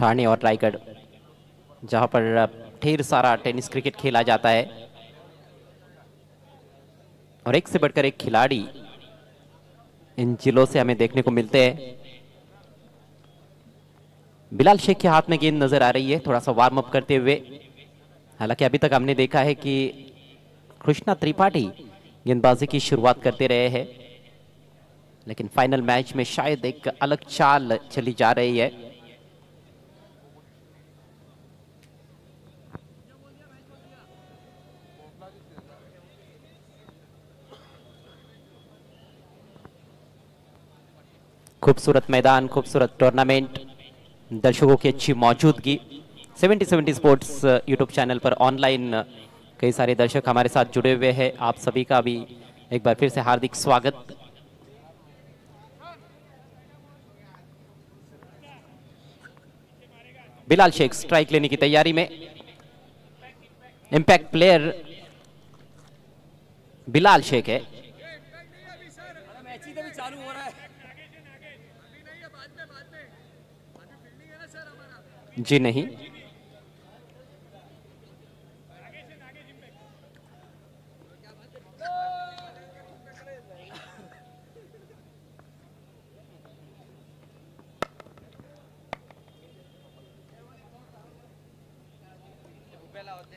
ठाणे और रायगढ़, जहां पर ढेर सारा टेनिस क्रिकेट खेला जाता है और एक से बढ़कर एक खिलाड़ी इन जिलों से हमें देखने को मिलते हैं। बिलाल शेख के हाथ में गेंद नजर आ रही है, थोड़ा सा वार्म अप करते हुए। हालांकि अभी तक हमने देखा है कि कृष्णा त्रिपाठी गेंदबाजी की शुरुआत करते रहे हैं, लेकिन फाइनल मैच में शायद एक अलग चाल चली जा रही है। खूबसूरत मैदान, खूबसूरत टूर्नामेंट, दर्शकों की अच्छी मौजूदगी। 70-70 स्पोर्ट्स यूट्यूब चैनल पर ऑनलाइन कई सारे दर्शक हमारे साथ जुड़े हुए हैं। आप सभी का भी एक बार फिर से हार्दिक स्वागत। बिलाल शेख स्ट्राइक लेने की तैयारी में। इंपैक्ट प्लेयर बिलाल शेख है। जी नहीं,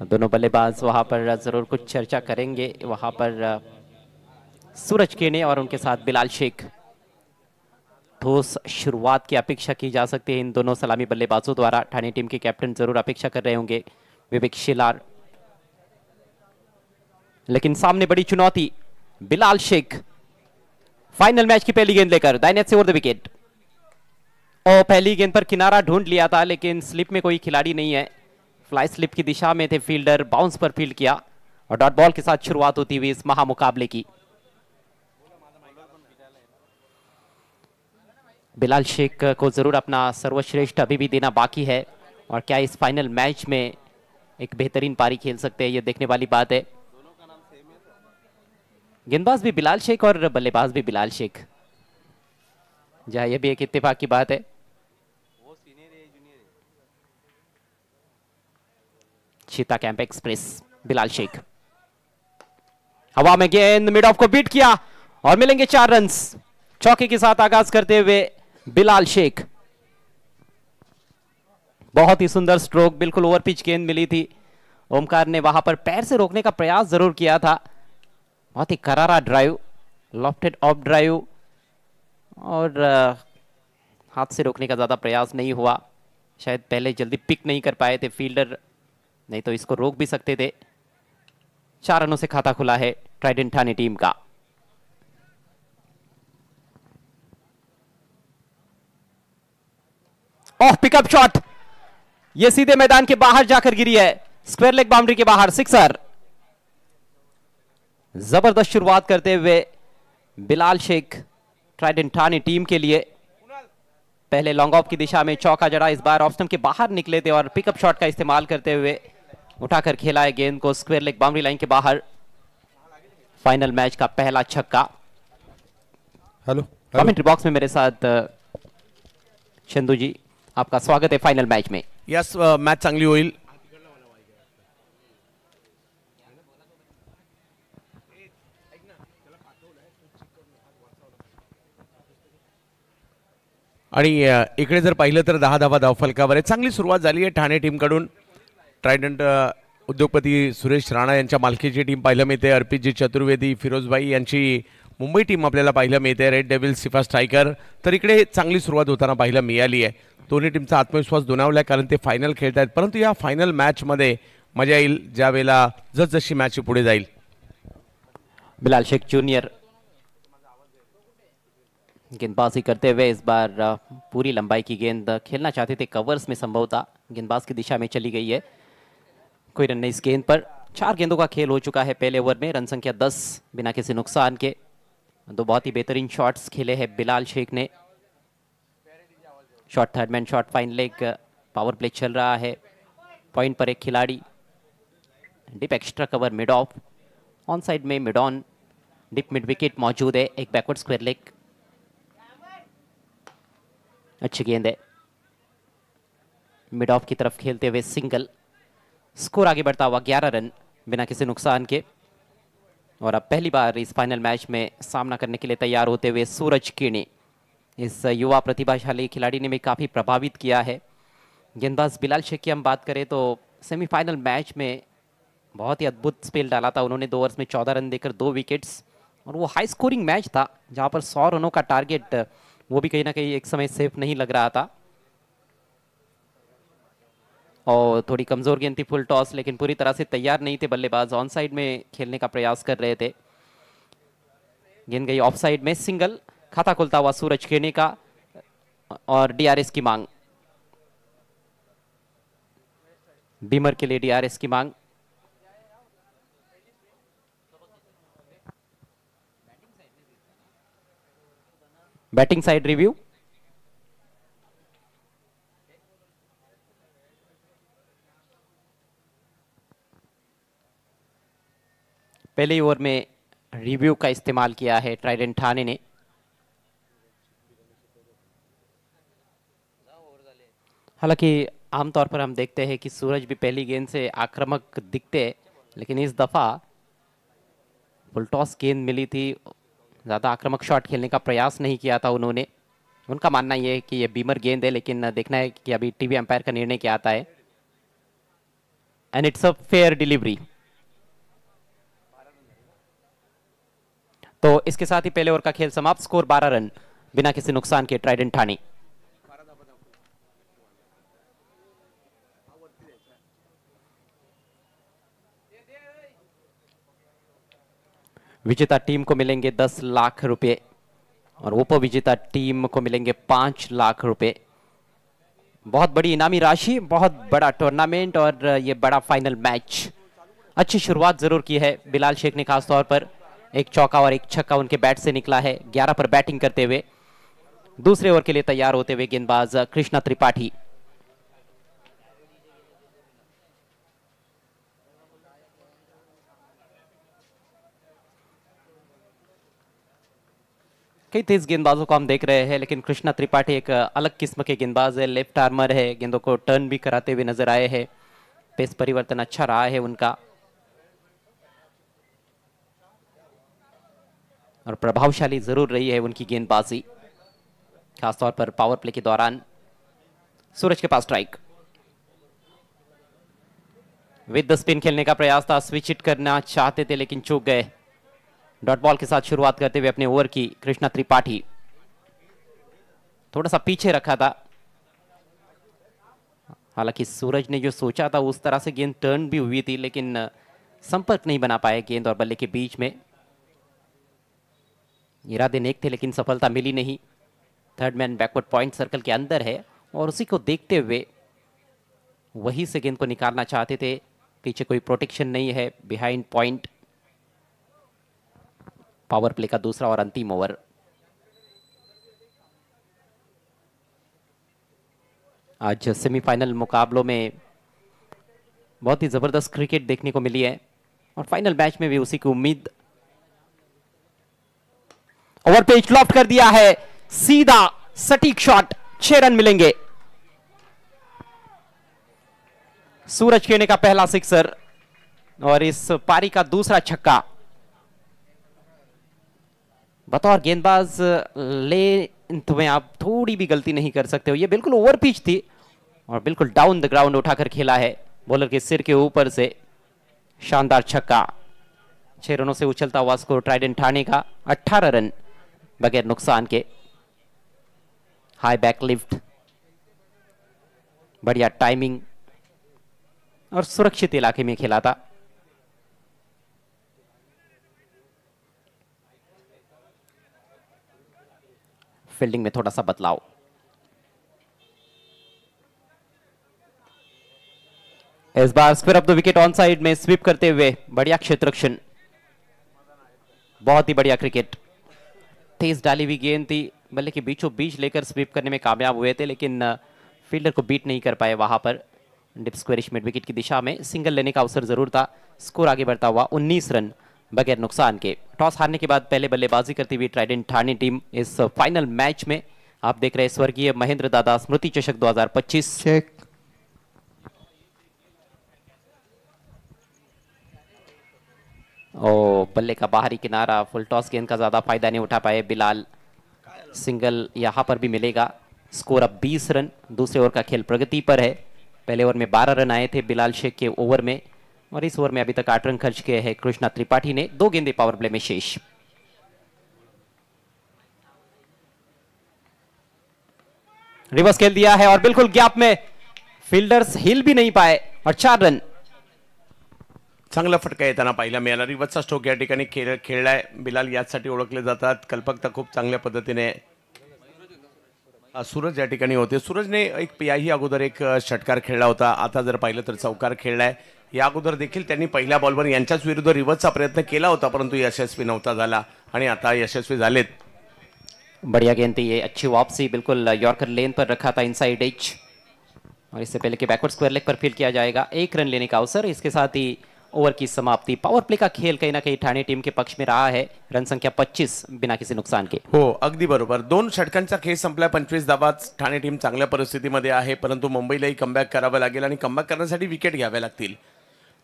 दोनों बल्लेबाज वहां पर जरूर कुछ चर्चा करेंगे। वहां पर सूरज केने और उनके साथ बिलाल शेख, ठोस शुरुआत की अपेक्षा की जा सकती है इन दोनों सलामी बल्लेबाजों द्वारा। ठाणे टीम के कैप्टन जरूर अपेक्षा कर रहे होंगे, विवेक शिलार। लेकिन सामने बड़ी चुनौती, बिलाल शेख फाइनल मैच की पहली गेंद लेकर दाहिने से ओवर द विकेट। और पहली गेंद पर किनारा ढूंढ लिया था, लेकिन स्लिप में कोई खिलाड़ी नहीं है। फ्लाई स्लिप की दिशा में थे फील्डर, बाउंस पर फील्ड किया और डॉट बॉल के साथ शुरुआत होती हुई इस महामुकाबले की। बिलाल शेख को जरूर अपना सर्वश्रेष्ठ अभी भी देना बाकी है, और क्या इस फाइनल मैच में एक बेहतरीन पारी खेल सकते हैं, यह देखने वाली बात है। गेंदबाज भी बिलाल शेख और बल्लेबाज भी बिलाल शेख, जहां यह भी एक इत्तेफाक की बात है। चीता कैंप एक्सप्रेस, बिलाल शेख हवा में गेंद मिड ऑफ को बीट किया और मिलेंगे 4 रन्स। चौके के साथ आगाज करते हुए बिलाल शेख, बहुत ही सुंदर स्ट्रोक, बिल्कुल ओवर पिच गेंद मिली थी। ओमकार ने वहां पर पैर से रोकने का प्रयास जरूर किया था। बहुत ही करारा ड्राइव, लॉफ्टेड ऑफ ड्राइव, और हाथ से रोकने का ज्यादा प्रयास नहीं हुआ। शायद पहले जल्दी पिक नहीं कर पाए थे फील्डर, नहीं तो इसको रोक भी सकते थे। 4 रनों से खाता खुला है ट्राइडेंट ठाणे टीम का। ऑफ पिकअप शॉट, यह सीधे मैदान के बाहर जाकर गिरी है, स्क्वायर लेग बाउंड्री के बाहर, सिक्सर। जबरदस्त शुरुआत करते हुए बिलाल शेख ट्राइडेंट ठाणे टीम के लिए। पहले लॉन्ग ऑफ की दिशा में चौका जड़ा, इस बार ऑफ स्टंप के बाहर निकले थे और पिकअप शॉट का इस्तेमाल करते हुए उठाकर खेला है गेंद को स्क्वायर लेग बाउंड्री लाइन के बाहर। फाइनल मैच का पहला छक्का। हेलो, कमेंट्री बॉक्स में मेरे साथ चंदू जी, आपका स्वागत है फाइनल मैच में। यस, मॅच चांगली होईल। आणि इकडे जर पाहिलं तर 10 धावा धावफलकावर आहे। चांगली सुरुवात झाली आहे ठाणे टीमकडून। ट्रायडंट उद्योगपती सुरेश राणा यांच्या मालकीची टीम पाहायला मिळते। अर्पितजी चतुर्वेदी, फिरोजबाई यांची मुंबई टीम आपल्याला पाहायला मिळते। Red devils, Shifa striker. तर इकडे चांगली सुरुवात होताना पाहायला मिळाली आहे। दोन्ही टीमचा आत्मविश्वास दुणावला, कारण ते फायनल खेळत आहेत। परंतु या फायनल मॅचमध्ये मजा येईल ज्या वेळेला जसजशी मॅच पुढे जाईल। बिलाल शेख जूनियर गेंदबाजी करते हुए इस बार पूरी लंबाई की गेंद खेलना चाहते थे, कवर्स में संभवतः गेंदबाज की दिशा में चली गई है। कोई रन नहीं इस गेंद पर। 4 गेंदों का खेल हो चुका है पहले ओवर में, रन संख्या 10 बिना किसी नुकसान के। 2 बहुत ही बेहतरीन शॉट्स खेले हैं बिलाल शेख ने। Shot third man shot, fine leg, power play चल रहा है। पॉइंट पर एक खिलाड़ी, deep extra cover mid off, on side में mid on, deep mid wicket मौजूद है। एक बैकवर्ड स्क्वायर लेग, अच्छी गेंद है। मिड ऑफ की तरफ खेलते हुए सिंगल। स्कोर आगे बढ़ता हुआ 11 रन बिना किसी नुकसान के। और अब पहली बार इस फाइनल मैच में सामना करने के लिए तैयार होते हुए सूरज किणी। इस युवा प्रतिभाशाली खिलाड़ी ने भी काफ़ी प्रभावित किया है। गेंदबाज बिलाल शेख की हम बात करें तो सेमीफाइनल मैच में बहुत ही अद्भुत स्पेल डाला था उन्होंने। 2 ओवर्स में 14 रन देकर 2 विकेट्स, और वो हाई स्कोरिंग मैच था जहां पर 100 रनों का टारगेट वो भी कहीं ना कहीं एक समय सेफ नहीं लग रहा था। और थोड़ी कमजोर गेंद थी फुल टॉस, लेकिन पूरी तरह से तैयार नहीं थे बल्लेबाज। ऑन साइड में खेलने का प्रयास कर रहे थे। गेंद गई ऑफ साइड में, सिंगल। खाता खुलता हुआ सूरज किणी का और डीआरएस की मांग। बीमर के लिए डीआरएस की मांग। Batting side review. पहले ओवर में रिव्यू का इस्तेमाल किया है ट्राइडेंट ठाणे ने। हालांकि आमतौर पर हम देखते हैं कि सूरज भी पहली गेंद से आक्रामक दिखते हैं, लेकिन इस दफा फुल टॉस गेंद मिली थी, ज़्यादा आक्रामक शॉट खेलने का प्रयास नहीं किया था उन्होंने। उनका मानना यह है कि यह बीमर गेंद है, लेकिन देखना है कि अभी टीवी अंपायर का निर्णय क्या आता है। End it's a fair delivery. तो इसके साथ ही पहले ओवर का खेल समाप्त। स्कोर 12 रन बिना किसी नुकसान के ट्राइडेंट ठाणे। विजेता टीम को मिलेंगे 10 लाख रुपए और उपविजेता टीम को मिलेंगे 5 लाख रुपए। बहुत बड़ी इनामी राशि, बहुत बड़ा टूर्नामेंट और ये बड़ा फाइनल मैच। अच्छी शुरुआत जरूर की है बिलाल शेख ने, खासतौर पर एक चौका और एक छक्का उनके बैट से निकला है 11 पर बैटिंग करते हुए। दूसरे ओवर के लिए तैयार होते हुए गेंदबाज कृष्णा त्रिपाठी। कई तेज गेंदबाजों को हम देख रहे हैं, लेकिन कृष्णा त्रिपाठी एक अलग किस्म के गेंदबाज है। लेफ्ट आर्मर है, गेंदों को टर्न भी कराते हुए नजर आए हैं। पेस परिवर्तन अच्छा रहा है उनका और प्रभावशाली जरूर रही है उनकी गेंदबाजी, खासतौर पर पावर प्ले के दौरान। सूरज के पास स्ट्राइक। विद द स्पिन खेलने का प्रयास था, स्विच हिट करना चाहते थे लेकिन चूक गए। डॉट बॉल के साथ शुरुआत करते हुए अपने ओवर की कृष्णा त्रिपाठी। थोड़ा सा पीछे रखा था, हालांकि सूरज ने जो सोचा था उस तरह से गेंद टर्न भी हुई थी, लेकिन संपर्क नहीं बना पाए गेंद और बल्ले के बीच में। इरादे नेक थे लेकिन सफलता मिली नहीं। Third man backward point circle के अंदर है और उसी को देखते हुए वहीं से गेंद को निकालना चाहते थे। पीछे कोई प्रोटेक्शन नहीं है, बिहाइंड पॉइंट। पावर प्ले का दूसरा और अंतिम ओवर। आज सेमीफाइनल मुकाबलों में बहुत ही जबरदस्त क्रिकेट देखने को मिली है और फाइनल मैच में भी उसी की उम्मीद। ओवर पेच लॉफ्ट कर दिया है, सीधा सटीक शॉट, 6 रन मिलेंगे। सूरज किणी का पहला सिक्सर और इस पारी का दूसरा छक्का। बतौर गेंदबाज लेंथ में आप थोड़ी भी गलती नहीं कर सकते हो। ये बिल्कुल ओवर पिच थी और बिल्कुल डाउन द ग्राउंड उठाकर खेला है बॉलर के सिर के ऊपर से। शानदार छक्का। 6 रनों से उछलता हुआ स्कोर ट्राइडेंट ठाणे का 18 रन बगैर नुकसान के। हाई बैक लिफ्ट, बढ़िया टाइमिंग और सुरक्षित इलाके में खेला था। फील्डिंग में थोड़ा सा बदलाव। इस बार square of the wicket on side में स्वीप करते हुए बढ़िया क्षेत्ररक्षण, बहुत ही बढ़िया क्रिकेट। तेज डाली हुई गेंद थी, बल्ले के बीचों बीच लेकर स्वीप करने में कामयाब हुए थे, लेकिन फील्डर को बीट नहीं कर पाए वहां पर। डिप स्क्वेरिश मिड विकेट की दिशा में सिंगल लेने का अवसर जरूर था। स्कोर आगे बढ़ता हुआ 19 रन बगैर नुकसान के। टॉस हारने के बाद पहले बल्लेबाजी करती हुई ट्राइडेंट ठाणे टीम इस फाइनल मैच में। आप देख रहे हैं स्वर्गीय महेंद्र दादा स्मृति चषक 2025। चेक ओ बल्ले का बाहरी किनारा, फुल टॉस गेंद का ज्यादा फायदा नहीं उठा पाए बिलाल। सिंगल यहां पर भी मिलेगा। स्कोर अब 20 रन। दूसरे ओवर का खेल प्रगति पर है। पहले ओवर में 12 रन आए थे बिलाल शेख के ओवर में, और इस ओवर में अभी तक 8 रन खर्च किए हैं कृष्णा त्रिपाठी ने। 2 गेंदें पावर प्ले में शेष। रिवर्स खेल दिया है और बिल्कुल गैप में फील्डर्स हिल भी नहीं पाए, और 4 रन। चांगला फटका येताना पाहिला मिळाला। रिवर्सचा स्ट्रोक या ठिकाणी खेळलाय बिलाल, यासाठी ओळखले जातात। कल्पकता खूप चांगल्या पद्धतीने सूरज या ठिकाणी होते। सूरजने याही अगोदर एक षटकार खेळला होता, आता जर पाहिलं तर चौकार खेळलाय। या अगोदर देखील त्यांनी पहिल्या बॉलवर यांच्याच विरुद्ध रिवर्सचा प्रयत्न केला होता, परंतु यशस्वी नव्हता झाला, आणि आता यशस्वी झालेत। बढ़िया गेंद थी ये, अच्छी वापसी, बिल्कुल यॉर्कर लेन पर रखा था इनसाइड एज, और इससे पहले कि बैकवर्ड स्क्वायर लेग पर फील्ड किया जाएगा। 1 रन लेने का अवसर। इसके साथ ही ओवर की समाप्ति। पावर प्ले का खेल कहीं ना कहीं ठाणे टीम के पक्ष में रहा है। रन संख्या 25 बिना किसी नुकसान के। हो, अगदी बरोबर। 2 षटकांचा खेळ संपला, 25 धावात ठाणे टीम चांगल्या परिस्थितीमध्ये आहे, परंतु मुंबईलाही कमबॅक करावं लागेल, आणि कमबॅक करण्यासाठी विकेट घ्याव्या लागतील।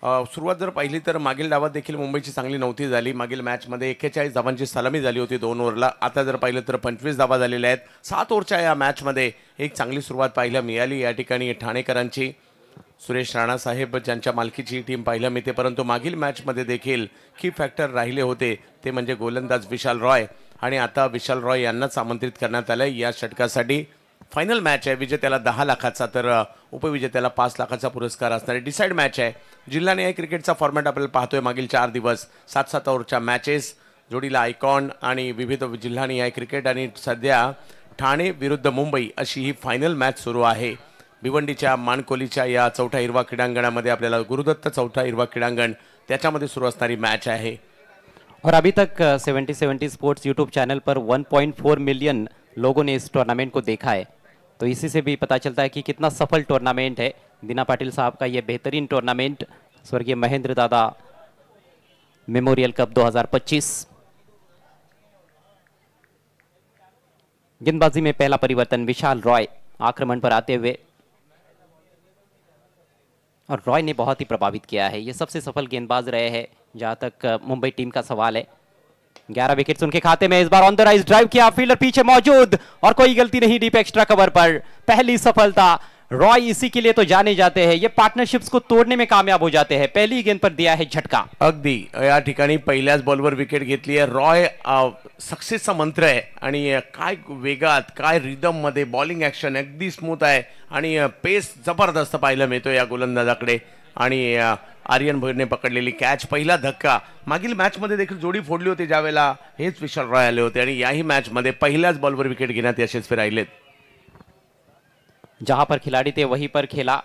सुरुवात जर पाहिली तर मागील डावात देखील मुंबईची चांगली नव्हती झाली। मागील मॅचमध्ये 41 धावांची सलामी झाली होती 2 ओव्हरला। आता जर पाहिलं तर 25 धावा झालेल्या आहेत 7 ओव्हरच्या या मॅचमध्ये। एक चांगली सुरुवात पाहायला मिळाली या ठिकाणी ठाणेकरांची। सुरेश राणा साहेब ज्यांच्या मालकीची टीम पाहायला मिळते, परंतु मागील मॅचमध्ये देखील की फॅक्टर राहिले होते, ते म्हणजे गोलंदाज विशाल रॉय, आणि आता विशाल रॉय यांनाच आमंत्रित करण्यात आलं या षटकासाठी। फायनल मॅच आहे, विजेत्याला 10 लाखाचा तर उपविजेत्याला 5 लाखाचा पुरस्कार असणारी डिसाइड मॅच आहे। जिल्हा न्याय क्रिकेटचा फॉर्मॅट आपल्याला पाहतोय मागील 4 दिवस 7-7 ओव्हरच्या मॅचेस, जोडीला आयकॉन आणि विविध जिल्हा न्याय क्रिकेट, आणि सध्या ठाणे विरुद्ध मुंबई अशी ही फायनल मॅच सुरू आहे। भिवंडीच्या मानकोलीच्या या चौथा हिरवा क्रीडांगणामध्ये आपल्याला गुरुदत्त चौथा हिरवा क्रीडांगण, त्याच्यामध्ये सुरू असणारी मॅच आहे। और अभी तक 70-70 स्पोर्ट्स यूट्यूब चैनल पर 1.4 मिलियन लोगों ने इस टूर्नामेंट को देखा है, तो इसी से भी पता चलता है कि कितना सफल टूर्नामेंट है। दीना पाटिल साहब का ये बेहतरीन टूर्नामेंट, स्वर्गीय महेंद्र दादा मेमोरियल कप 2025। गेंदबाजी में पहला परिवर्तन, विशाल रॉय आक्रमण पर आते हुए, और रॉय ने बहुत ही प्रभावित किया है। ये सबसे सफल गेंदबाज रहे हैं जहां तक मुंबई टीम का सवाल है। 11 विकेट्स उनके खाते में। इस बार ऑन द राइज ड्राइव किया, फील्डर पीछे मौजूद, और कोई गलती नहीं, डीप एक्स्ट्रा कवर पर पहली सफलता। रॉय इसी के लिए तो जाने जाते हैं, ये पार्टनरशिप्स को तोड़ने में कामयाब हो जाते हैं। पहली गेंद पर दिया है झटका। अगदी या ठिकाणी पहिल्याच बॉलवर विकेट घेतली आहे। रॉय सक्सेसचा मंत्र आहे, आणि काय वेगात, काय रिदम मध्ये बॉलिंग ऍक्शन अगदी स्मूथ आहे, आणि पेस जबरदस्त पाहायला मिळतो या गोलंदाजाकडे। आणि आर्यन भोईरने पकडलेली कॅच, पहिला धक्का। मागील मॅचमध्ये देखील जोडी फोडली होती ज्यावेळेला हेच विशाल रॉय आले होते, आणि याही मॅचमध्ये पहिल्याच बॉलवर विकेट घेण्यात यशस्वी राहिलेत। जहां पर खिलाड़ी थे वहीं पर खेला,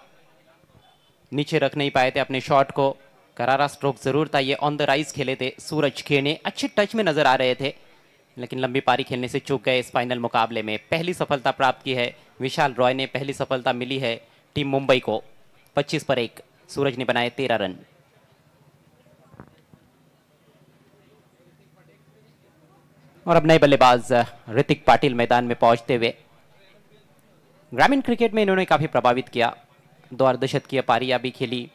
नीचे रख नहीं पाए थे अपने शॉट को। करारा स्ट्रोक जरूर था, ये ऑन द राइज खेले थे सूरज खेने, अच्छे टच में नजर आ रहे थे, लेकिन लंबी पारी खेलने से चूक गए इस फाइनल मुकाबले में। पहली सफलता प्राप्त की है विशाल रॉय ने, पहली सफलता मिली है टीम मुंबई को। 25 पर 1, सूरज ने बनाए 13 रन। और अब नए बल्लेबाज ऋतिक पाटिल मैदान में पहुंचते हुए। ग्रामीण क्रिकेट में इन्होंने काफी प्रभावित किया, 2 अर्धशतकीय पारियां भी खेली,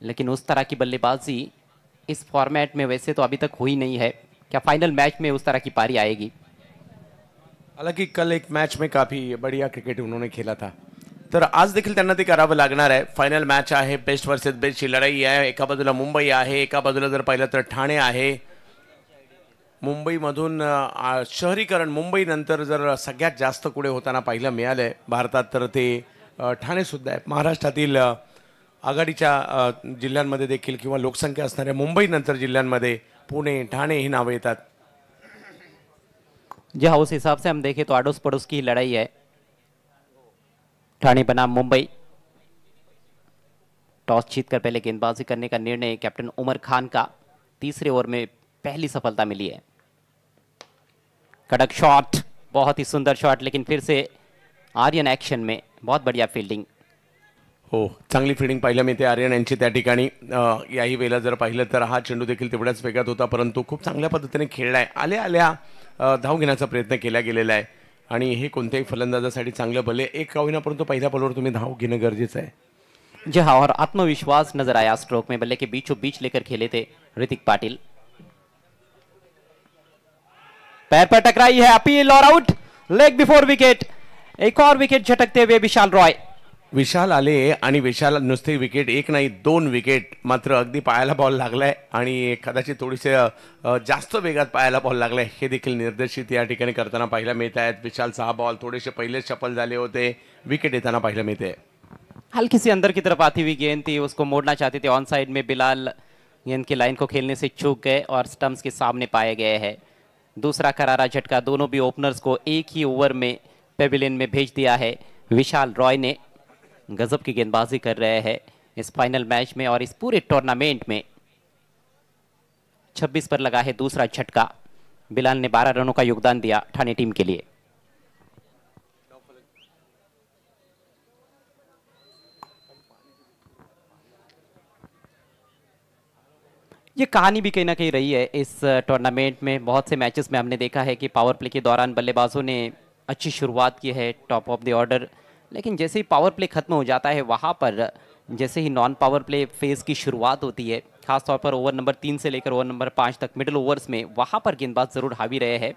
लेकिन उस तरह की बल्लेबाजी इस फॉर्मेट में वैसे तो अभी तक हुई नहीं है। क्या फाइनल मैच में उस तरह की पारी आएगी? हालांकि कल एक मैच में काफी बढ़िया क्रिकेट उन्होंने खेला था, तर आज देखील त्यांना ते करावं लागणार आहे। फायनल मॅच आहे, बेस्ट वर्सेस बेस्टची लढाई आहे। एका बाजूला मुंबई आहे, एका बाजूला जर पाहिलं तर ठाणे आहे। मुंबईमधून शहरीकरण मुंबईनंतर जर सगळ्यात जास्त पुढे होताना पाहायला मिळालंय भारतात, तर ते ठाणे सुद्धा आहे। महाराष्ट्रातील आघाडीच्या जिल्ह्यांमध्ये देखील किंवा लोकसंख्या असणाऱ्या मुंबईनंतर जिल्ह्यांमध्ये पुणे, ठाणे ही नावे येतात। जी हाँ, उस हिसाब से हम देखें तो आड़ोस पड़ोस की लड़ाई है। ठाणे बनाम मुंबई। टॉस जीतकर पहले गेंदबाजी करने का निर्णय कैप्टन उमर खान का। तीसरे ओवर में पहली सफलता मिली है। कड़क शॉट, बहुत ही सुंदर शॉट, लेकिन फिर से आर्यन एक्शन में बहुत बढ़िया फील्डिंग। हो, चांगली फील्डिंग पाहायला मिळते आर्यन यांची त्या ठिकाणी। याही वेळेला जर पाहिलं तर हा चेंडू देखील तेवढाच वेगात होता, परंतु खूप चांगल्या पद्धतीने खेळलाय। आल्या आल्या धाव घेण्याचा प्रयत्न केला गेलेला आहे, आणि हे कोणत्याही फलंदाजासाठी चांगलं भले एक का होईना, परंतु पहिल्या बॉलवर तुम्ही धाव घेणं गरजेचं आहे। जी हाँ, और आत्मविश्वास नजर आया स्ट्रोक में। बल्ले के बीचों बीच लेकर खेले थे ऋतिक पाटिल। पैर पर टकराई है, अपील और आउट, लेग बिफोर विकेट। एक और विकेट झटकते हुए विशाल रॉय। विशाल आले आणि विशाल नुसते विकेट एक नाही 2 विकेट, मात्र अगदी पायाला बॉल लागलाय आणि कदाचित थोडीसे जास्त वेगात पायाला बॉल लागलाय हे देखील निर्देशित या ठिकाणी करताना पाहायला मिळत आहेत। विशालचा हा बॉल थोडेसे पहिलेच चपल झाले होते, विकेट येताना पाहायला मिळते। हल्की सी अंदर की तरफ आती हुई गेंद थी, उसको मोड़ना चाहते थे ऑन साइड में बिलाल, गेंद की लाइन को खेलने से चूक गए और स्टंप्स के सामने पाए गए हैं। दूसरा करारा झटका दोनों भी ओपनर्स को एक ही ओवर में पेविलियन में भेज दिया है। विशाल रॉय ने गजब की गेंदबाजी कर रहे हैं इस फाइनल मैच में और इस पूरे टूर्नामेंट में। 26 पर लगा है दूसरा झटका। बिलाल ने 12 रनों का योगदान दिया ठाणे टीम के लिए। ये कहानी भी कहीं ना कहीं रही है इस टूर्नामेंट में। बहुत से मैचेस में हमने देखा है कि पावर प्ले के दौरान बल्लेबाजों ने अच्छी शुरुआत की है टॉप ऑफ द ऑर्डर, लेकिन जैसे ही पावर प्ले खत्म हो जाता है वहाँ पर जैसे ही नॉन पावर प्ले फेज की शुरुआत होती है, खासतौर पर ओवर नंबर 3 से लेकर ओवर नंबर 5 तक मिडिल ओवर्स में, वहाँ पर गेंदबाज जरूर हावी रहे हैं।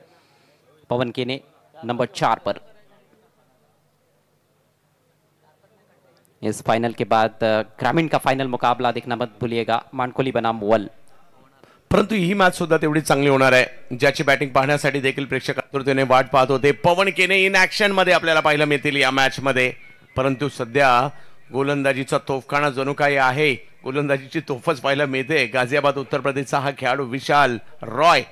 पवन केने नंबर 4 पर। इस फाइनल के बाद ग्रामीण का फाइनल मुकाबला देखना मत भूलिएगा, मानकोली बनाम वल। परंतु ही मॅच सुद्धा तेवढी चांगली होणार आहे, ज्याची बॅटिंग पाहण्यासाठी देखील प्रेक्षक आतुरतेने वाट पाहत होते। पवन केने इन ऍक्शन मध्ये आपल्याला पाहायला मिळतील या मॅच मध्ये, परंतु सध्या गोलंदाजीचा तोफखाना जणू काही आहे, गोलंदाजीची तोफच पाहायला मिळते। गाझियाबाद उत्तर प्रदेशचा हा खेळाडू विशाल रॉय।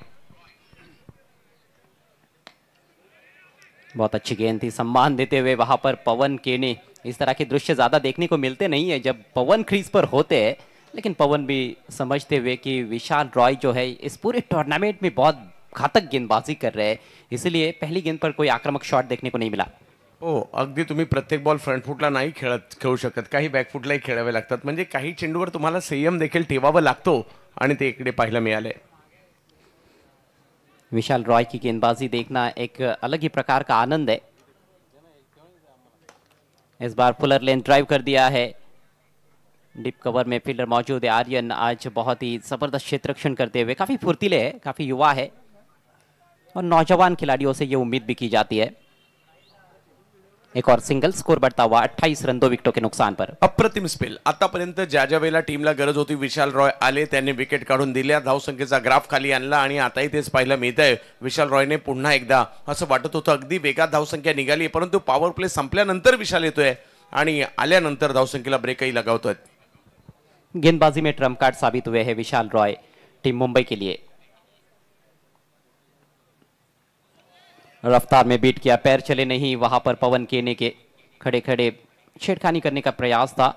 बहुत अच्छी गेंद थी, सम्मान देते हुए वहां पर पवन केने। इस तरह के दृश्य ज्यादा देखने को मिलते नहीं है जब पवन क्रीज पर होते हैं, लेकिन पवन भी समझते हुए कि विशाल रॉय जो है इस पूरे टूर्नामेंट में बहुत घातक गेंदबाजी कर रहे हैं, इसलिए पहली गेंद पर कोई आक्रामक शॉट देखने को नहीं मिला। हो, अगदी तुम्ही प्रत्येक बॉल फ्रंट फुटला नाही खेळू शकत, काही बॅक फुटलाही खेळावे लागतात, म्हणजे काही चेंडूवर तुम्हाला संयम देखील ठेवावा लागतो आणि ते इकडे पाहायला मिळाले। विशाल रॉय की गेंदबाजी देखना एक अलग ही प्रकार का आनंद है। इस बार फुलर लेन ड्राइव कर दिया है, डीप कवर में फील्डर मौजूद है। आर्यन आज बहुत ही जबरदस्त क्षेत्र रक्षण करते हुए, काफी फुर्तीले है, काफी युवा है और नौजवान खिलाड़ियों से ये उम्मीद भी की जाती है। एक और सिंगल, स्कोर बढ़ता हुआ 28 रन 2 विकेटों के नुकसान पर। अप्रतिम स्पेल। आतापर्यंत ज्या ज्या वेळेला टीमला गरज होती विशाल रॉय आले, त्यांनी विकेट काढून दिल्या, धावसंख्येचा ग्राफ खाली आणला आणि आताही तेच पाहायला मिळतंय। विशाल रॉयने पुन्हा एकदा असं वाटत होतं अगदी वेगात धावसंख्या निघाली, परंतु पॉवर प्ले संपल्यानंतर विशाल येतोय आणि आल्यानंतर धावसंख्येला ब्रेकही लगावतोय। गेंदबाजी में ट्रम्प कार्ड साबित हुए हैं विशाल रॉय टीम मुंबई के लिए। रफ्तार में बीट किया, पैर चले नहीं, वहां पर पवन केने के खड़े खड़े छेड़खानी करने का प्रयास था।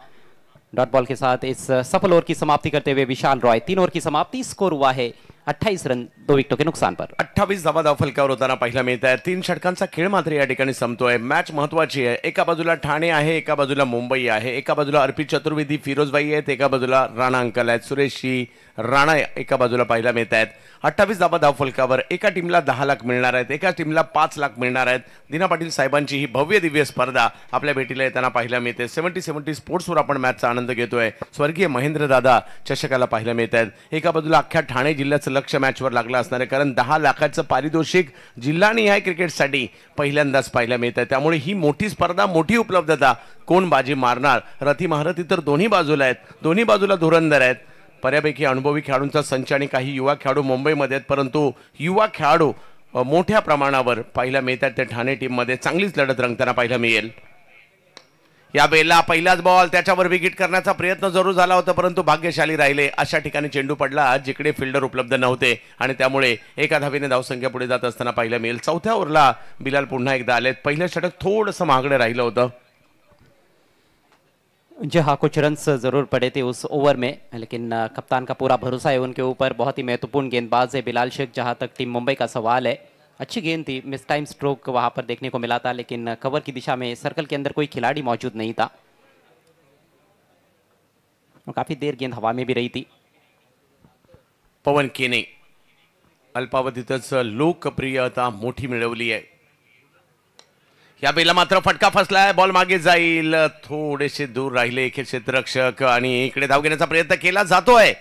डॉट बॉल के साथ इस सफल ओवर की समाप्ति करते हुए विशाल रॉय, 3 ओवर की समाप्ति, स्कोर हुआ है 28 रन 2 विकेटों के नुकसान पर। 28 धावा धावफलकावर होताना पाहायला मिळत आहे। 3 षटकांचा खेळ मात्र या ठिकाणी संपतोय। मॅच महत्वाची आहे, एका बाजूला ठाणे आहे, एका बाजूला मुंबई आहे, एका बाजूला अर्पित चतुर्वेदी फिरोजबाई आहेत, एका बाजूला राणा अंकल आहेत, सुरेशजी राणा एका बाजूला पाहायला मिळत आहेत। 28 धावा धावफलकावर एका टीमला 10 लाख मिळणार आहेत, एका टीमला 5 लाख मिळणार आहेत। दिना पाटील साहेबांची ही भव्य दिव्य स्पर्धा आपल्या भेटीला येताना पाहायला मिळते। 70 स्पोर्ट्सवर आपण मॅचचा आनंद घेतोय। स्वर्गीय महेंद्र दादा चषकाला पाहायला मिळत आहेत। एका बाजूला अख्ख्या ठाणे जिल्ह्याचं लक्ष मॅचवर लागलं असणार आहे, कारण 10 लाखाचं पारितोषिक जिल्हानिहाय क्रिकेटसाठी पहिल्यांदाच पाहायला मिळत आहे। त्यामुळे ही मोठी स्पर्धा, मोठी उपलब्धता, कोण बाजी मारणार, रथी महारथी तर दोन्ही बाजूला आहेत, दोन्ही बाजूला धुरंधर आहेत। बऱ्यापैकी अनुभवी खेळाडूंचा संच आणि काही युवा खेळाडू मुंबईमध्ये आहेत, परंतु युवा खेळाडू मोठ्या प्रमाणावर पाहायला मिळतात। त्या ठाणे टीममध्ये चांगलीच लढत रंगताना पाहायला मिळेल। या बेलला पहिलाच बॉल, त्याच्यावर विकेट करण्याचा प्रयत्न जरूर झाला होता, परंतु भाग्यशाली राहिले। अशा ठिकाणी चेंडू पडला जिकडे फिल्डर उपलब्ध नव्हते आणि त्यामुळे एका धावेने धावसंख्या पुढे जात असताना पाहायला मिळेल। चौथ्या ओव्हरला बिलाल पुन्हा एकदा आले। पहिलं षटक थोडंसं महागडे राहिलं होतं। जी हाँ, कुछ रन्स जरूर पड़े थे उस ओवर में, लेकिन कप्तान का पूरा भरोसा है उनके ऊपर। बहुत ही महत्वपूर्ण गेंदबाज है बिलाल शेख। जहां तक टीम मुंबई का सवाल है, अच्छी गेंद थी, मिस टाइम स्ट्रोक वहां पर देखने को मिला था, लेकिन कवर की दिशा में सर्कल के अंदर कोई खिलाड़ी मौजूद नहीं था और काफी देर गेंद हवा में भी रही थी। पवन केने अल्पावधीतच लोकप्रियता मोठी मिळवली आहे। या वेळेला मात्र फटका फसलाय, बॉल मागे जाईल, थोडेसे दूर राहिले क्षेत्ररक्षक आणि इकडे धाव घेण्याचा प्रयत्न केला जातोय.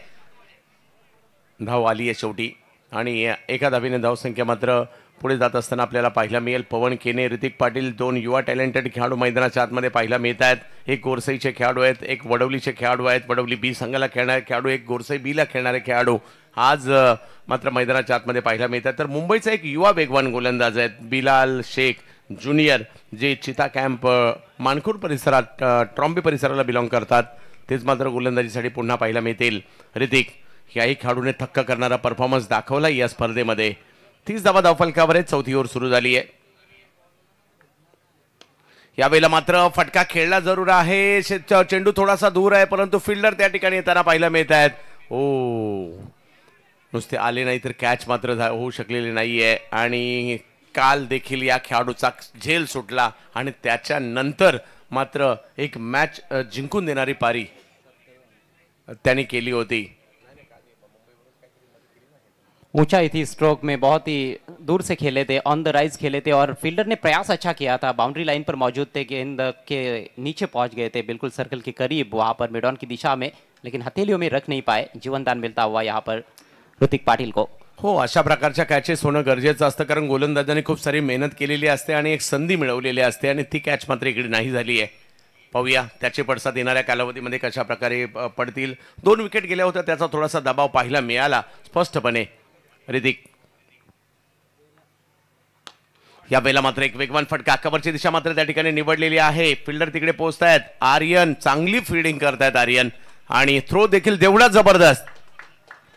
धाव आली आहे शेवटी आणि एका धावेने धावसंख्या मात्र पुढे जात असताना आपल्याला पाहायला मिळेल. पवन केने, ऋतिक पाटील, दोन युवा टॅलेंटेड खेळाडू मैदानाच्या आतमध्ये पाहायला मिळत आहेत. एक गोरसईचे खेळाडू आहेत, एक वडवलीचे खेळाडू आहेत, वडवली बी संघाला खेळणारे खेळाडू, एक गोरसई बीला खेळणारे खेळाडू आज मात्र मैदानाच्या आतमध्ये पाहायला मिळतात. तर मुंबईचा एक युवा वेगवान गोलंदाज आहेत बिलाल शेख ज्युनियर, जे चिता कॅम्प मानखूर परिसरात ट्रॉम्बे परिसराला बिलॉंग करतात, तेच मात्र गोलंदाजीसाठी पुन्हा पाहायला मिळतील. ऋतिक याही खेळाडूने थक्क करणारा परफॉर्मन्स दाखवला या स्पर्धेमध्ये. 30 धावा धावफलकावर आहे, चौथी ओव्हर सुरू झाली आहे. यावेळेला मात्र फटका खेळला जरूर आहे, चेंडू थोडासा दूर आहे, परंतु फिल्डर त्या ठिकाणी येताना पाहायला मिळत आहेत. नुसते आले नाही तर कॅच मात्र होऊ शकलेली नाहीये आणि काल देखील या खेळाडूचा झेल सुटला आणि त्याच्यानंतर मात्र एक मॅच जिंकून देणारी पारी त्यांनी केली होती. ऊंचाई थी स्ट्रोक में, बहुत ही दूर से खेले थे, ऑन द राइज खेले थे और फील्डर ने प्रयास अच्छा किया था, बाउंड्री लाइन पर मौजूद थे, गेंद के नीचे पहुंच गए थे बिल्कुल सर्कल के करीब वहां पर मिड ऑन की दिशा में, लेकिन हथेलियों में रख नहीं पाए. जीवनदान मिलता हुआ यहाँ पर ऋतिक पाटिल को. हो, अशा प्रकारच्या कॅचेस होणं गरजेचं असतं, कारण गोलंदाजांनी खूप सारी मेहनत केलेली असते आणि एक संधी मिळवलेली असते आणि ती कॅच मात्र इकडे नाही झाली आहे. पाहूया त्याचे पडसाद येणाऱ्या कालावधीमध्ये कशा प्रकारे पडतील. 2 विकेट गेल्या होत्या, त्याचा थोडासा दबाव पाहायला मिळाला स्पष्टपणे. ऋतिक या वेळेला मात्र एक वेगवान फटका, कव्हरची दिशा मात्र त्या ठिकाणी निवडलेली आहे. फिल्डर तिकडे पोहोचतायत, आर्यन चांगली फिल्डिंग करतायत आर्यन आणि थ्रो देखील तेवढा जबरदस्त.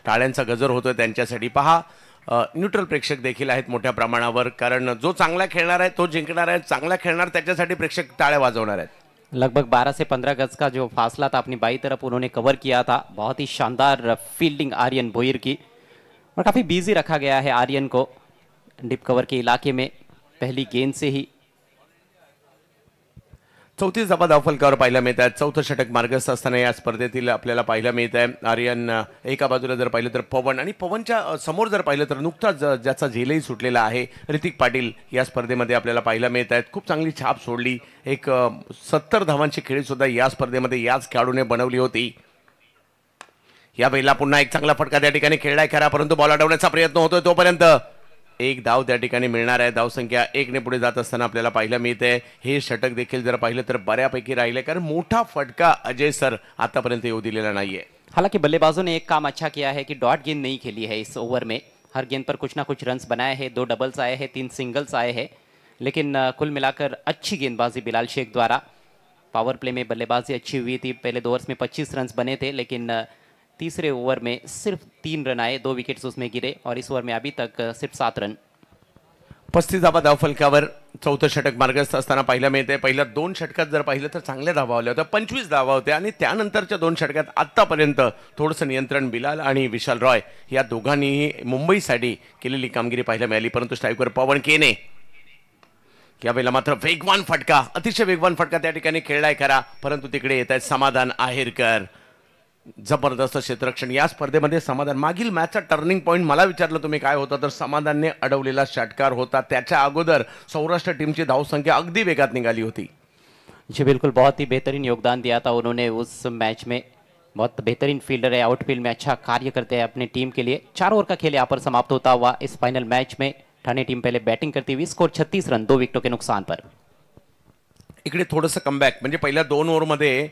टाळ्यांचा गजर होतोय त्यांच्यासाठी. पहा, न्यूट्रल प्रेक्षक देखील आहेत मोठ्या प्रमाणावर, कारण जो चांगला खेळणार आहे तो जिंकणार आहे, चांगला खेळणार त्याच्यासाठी प्रेक्षक टाळ्या वाजवणार आहेत. लगभग 12 से 15 गज का जो फासला था अपनी बाई तरफ उन्होंने कवर किया था. बहुत ही शानदार फील्डिंग आर्यन भोईर की और काफ़ी बिजी रखा गया है आर्यन को डिप कवर के इलाके में पहली गेंद से ही. 34 धावा धावफलकावर पाहायला मिळत आहेत. चौथं षटक मार्गस्थ असताना या स्पर्धेतील आपल्याला पाहायला मिळत आहे. आर्यन एका बाजूला जर पाहिलं तर पवन, आणि पवनच्या समोर जर पाहिलं तर नुकताच ज्याचा झेलही सुटलेला आहे ऋतिक पाटील या स्पर्धेमध्ये आपल्याला पाहायला मिळत आहेत. खूप चांगली छाप सोडली. एक 70 धावांची खेळी सुद्धा या स्पर्धेमध्ये याच खेळाडूने बनवली होती. या वेळेला पुन्हा एक चांगला फटका त्या ठिकाणी खेळलाय खरा, परंतु बॉल अडवण्याचा प्रयत्न होतोय तोपर्यंत एक धाव त्या ठिकाणी मिळणार आहे. धावसंख्या 1 ने पुढे जात असताना आपल्याला पाहायला मिळते. हे षटक देखील जर पाहिलं तर बऱ्यापैकी राहिले, कारण मोठा फटका अजय सर आतापर्यंत येऊ दिलेला नाहीये. हालांकि बल्लेबाजों ने एक काम अच्छा किया है कि डॉट गेंद नहीं खेली है इस ओवर में. हर गेंद पर कुछ ना कुछ रन्स बनाए हैं. 2 डबल्स आए हैं, 3 सिंगल्स आए हैं, लेकिन कुल मिलाकर अच्छी गेंदबाजी बिलाल शेख द्वारा. पावर प्ले में बल्लेबाजी अच्छी हुई थी. पहले 2 ओवर्स में 25 रन बने थे, लेकिन तीसरे ओवर में सिर्फ 3 रन आए, 2 विकेट्स उसमें गिरे और इस ओवर में अभी तक सिर्फ 7 रन. 35 धावा धावफलकावर चौथं षटक मार्गस्थ असताना पाहायला मिळते. पहिल्या 2 षटकात जर पाहिलं तर चांगल्या धावा आल्या होत्या, 25 धावा होत्या, आणि त्यानंतरच्या 2 षटकात आतापर्यंत थोडंसं नियंत्रण बिलाल आणि विशाल रॉय या दोघांनीही मुंबईसाठी केलेली कामगिरी पाहायला मिळाली. परंतु स्ट्राईकवर पवन केने यावेळेला मात्र वेगवान फटका, अतिशय वेगवान फटका त्या ठिकाणी खेळलाय खरा, परंतु तिकडे येत आहेत समाधान आहेरकर. जबरदस्त क्षेत्ररक्षण या स्पर्धेमध्ये समाधान. मागील मॅचचा टर्निंग पॉईंट मला विचारलं तुम्ही काय होता, तर समाधानने अडवलेला षटकार होता. त्याच्या अगोदर सौराष्ट्र टीमची धावसंख्या अगदी वेगात निघाली होती. जी बिल्कुल, बहुत ही बेहतरीन योगदान दिया था उन्होंने उस मैच में. बहुत बेहतरीन फील्डर है, आउटफील्ड में अच्छा कार्य करते हैं अपने टीम के लिए. 4 ओवर का खेल यहाँ पर समाप्त होता हुआ इस फाइनल मैच में. ठाणे टीम पहले बैटिंग करती हुई, स्कोर 36 रन 2 विकेटों के नुकसान पर. इकडे थोडंसं कमबॅक, म्हणजे पहिल्या 2 ओव्हरमध्ये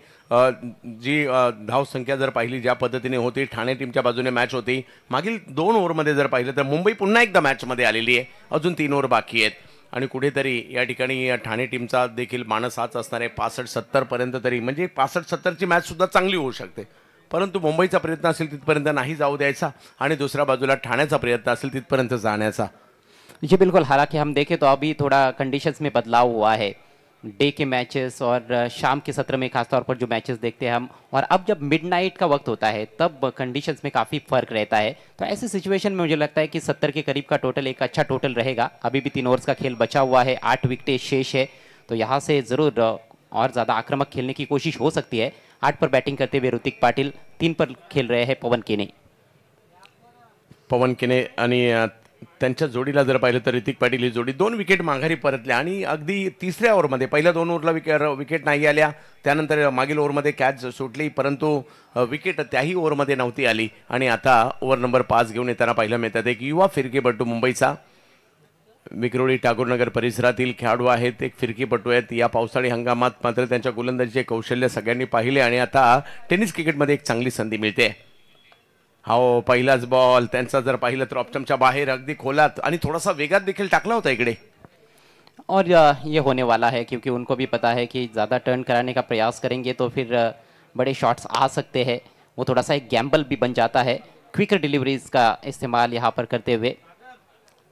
जी धावसंख्या जर पाहिली ज्या पद्धतीने होती, ठाणे टीमच्या बाजूने मॅच होती. मागील 2 ओव्हरमध्ये जर पाहिलं तर मुंबई पुन्हा एकदा मॅचमध्ये आलेली आहे. अजून 3 ओव्हर बाकी आहेत आणि कुठेतरी या ठिकाणी ठाणे टीमचा देखील मानस हाच असणार आहे 65-70 पर्यंत तरी, म्हणजे 65-70ची मॅच सुद्धा चांगली होऊ शकते. परंतु मुंबईचा प्रयत्न असेल तिथपर्यंत नाही जाऊ द्यायचा आणि दुसऱ्या बाजूला ठाण्याचा प्रयत्न असेल तिथपर्यंत जाण्याचा. जी बिल्कुल, हालांकि हम देखें तो अभी थोड़ा कंडीशंस में बदलाव हुआ है. डे के मैचेस और शाम के सत्र में खासतौर पर जो मैचेस देखते हैं हम, और अब जब मिडनाइट का वक्त होता है तब कंडीशंस में काफ़ी फ़र्क रहता है. तो ऐसी सिचुएशन में मुझे लगता है कि 70 के करीब का टोटल एक अच्छा टोटल रहेगा. अभी भी 3 ओवर्स का खेल बचा हुआ है, 8 विकेटें शेष है, तो यहाँ से ज़रूर और ज़्यादा आक्रामक खेलने की कोशिश हो सकती है. 8 पर बैटिंग करते हुए ऋतिक पाटिल, 3 पर खेल रहे हैं पवन केने. पवन केने आणि त्यांच्या जोडीला जर पाहिलं तर ऋतिक पाटील ही जोडी 2 विकेट माघारी परतल्या आणि अगदी तिसऱ्या ओव्हरमध्ये पहिल्या 2 ओव्हरला विकेट नाही आल्या, त्यानंतर मागील ओव्हरमध्ये कॅच सुटली, परंतु विकेट त्याही ओव्हरमध्ये नव्हती आली आणि आता ओव्हर नंबर 5 घेऊन येताना पाहायला मिळतात एक युवा फिरकीपटू मुंबईचा विक्रोळी टागोरनगर परिसरातील खेळाडू आहेत, एक फिरकीपटू आहेत. या पावसाळी हंगामात मात्र त्यांच्या गोलंदाजीचे कौशल्य सगळ्यांनी पाहिले आणि आता टेनिस क्रिकेटमध्ये एक चांगली संधी मिळते. हो, पहिलाच बॉल त्यांचा जर पाहिलं तर ऑप्टमच्या बाहेर अगदी खोलात आणि थोडासा वेगात देखील टाकला होता इकडे. और ये होने वाला है क्योंकि उनको भी पता है कि ज़्यादा टर्न कराने का प्रयास करेंगे तो फिर बड़े शॉट्स आ सकते हैं. वो थोड़ा सा एक गैम्बल भी बन जाता है. क्विकर डिलीवरीज का इस्तेमाल यहाँ पर करते हुए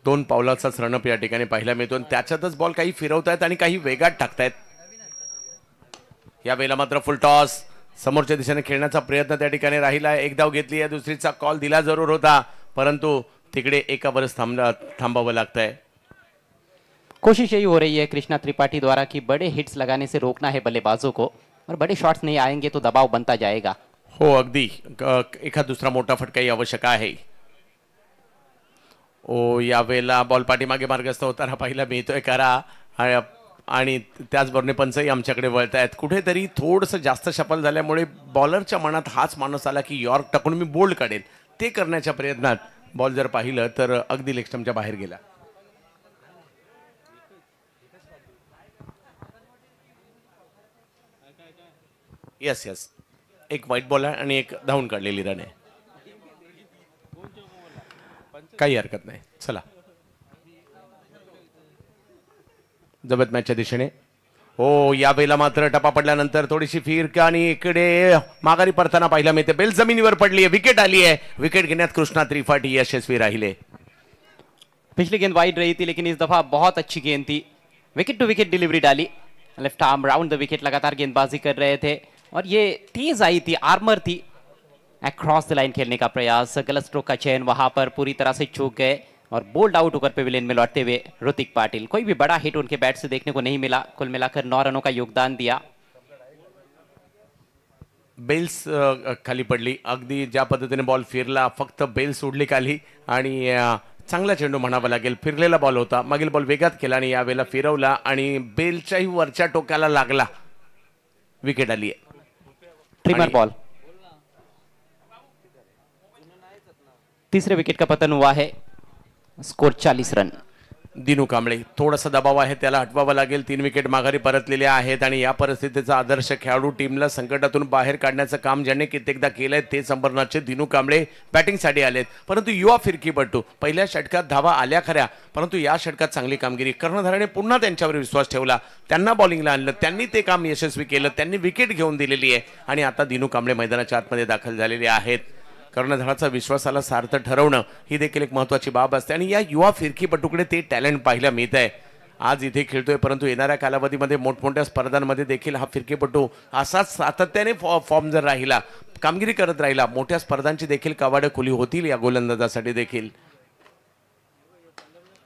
2 पावलाचाच रणअप या ठिकाणी पाहायला मिळतो आणि त्याच्यातच बॉल काही फिरवतायत आणि काही वेगात टाकतायत. यावेळेला मात्र फुल टॉस समोरच्या दिशेने खेळण्याचा प्रयत्न त्या ठिकाणी राहिला. एक धाव घेतली आहे, दुसरीचा कॉल दिला जरूर होता, परंतु तिकडे एकावरच थांबावं लागतंय. कोशिश यही हो रही है कृष्णा त्रिपाठी द्वारा कि बड़े हिट्स लगाने से रोकना है बल्लेबाजों को और बड़े शॉट्स नहीं आएंगे तो दबाव बनता जाएगा. हो, अगदी एखाद दुसरा मोठा फटकाही आवश्यक आहे. ओ, यावेळेला बॉल पाठीमागे मार्गस्थ होताना पाहिला मिळतोय करा आणि त्याचबरोबर पंचही आमच्याकडे वळत आहेत. कुठेतरी थोडंसं जास्त शफल झाल्यामुळे बॉलरच्या मनात हाच माणूस आला की यॉर्क टाकून मी बोल्ड काढेल. ते करण्याच्या प्रयत्नात बॉल जर पाहिलं तर अगदी लेग स्टंपच्या बाहेर गेला. यस, एक व्हाईट बॉल आहे आणि एक धावून काढलेली रन आहे. काही हरकत नाही. चला जबत मॅचच्या दिशेने. हो, यावेळेला मात्र टपा पडल्यानंतर थोडीशी फिरक आणि इकडे माघारी परताना पाहिला मिळते. बेल जमिनीवर पडली आहे, विकेट आली आहे. विकेट घेण्यात कृष्णा त्रिपाठी यशस्वी राहिले. पिछली गेंद वाइड रही थी लेकिन इस दफा बहुत अच्छी गेंद थी. विकेट टू विकेट डिलीवरी डाली. Left arm round the wicket लगातार गेंदबाजी कर रहे थे और ये तेज आई थी, आर्मर थी. अक्रॉस द लाइन खेलने का प्रयास, गलत स्ट्रोक का चयन वहां पर पूरी तरह से चूक गए और बोल्ड आउट होकर पेविलियन में लौटते हुए ऋतिक पाटिल. कोई भी बड़ा हिट उनके बैट से देखने को नहीं मिला. कुल मिलाकर 9 रनों का योगदान दिया. बेल्स खाली पडली. अगदी ज्या पद्धतीने बॉल फिरला, फक्त बेल सोडली खाली आणि चांगला चेंडू म्हणावा लागेल. फिरलेला बॉल होता, मागील बॉल वेगात केला आणि यावेळेला फिरवला आणि बेलच्याही वरच्या टोकाला लागला. विकेट आली आहे. Trimmer ball. तीसरे विकेट का पतन हुआ है. Score 40 run. दिनू कांबळे थोडासा दबाव आहे, त्याला हटवावं लागेल. 3 विकेट माघारी परतलेले आहेत आणि या परिस्थितीचा आदर्श खेळाडू टीमला संकटातून बाहेर काढण्याचं काम ज्याने कित्येकदा केलंय ते संबरनाथचे दिनू कांबळे बॅटिंगसाठी आलेत. परंतु युवा फिरकीपटू पहिल्या षटकात धावा आल्या खऱ्या, परंतु या षटकात चांगली कामगिरी. कर्णधाराने पुन्हा त्यांच्यावर विश्वास ठेवला, त्यांना बॉलिंगला आणलं, त्यांनी ते काम यशस्वी केलं, त्यांनी विकेट घेऊन दिलेली आहे आणि आता दिनू कांबळे मैदानाच्या आतमध्ये दाखल झालेले आहेत. कर्णधाराचा विश्वासाला सार्थ ठरवणं ही देखील एक महत्त्वाची बाब असते आणि या युवा फिरकीपटूकडे ते टॅलेंट पाहायला मिळत आहे. आज इथे खेळतोय, परंतु येणाऱ्या कालावधीमध्ये मोठमोठ्या स्पर्धांमध्ये देखील हा फिरकीपटू असाच सातत्याने फॉर्म जर राहिला, कामगिरी करत राहिला, मोठ्या स्पर्धांची देखील कवाडं खुली होतील या गोलंदाजासाठी देखील.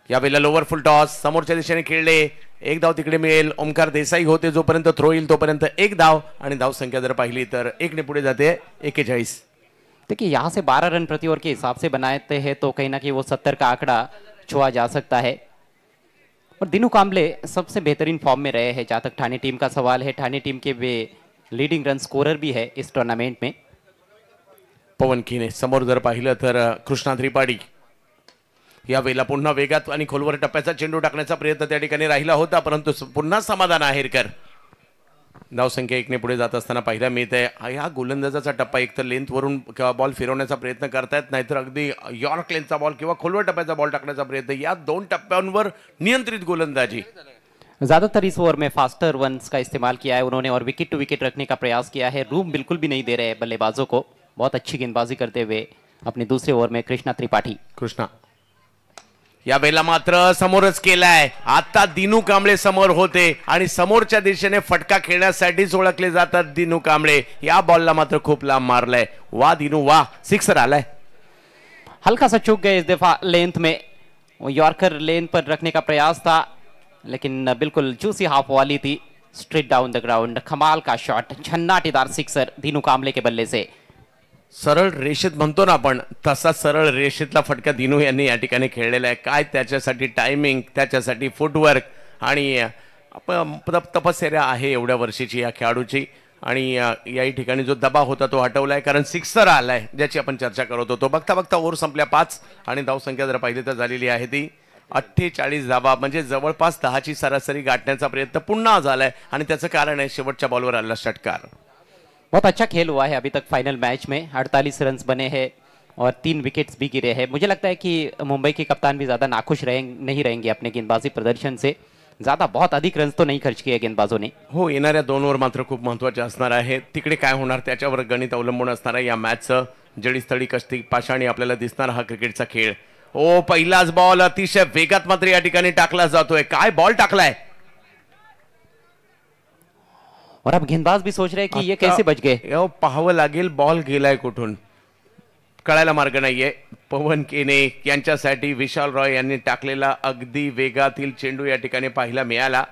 यावेळेला लोवर फुल टॉस समोरच्या दिशेने खेळले. एक धाव तिकडे मिळेल. ओमकार देसाई होते जोपर्यंत थ्रो येईल तोपर्यंत एक धाव आणि धाव संख्या जर पाहिली तर 1 ने पुढे जाते 41. देखिए यहाँ से 12 रन प्रति ओवर के हिसाब से बनाते हैं तो कहीं ना कहीं वो 70 का आंकड़ा छुआ जा सकता है. और दिनू कांबले सबसे बेहतरीन फॉर्म में रहे हैं जहाँ तक ठाणे टीम का सवाल है. ठाणे टीम के वे लीडिंग रन स्कोरर भी है इस टूर्नामेंट में. पवन खिने समोर जर पाहिलं तर कृष्णा त्रिपाठी यावेळेला पुन्हा वेगात आणि खोलवर टप्प्याचा चेंडू टाकण्याचा प्रयत्न त्या ठिकाणी राहिला होता, परंतु पुन्हा समाधान आहेरकर. धावसंख्या 1 ने पुढे जात असताना पाहिला मिळतंय. हा गोलंदाजाचा टप्पा एक तर लेंथवरून बॉल फिरवण्याचा प्रयत्न करतायत, नाहीतर अगदी यॉर्क लेंथचा बॉल किंवा खोलवर टप्प्याचा बॉल टाकण्याचा प्रयत्न. या 2 टप्प्यांवर नियंत्रित गोलंदाजी. ज्यादातर इस ओवर में फास्टर वंस का इस्तेमाल किया है उन्होंने और विकेट टू विकेट रखने का प्रयास किया है. रूम बिल्कुल भी नहीं दे रहे बल्लेबाजों को. बहुत अच्छी गेंदबाजी करते हुए अपने दूसरे ओवर में कृष्णा त्रिपाठी. कृष्णा या वेळेला मात्र समोरच केलाय. आता दिनू कांबळे समोर होते आणि समोरच्या दिशेने फटका खेळण्यासाठीच ओळखले जातात दिनू कांबळे. या बॉलला मात्र खूप लांब मारलाय. वाह दिनू वाह, सिक्सर आलाय. हल्का सा चूक गए इस दफा लेंथ में. वो यॉर्कर लेंथ पर रखने का प्रयास था लेकिन बिल्कुल जूसी हाफ वाली थी. Straight down the ground. कमाल का शॉट, छन्नाटीदार सिक्सर दिनू कांबळे के बल्ले से. सरळ रेषेत म्हणतो ना आपण, तसा सरळ रेषेतला फटका दिनू यांनी या ठिकाणी खेळलेला आहे. काय त्याच्यासाठी टायमिंग, त्याच्यासाठी फुटवर्क आणि तपश्चर्या आहे एवढ्या वर्षीची या खेळाडूची. आणि याही ठिकाणी जो दबाव होता तो हटवलाय, कारण सिक्सर आलाय ज्याची आपण चर्चा करत होतो. बघता बघता ओव्हर संपल्या 5 आणि धावसंख्या जर पाहिली तर झालेली आहे ती 48 धावा, म्हणजे जवळपास 10ची सरासरी गाठण्याचा प्रयत्न पुन्हा झालाय. आणि त्याचं कारण आहे शेवटच्या बॉलवर आलेला षटकार. बहुत अच्छा खेल हुआ है अभी तक फाइनल मैच में, 48 रन बने हैं और 3 विकेट्स भी गिरे हैं. मुझे लगता है कि मुंबई के कप्तान भी ज़्यादा नाखुश नहीं रहेंगे अपने गेंदबाजी प्रदर्शन से. ज़्यादा बहुत अधिक रन्स तो नहीं खर्च किए गेंदबाजों ने. हो, येणाऱ्या 2 ओव्हर मात्र खूप महत्त्वाचे असणार आहे. तिकडे काय होणार त्याच्यावर गणित अवलंबून असणार आहे. या मॅचचं जडीस्थळी कष्टी पाषाणी आपल्याला दिसणार हा क्रिकेटचा खेळ. ओ, पहिलाच बॉल अतिशय वेगात मात्र या ठिकाणी टाकला जातोय. काय बॉल टाकलाय. और अब गेंदबाज भी सोच रहे हैं कि ये कैसे बच गए. पाहावं लागेल बॉल गेलाय कुठून, कळायला मार्ग नाहीये. पवन केने यांच्यासाठी विशाल रॉय यांनी टाकलेला अगदी वेगातील चेंडू या ठिकाणी पाहायला मिळाला.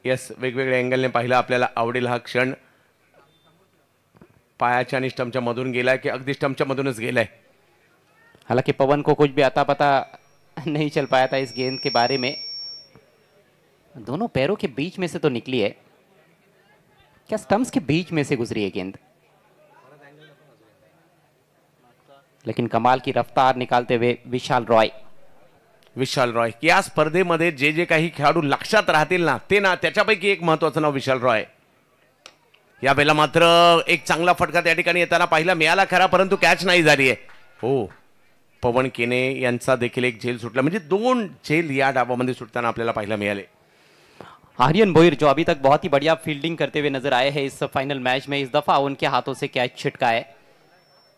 यस, वेगवेगळ्या अँगलने पाहिला आपल्याला आवडेल हा क्षण. पायाच्या आणि स्टंपच्या मधून गेलाय की अगदी स्टंपच्या मधूनच गेलाय. हालांकि पवन को कुछ भी अता पता नहीं चल पाया था इस गेंद के बारे में. दोनों पैरों के बीच में से तो निकली है, क्या स्टंप्स के बीच में से गुजरी है गेंद. लेकिन कमाल की रफ्तार निकालते हुए विशाल रॉय या स्पर्धेमध्ये जे जे काही खेळाडू लक्षात राहतील ना, ते ना त्याच्यापैकी एक महत्त्वाचं नाव विशाल रॉय. यावेळेला मात्र एक चांगला फटका त्या ठिकाणी येताना पाहिला मिळाला खरा, परंतु कॅच नाही झाली आहे. हो, पवन केने यांचा देखील एक झेल सुटला, म्हणजे 2 झेल या डावामध्ये सुटताना आपल्याला पाहायला मिळाले. आर्यन भोईर जो अभी तक बहुत ही बढ़िया फील्डिंग करते हुए नजर आए हैं इस फाइनल मैच में, इस दफा उनके हाथों से कैच छिटका है.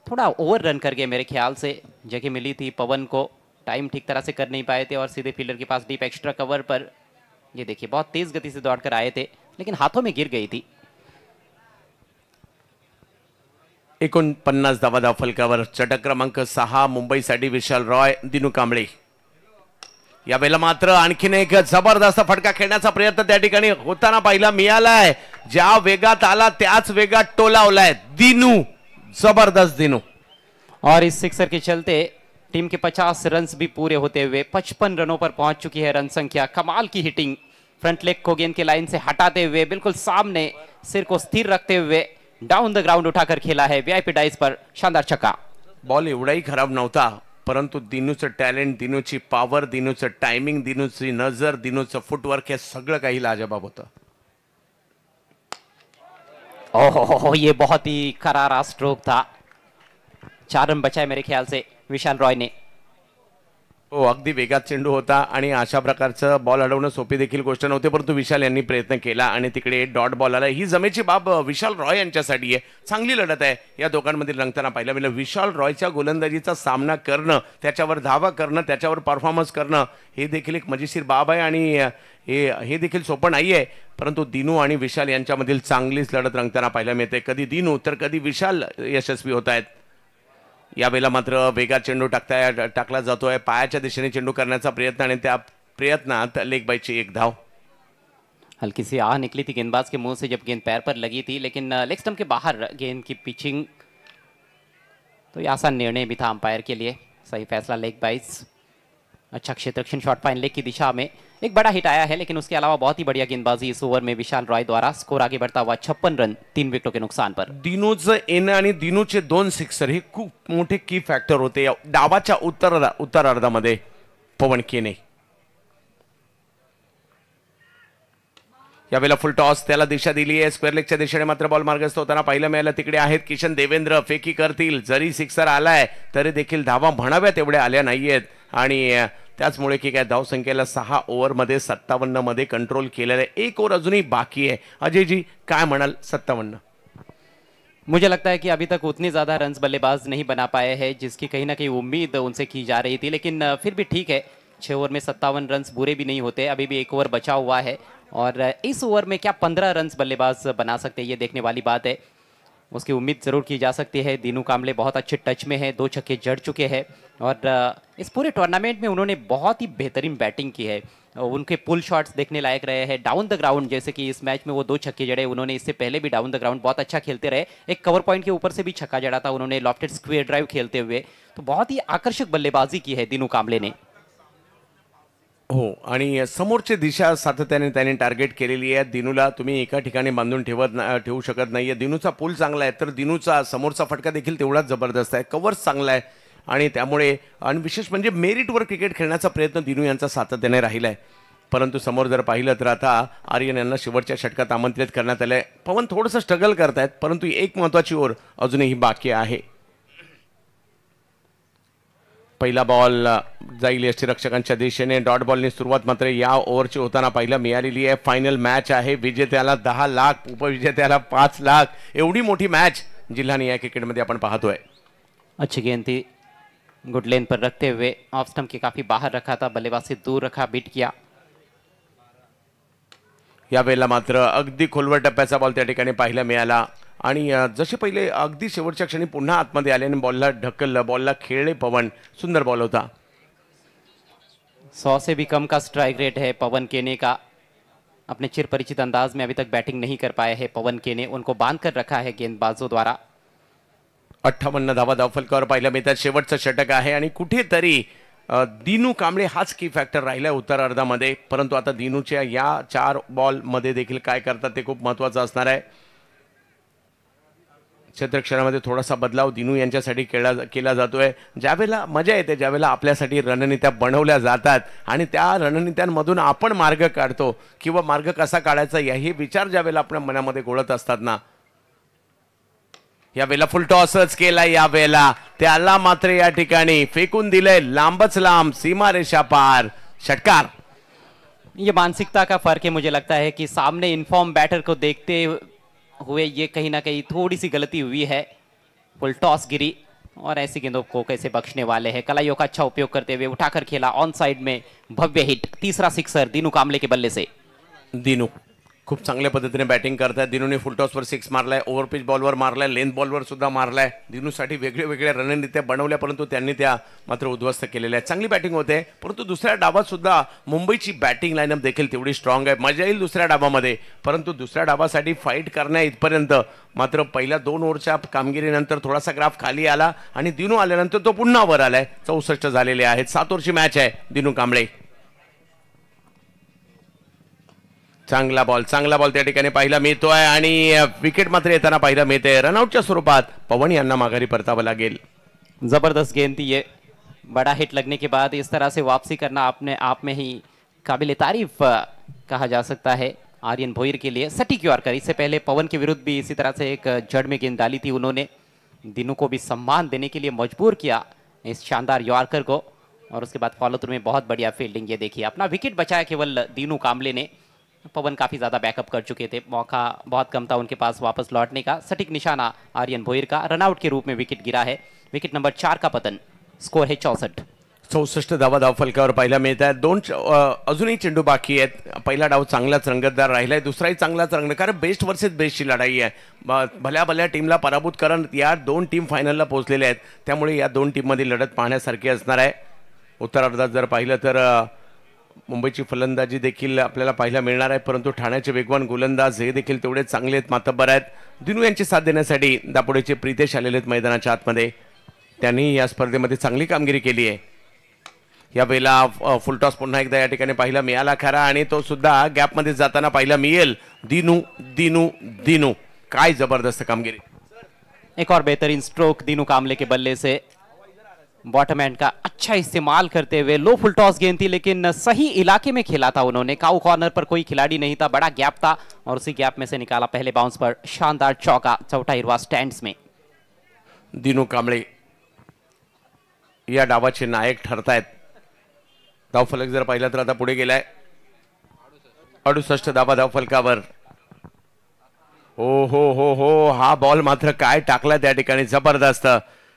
थोड़ा ओवर रन कर गए मेरे ख्याल से. जगह मिली थी पवन को, टाइम ठीक तरह से कर नहीं पाए थे और सीधे फील्डर के पास डीप एक्स्ट्रा कवर पर ये देखिए बहुत तेज गति से दौड़कर आए थे, लेकिन हाथों में गिर गई थी. 49 धावा फलकावर. षटक क्रमांक 6 मुंबईसाठी विशाल रॉय, दिनू कांबळे. यावेळेला मात्र आणखीन एक जबरदस्त फटका खेळण्याचा प्रयत्न त्या ठिकाणी होताना पाहिला मिळालाय. ज्या वेगात आला त्याच वेगात टोलावलाय दिनू, जबरदस्त दिनू. और इस सिक्सर के चलते टीम के 50 रन भी पूरे होते हुए 55 रनों पर पहुंच चुकी है रन संख्या. कमाल की हिटिंग, फ्रंट लेग को गेंद के लाइन से हटाते हुए बिल्कुल सामने सिर को स्थिर रखते हुए डाउन द ग्राउंड उठाकर खेला है वीआईपी डाइस पर. शानदार छक्का. बॉल एवढाही खराब नव्हता, परंतु दिनूचं टॅलेंट, दिनूची पॉवर, दिनूचं टायमिंग, दिनूची नजर, दिनूचं फुटवर्क हे सगळं काही लाजवाब होतं. ओहो, ये बहुत ही करारा स्ट्रोक था. 4 रन बचाए मेरे ख्याल से विशाल रॉय ने. हो, अगदी वेगात चेंडू होता आणि अशा प्रकारचं बॉल अडवणं सोपी देखील गोष्ट नव्हती, परंतु विशाल यांनी प्रयत्न केला आणि तिकडे डॉट बॉल आला. ही जमेची बाब विशाल रॉय यांच्यासाठी आहे. चांगली लढत आहे या दोघांमधील रंगताना पाहिलं मिळालं. विशाल रॉयच्या गोलंदाजीचा सामना करणं, त्याच्यावर धावा करणं, त्याच्यावर परफॉर्मन्स करणं हे देखील एक मजेशीर बाब आहे आणि हे देखील सोपं नाही आहे. परंतु दिनू आणि विशाल यांच्यामधील चांगलीच लढत रंगताना पाहायला मिळते. कधी दिनू तर कधी विशाल यशस्वी होत आहेत. यावेळेला मात्र वेगात चेंडू टाकला जातोय. पायाच्या दिशेने चेंडू करण्याचा प्रयत्न आणि त्या प्रयत्नात लेग बायची एक धाव. हल्की सी आह निकली थी गेंदबाज के मुंह से जब गेंद पैर पर लगी थी, लेकिन लेग स्टंप के बाहर गेंद की पिचिंग, तो ये आसान निर्णय भी था अंपायर के लिए. सही फैसला लेग बाइस. अच्छा क्षेत्ररक्षण शॉट फाइन लेग की दिशा में एक बड़ा हिट आया है, लेकिन उसके अलावा बहुत ही बढ़िया गेंदबाजी इस ओवर में विशाल रॉय द्वारा. स्कोर आगे बढ़ता हुआ 56 रन 3 विकेटों के नुकसान पर. दिनूचं येणं आणि दिनूचे 2 सिक्सर हे खूप मोठे की फॅक्टर होते या डावाच्या उत्तरार्धामध्ये. पवन केने यावेळेला फुल टॉस, त्याला दिशा दिली आहे. स्क्वेअर लेगच्या दिशेने मात्र बॉल मार्गस्थ होताना पाहिलं मिळालं. तिकडे आहेत किशन देवेंद्र, फेकी करतील. जरी सिक्सर आलाय तरी देखील धावा म्हणाव्यात एवढ्या आल्या नाहीयेत आणि त्याचमुळे की काय धावसंख्येला 6 ओव्हरमध्ये 57 मध्ये कंट्रोल केलेलं आहे. 1 ओव्हर अजूनही बाकी आहे. अजय जी काय म्हणाल. 57. मुझे लगता है कि अभी तक उतनी ज़्यादा रन्स बल्लेबाज नहीं बना पाए हैं जिसकी कहीं ना कहीं उम्मीद उनसे की जा रही थी, लेकिन फिर भी ठीक है. 6 ओवर में 57 रन्स बुरे भी नहीं होते. अभी भी 1 ओवर बचा हुआ है और इस ओवर में क्या 15 रन्स बल्लेबाज बना सकते हैं, ये देखने वाली बात है. उसकी उम्मीद जरूर की जा सकती है। दीनू कांबले बहुत अच्छे टच में है, 2 छक्के जड़ चुके हैं और इस पूरे टूर्नामेंट में उन्होंने बहुत ही बेहतरीन बैटिंग की है। उनके पुल शॉट्स देखने लायक रहे हैं डाउन द ग्राउंड, जैसे कि इस मैच में वो 2 छक्के जड़े। उन्होंने इससे पहले भी डाउन द ग्राउंड बहुत अच्छा खेलते रहे। एक कवर पॉइंट के ऊपर से भी छक्का जड़ा था उन्होंने लॉफ्टेड स्क्वेयर ड्राइव खेलते हुए। तो बहुत ही आकर्षक बल्लेबाजी की है दीनू कांबले ने। हो, आणि समोरची दिशा सातत्याने त्याने टार्गेट केलेली आहे। दिनूला तुम्ही एका ठिकाणी बांधून ठेवू शकत नाहीये। दिनूचा पूल चांगला आहे, तर दिनूचा समोरचा फटका देखील तेवढाच जबरदस्त आहे। कव्हर्स चांगला आहे आणि त्यामुळे आणि विशेष म्हणजे मेरिटवर क्रिकेट खेळण्याचा प्रयत्न दिनू यांचा सातत्याने राहिला आहे। परंतु समोर जर पाहिलं तर आता आर्यन यांना शेवटच्या षटकात आमंत्रित करण्यात आलंय। पवन थोडंसं स्ट्रगल करतायत, परंतु एक महत्त्वाची ओव्हर अजूनही बाकी आहे। पहिला बॉल जाईल यष्टीरक्षकांच्या दिशेने। डॉट बॉलनी सुरुवात मात्र या ओव्हरची होताना पाहायला मिळालेली आहे। फायनल मॅच आहे, विजेत्याला 10 लाख, उपविजेत्याला 5 लाख, एवढी मोठी मॅच जिल्हा या क्रिकेटमध्ये आपण पाहतोय। अच्छी गेंद थी, गुड लेन पर रखते हुए ऑफ स्टंप के काफी बाहर रखा था, बल्लेबाज से दूर रखा, बीट किया। यावेळेला मात्र अगदी खोलवर टप्प्याचा बॉल त्या ठिकाणी पाहायला मिळाला आणि जसे पहिले अगदी शेवटच्या क्षणी पुन्हा आतमध्ये आले आणि बॉलला ढकललं, बॉलला खेळले पवन। सुंदर बॉल होता। 100 से भी कम का स्ट्राइक रेट है पवन केने का। अपने चिर परिचित अंदाज में अभी तक बैटिंग नहीं कर पाए हैं पवन केने, उनको बांध कर रखा है गेंदबाजों द्वारा। 58 धावा धावफलकावर पाहायला मिळतात। शेवटचं षटक आहे आणि कुठेतरी दीनू कांबळे हाच की फॅक्टर राहिला उत्तर अर्धामध्ये, परंतु आता दीनूच्या या 4 बॉलमध्ये देखील काय करतात ते खूप महत्त्वाचं असणार आहे। क्षेत्ररक्षणामध्ये थोडासा बदलाव दिनू यांच्यासाठी केला जातोय। ज्यावेळेला मजा येते, ज्यावेळेला आपल्यासाठी रणनीत्या बनवल्या जातात आणि त्या रणनीत्यांमधून आपण मार्ग काढतो किंवा मार्ग कसा काढायचा याही विचार ज्यावेळेला आपल्या मनामध्ये घोळत असतात ना, यावेळेला फुल टॉसच केला। यावेळेला त्याला मात्र या ठिकाणी फेकून दिलंय लांबच लांब, सीमारेषा पार, षटकार। ये मानसिकता का फर्क है, मुझे लगता है कि सामने इनफॉर्म बैटर को देखते हुए ये कहीं ना कहीं थोड़ी सी गलती हुई है। फुल टॉस गिरी और ऐसी गेंदों को कैसे बख्शने वाले हैं। कलाइयों का अच्छा उपयोग करते हुए उठाकर खेला, ऑन साइड में भव्य हिट, तीसरा सिक्सर दीनू कांबले के बल्ले से। दीनू खूप चांगल्या पद्धतीने बॅटिंग करतात। दिनूने फुल टॉसवर 6 मारलाय, ओव्हरपिच बॉलवर मारलाय, लेंथ बॉलवर सुद्धा मारलाय। दिनूसाठी वेगळ्या रणनीत्या बनवल्या, परंतु त्यांनी त्या मात्र उद्ध्वस्त केलेल्या आहेत। चांगली बॅटिंग होते, परंतु दुसऱ्या डावात सुद्धा मुंबईची बॅटिंग लाईनअप देखील तेवढी स्ट्रॉंग आहे। मजा येईल दुसऱ्या डावामध्ये, परंतु दुसऱ्या डावासाठी फाईट करण्या इथपर्यंत मात्र पहिल्या 2 ओव्हरच्या कामगिरीनंतर थोडासा ग्राफ खाली आला आणि दिनू आल्यानंतर तो पुन्हा वर आलाय। 64 झालेले आहेत। 7 ओव्हरची मॅच आहे। दिनू कांबळे चांगला बॉल त्या ठिकाणी पाहायला मिळतोय आणि विकेट मात्र येताना पाहायला मिळते। रनआउटच्या स्वरूपात पवन यांना माघारी परतावं लागेल। जबरदस्त गेंद थी ये, बड़ा हिट लगने के बाद इस तरह से वापसी करना अपने आप में ही काबिल तारीफ कहा जा सकता है आर्यन भोईर के लिए। सटीक यॉर्कर, इससे पहले पवन के विरुद्ध भी इसी तरह से एक जड़ में गेंद डाली थी उन्होंने। दिनू को भी सम्मान देने के लिए मजबूर किया इस शानदार यॉर्कर को और उसके बाद फॉलो थ्रू में बहुत बढ़िया फील्डिंग। ये देखिए अपना विकेट बचाया केवल दीनू कांबले ने। पवन काफी ज्यादा बैकअप कर चुके थे, मौका बहुत कम था उनके पास वापस लौटने का। सटीक निशाना आर्यन भोईर का, रनआउट के रूप में विकेट गिरा है। विकेट नंबर 4 का पतन, स्कोर है 64 धावा धावफलकावर पाहायला मिळत आहेत। 2 अजूनही चेंडू बाकी आहेत। पहिला डाव चांगलाच रंगतदार राहिलाय, दुसराही चांगलाच रंगणार, कारण बेस्ट वर्सेस बेस्टची लढाई आहे। भल्या टीमला पराभूत करत या 2 टीम फायनलला पोहोचलेल्या आहेत, त्यामुळे या 2 टीममध्ये लढत पाहण्यासारखी असणार आहे। उत्तरार्धात जर पाहिलं तर मुंबईची फलंदाजी देखील आपल्याला पाहायला मिळणार आहे, परंतु ठाण्याचे वेगवान गोलंदाज हे देखील तेवढे चांगले आहेत, मातब्बर आहेत। दिनू यांची साथ देण्यासाठी दापोडेचे प्रितेश आलेले आहेत मैदानाच्या आतमध्ये। त्यांनी या स्पर्धेमध्ये चांगली कामगिरी केली आहे। यावेळेला फुल टॉस पुन्हा एकदा या ठिकाणी पाहायला मिळाला खरा आणि तो सुद्धा गॅपमध्ये जाताना पाहायला मिळेल। दिनू दिनू दिनू काय जबरदस्त कामगिरी। एक और बेहतरीन स्ट्रोक दीनू कांबले के बल्ले से, बॉटम एंड का अच्छा इस्तेमाल करते हुए। लो फुल टॉस गेंद थी लेकिन सही इलाके में खेला था उन्होंने। काउ कॉर्नर पर कोई खिलाड़ी नहीं था, बड़ा गैप था और उसी गैप में से निकाला पहले बाउंस पर शानदार चौका, चौथा हिरवा स्टैंड्स में। दिनू कांबळे या डावाचे नायक ठरतायत। धावफलक जर पाहिलं तर आता पुढे गेलाय 68 धावा धावफलकावर। हो हो हो हो, हा बॉल मात्र काय टाकला त्या ठिकाणी, जबरदस्त।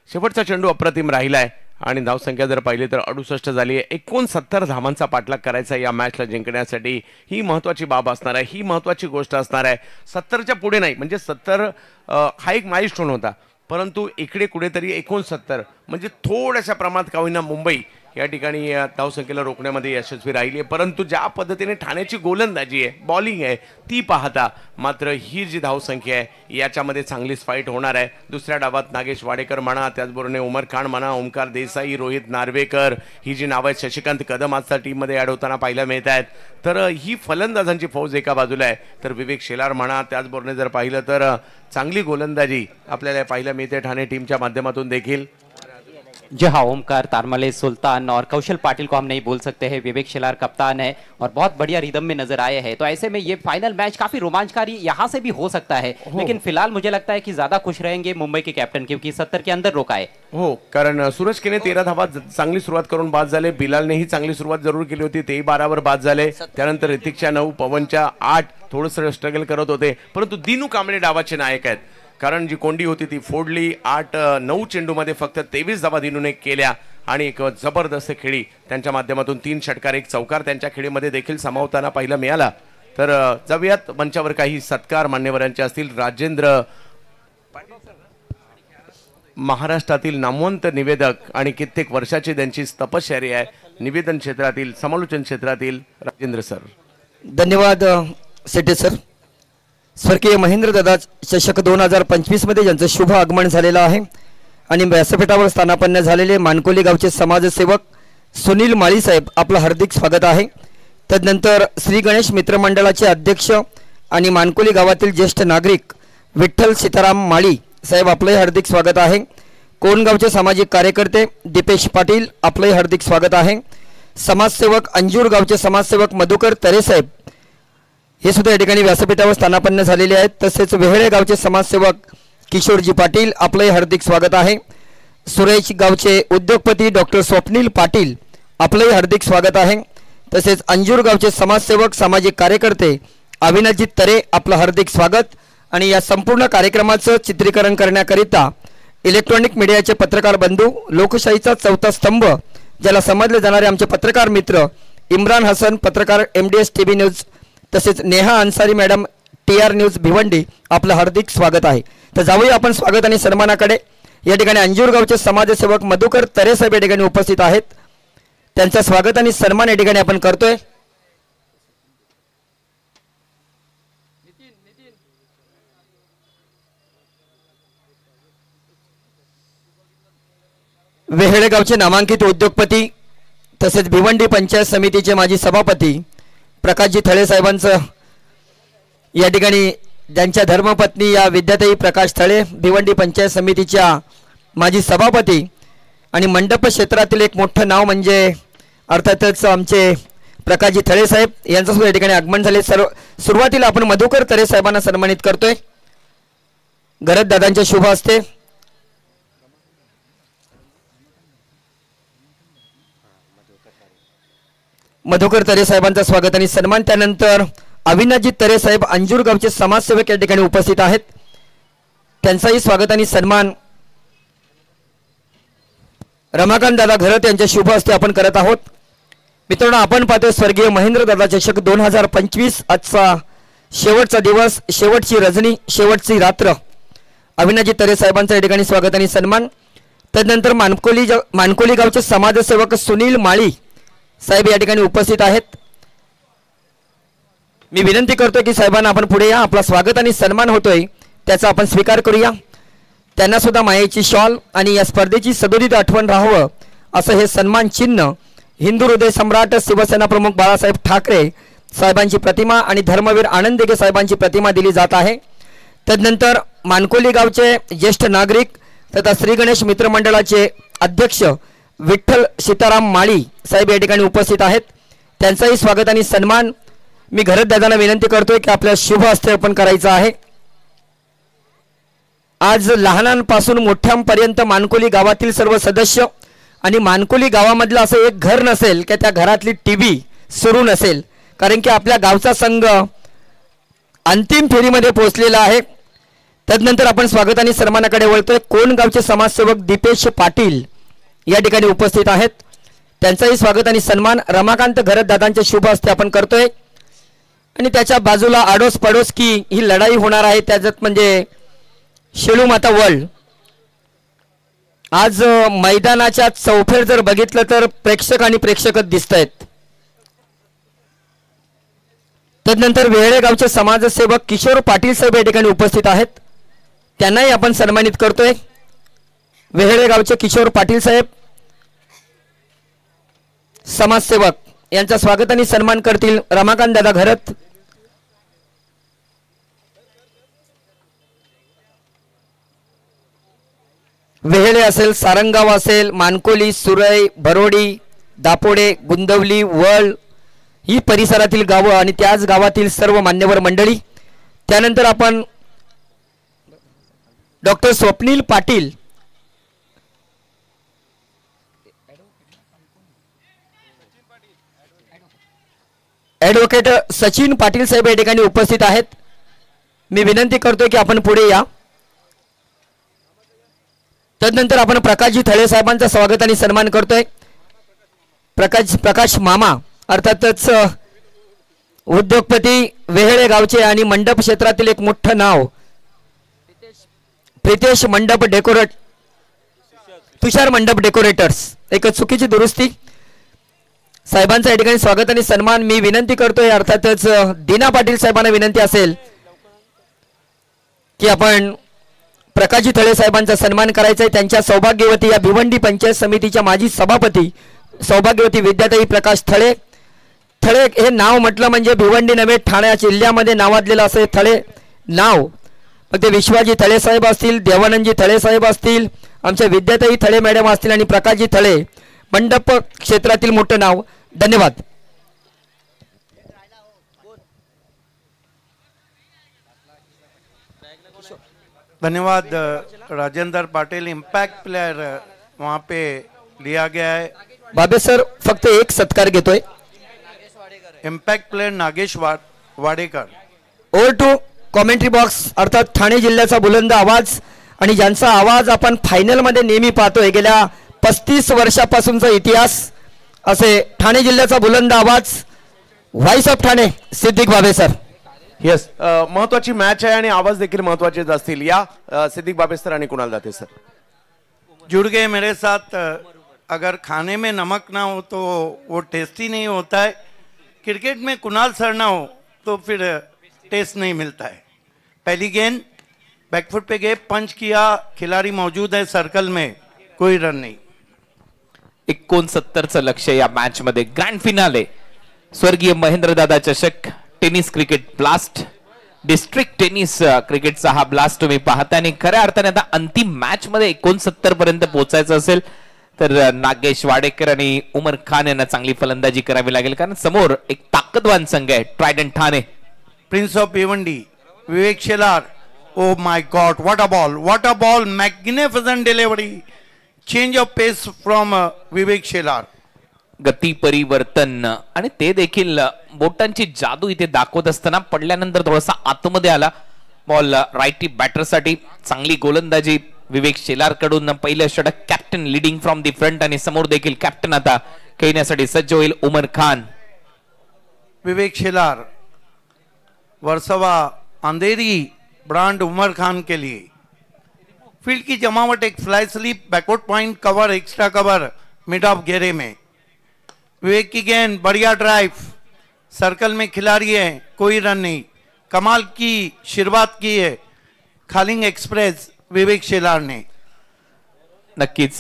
शेवटचा चेंडू अप्रतिम राहिलाय आणि धावसंख्या जर पाहिली तर 68 झाली आहे. 69 धावांचा पाठलाग करायचा या मॅचला जिंकण्यासाठी. ही महत्त्वाची बाब असणार आहे, ही महत्त्वाची गोष्ट असणार आहे. 70च्या पुढे नाही, म्हणजे 70 हा एक माइलस्टोन होता, परंतु इकडे कुठेतरी 69 म्हणजे थोड्याशा प्रमाणात का होईना मुंबई या ठिकाणी धावसंख्येला रोखण्यामध्ये यशस्वी राहिली आहे. परंतु ज्या पद्धतीने ठाण्याची गोलंदाजी आहे, बॉलिंग आहे, ती पाहता मात्र ही जी धावसंख्या आहे याच्यामध्ये चांगलीच फाईट होणार आहे. दुसऱ्या डावात नागेश वाडेकर म्हणा, त्याचबरोबर उमर खान म्हणा, ओमकार देसाई, रोहित नार्वेकर, ही जी नावं आहेत, शशिकांत कदम आजच्या टीममध्ये ॲड होताना पाहायला मिळत आहेत. तर ही फलंदाजांची फौज एका बाजूला आहे, तर विवेक शेलार म्हणा, त्याचबरोबर जर पाहिलं तर चांगली गोलंदाजी आपल्याला पाहायला मिळते ठाणे टीमच्या माध्यमातून देखील. जी हाँ, ओमकार, तारमले, सुल्तान और कौशल पाटिल को हम नहीं बोल सकते हैं। विवेक शेलार कप्तान है और बहुत बढ़िया रिदम में नजर आए हैं, तो ऐसे में ये फाइनल मैच काफी रोमांचकारी यहाँ से भी हो सकता है। लेकिन फिलहाल मुझे लगता है कि ज्यादा खुश रहेंगे मुंबई के कैप्टन, क्योंकि 70 के अंदर रोका है। हो, कारण सूरज केने 13 धावा चांगली सुरुवात करून बाद झाले. बिलालनेही चांगली सुरुवात जरूर केली होती, तेही 12 वर बाद झाले. त्यानंतर ऋतिकच्या 9, पवनच्या 8 थोडंसं स्ट्रगल करत होते, परंतु दिनू कांबळे डावाचे नायक आहेत. कारण जी कोंडी होती ती फोडली. 8-9 चेंडूमध्ये फक्त 23 धावा दिनूने केल्या आणि एक जबरदस्त खेळी त्यांच्या माध्यमातून 3 षटकार 1 चौकार त्यांच्या खेळीमध्ये देखील समावताना पाहायला मिळाला. तर जाऊयात मंचावर काही सत्कार मान्यवरांचे असतील. राजेंद्र, महाराष्ट्रातील नामवंत निवेदक आणि कित्येक वर्षाची त्यांची तपश्चर्या आहे निवेदन क्षेत्रातील, समालोचन क्षेत्रातील. राजेंद्र सर. धन्यवाद सेठे सर. स्वर्गीय महेंद्रदादा चषक 2025 मध्ये ज्यांचं शुभ आगमन झालेलं आहे आणि व्यासपीठावर स्थानापन्न झालेले मानकोली गावचे समाजसेवक सुनील माळी साहेब, आपलं हार्दिक स्वागत आहे. तदनंतर श्री गणेश मित्रमंडळाचे अध्यक्ष आणि मानकोली गावातील ज्येष्ठ नागरिक विठ्ठल सीताराम माळी साहेब, आपलंही हार्दिक स्वागत आहे. कोणगावचे सामाजिक कार्यकर्ते दीपेश पाटील, आपलंही हार्दिक स्वागत आहे. समाजसेवक अंजूर गावचे समाजसेवक मधुकर तरे साहेब हे सुद्धा या ठिकाणी व्यासपीठावर स्थानापन्न झालेले आहेत. तसेच वेहळे गावचे समाजसेवक किशोरजी पाटील, आपलंही हार्दिक स्वागत आहे. सुरेश गावचे उद्योगपती डॉक्टर स्वप्नील पाटील, आपलंही हार्दिक स्वागत आहे. तसेच अंजूर गावचे समाजसेवक सामाजिक कार्यकर्ते अविनाशजी तरे, आपलं हार्दिक स्वागत. आणि या संपूर्ण कार्यक्रमाचं चित्रीकरण करण्याकरिता इलेक्ट्रॉनिक मीडियाचे पत्रकार बंधू, लोकशाहीचा चौथा स्तंभ ज्याला समजले जाणारे आमचे पत्रकार मित्र इम्रान हसन, पत्रकार MDS TV न्यूज, तसेच Neha Ansari madam TR news Bhiwandi, आपलं हार्दिक स्वागत आहे. तर जाऊया आपण स्वागत आणि सन्मानाकडे. या ठिकाणी अंजूर गावचे समाजसेवक मधुकर तरे साहेब या ठिकाणी उपस्थित आहेत. त्यांचं स्वागत आणि सन्मान या ठिकाणी आपण करतोय. वेहळे गावचे नामांकित उद्योगपती तसेच भिवंडी पंचायत समितीचे माजी सभापती प्रकाशजी थळे साहेबांचं या ठिकाणी ज्यांच्या धर्मपत्नी या विद्याताई प्रकाश थळे, भिवंडी पंचायत समितीच्या माजी सभापती आणि मंडप क्षेत्रातील एक मोठं नाव म्हणजे अर्थातच आमचे प्रकाशजी थळे साहेब यांचं सुद्धा या ठिकाणी आगमन झाले. सुरुवातीला आपण मधुकर तरे साहेबांना सन्मानित करतोय गरज दादांच्या शुभ हस्ते. मधुकर तरे साहेबांचं स्वागत आणि सन्मान. त्यानंतर अविनाशजी तरे साहेब अंजूर गावचे समाजसेवक या ठिकाणी उपस्थित आहेत, त्यांचाही स्वागत आणि सन्मान रमाकांत दादा घरत यांच्या शुभ हस्ते आपण करत आहोत. मित्रांनो, आपण पाहतोय स्वर्गीय महेंद्र दादा चषक 2025, आजचा शेवटचा दिवस, शेवटची रजनी, शेवटची रात्र. अविनाशजी तरे साहेबांचं या ठिकाणी स्वागत आणि सन्मान. तदनंतर मानकोली गावचे समाजसेवक सुनील माळी साहेब या ठिकाणी उपस्थित आहेत. मी विनंती करतोय की साहेबांना आपण पुढे या, आपला स्वागत आणि सन्मान होतोय त्याचा आपण स्वीकार करूया. त्यांना सुद्धा मायेची शॉल आणि या स्पर्धेची सदोदित आठवण राहावं असं हे सन्मान चिन्ह हिंदू हृदय सम्राट शिवसेना प्रमुख बाळासाहेब ठाकरे साहेबांची प्रतिमा आणि धर्मवीर आनंद दिघे साहेबांची प्रतिमा दिली जात आहे. तदनंतर मानकोली गावचे ज्येष्ठ नागरिक तथा श्री गणेश मित्रमंडळाचे अध्यक्ष विठ्ठल सीताराम माळी साहेब या ठिकाणी उपस्थित आहेत, त्यांचाही स्वागत आणि सन्मान मी घरत दादांना विनंती करतोय की आपल्या शुभ हस्ते अर्पण करायचं आहे. आज लहानांपासून मोठ्यांपर्यंत मानकोली गावातील सर्व सदस्य आणि मानकोली गावामधलं असं एक घर नसेल की त्या घरातली TV सुरू नसेल, कारण की आपल्या गावचा संघ अंतिम फेरीमध्ये पोहोचलेला आहे. तदनंतर आपण स्वागत आणि सन्मानाकडे वळतोय. कोण गावचे समाजसेवक दीपेश पाटील या ठिकाणी उपस्थित आहेत. त्यांचाही स्वागत आणि सन्मान रमाकांत घरत दादांच्या शुभ हस्ते आपण करतोय. आणि त्याच्या बाजूला आडोस पडोस की ही लढाई होणार आहे, त्याच्यात म्हणजे शेलू माता वर्ल्ड. आज मैदानाच्या चौफेर जर बघितलं तर प्रेक्षक आणि प्रेक्षकच दिसत आहेत. तदनंतर वेहळे गावचे समाजसेवक किशोर पाटील साहेब या ठिकाणी उपस्थित आहेत. त्यांनाही आपण सन्मानित करतोय. वेहळे गावचे किशोर पाटील साहेब समाजसेवक यांचा स्वागत आणि सन्मान करतील रमाकांत दादा घरत. वेहळे असेल, सारंगाव असेल, मानकोली, सुरई, भरोडी, दापोडे, गुंदवली, वळ ही परिसरातील गावं आणि त्याच गावातील सर्व मान्यवर मंडळी. त्यानंतर आपण डॉक्टर स्वप्नील पाटील ॲडव्होकेट सचिन पाटील साहेब या ठिकाणी उपस्थित आहेत. मी विनंती करतोय की आपण पुढे या. तदनंतर आपण प्रकाशजी थळे साहेबांचा स्वागत आणि सन्मान करतोय. प्रकाश मामा अर्थातच उद्योगपती वेहळे गावचे आणि मंडप क्षेत्रातील एक मोठं नाव प्रितेश मंडप तुषार मंडप डेकोरेटर्स. एक चुकीची दुरुस्ती. साहेबांचं या ठिकाणी स्वागत आणि सन्मान मी विनंती करतोय. अर्थातच दीना पाटील साहेबांना विनंती असेल की आपण प्रकाशजी थळे साहेबांचा सन्मान करायचा आहे. त्यांच्या सौभाग्यवती या भिवंडी पंचायत समितीच्या माजी सभापती सौभाग्यवती विद्याताई प्रकाश थळे. थळे हे नाव म्हटलं म्हणजे भिवंडी नव्हे, ठाणे जिल्ह्यामध्ये नावाजलेलं असं थळे नाव. मग ते विश्वाजी थळे साहेब असतील, देवानंदजी थळे साहेब असतील, आमच्या विद्याताई थळे मॅडम असतील आणि प्रकाशजी थळे मंडप क्षेत्रातील मोठं नाव. धन्यवाद. धन्यवाद राजेंद्र पाटिल. इम्पैक्ट प्लेयर वहाँ पे लिया गया है. बाबे सर फक्त एक सत्कार घेतोय. Impact player Nagesh Wadekar. Over to commentary box. अर्थात ठाणे जिल्ह्याचा बुलंद आवाज आणि ज्यांचा आवाज आपण फायनल मध्ये नेहमी पाहतोय. गेल्या 35 वर्षापासूनचा इतिहास असे ठाणे जिल्ह्याचा बुलंद आवाज व्हॉइस ऑफ ठाणे सिद्दीक बाबे सर. येस, महत्वाची मॅच आहे आणि आवाज देखील महत्वाचेच असतील. या सिद्दीक बाबे सर आणि कुणाल दाते सर जुड़ गए मेरे साथ. अगर खाने में नमक ना हो तो वो टेस्टी नहीं होता है. क्रिकेट में कुणाल सर ना हो तो फिर टेस्ट नहीं मिलता है. पहली गेंद बैकफुट पे गए, पंच किया, खिलाड़ी मौजूद है सर्कल में, कोई रन नहीं. 69चं लक्ष्य या मॅच मध्ये. ग्रँड फिनाले स्वर्गीय महेंद्रदादा चषक tennis cricket blast, district tennis क्रिकेटचा हा ब्लास्ट तुम्ही पाहता. आणि खऱ्या अर्थाने आता अंतिम मॅच मध्ये 69 पर्यंत पोहोचायचं असेल तर नागेश वाडेकर आणि उमर खान यांना चांगली फलंदाजी करावी लागेल, कारण समोर एक ताकदवान संघ आहे Trident Thane. Prince of Bhiwandi Vivek Shelar. Oh my god, what a ball, magnificent delivery, change of pace from Vivek Shelar. गती परिवर्तन आणि ते देखील बोटांची जादू इथे दाखवत असताना पडल्यानंतर थोडासा आतमध्ये आला बॉल. राईटी बॅटर साठी चांगली गोलंदाजी विवेक शेलार कडून. पहिलं षटक captain leading from the front आणि समोर देखील कॅप्टन आता खेळण्यासाठी सज्ज होईल उमर खान. विवेक शेलार वर्सोवा अंधेरी ब्रांड उमर खान के लिए. फील्ड की जमावट, एक fly slip, backward point cover, extra cover mid of घेरे में. विवेक की गेंद, बढ़िया ड्राइव, सर्कल में खिलाड़ी है, कोई रन नहीं. कमाल की शुरुआत की है खालिंग एक्सप्रेस विवेक शेलार ने. नक्कीच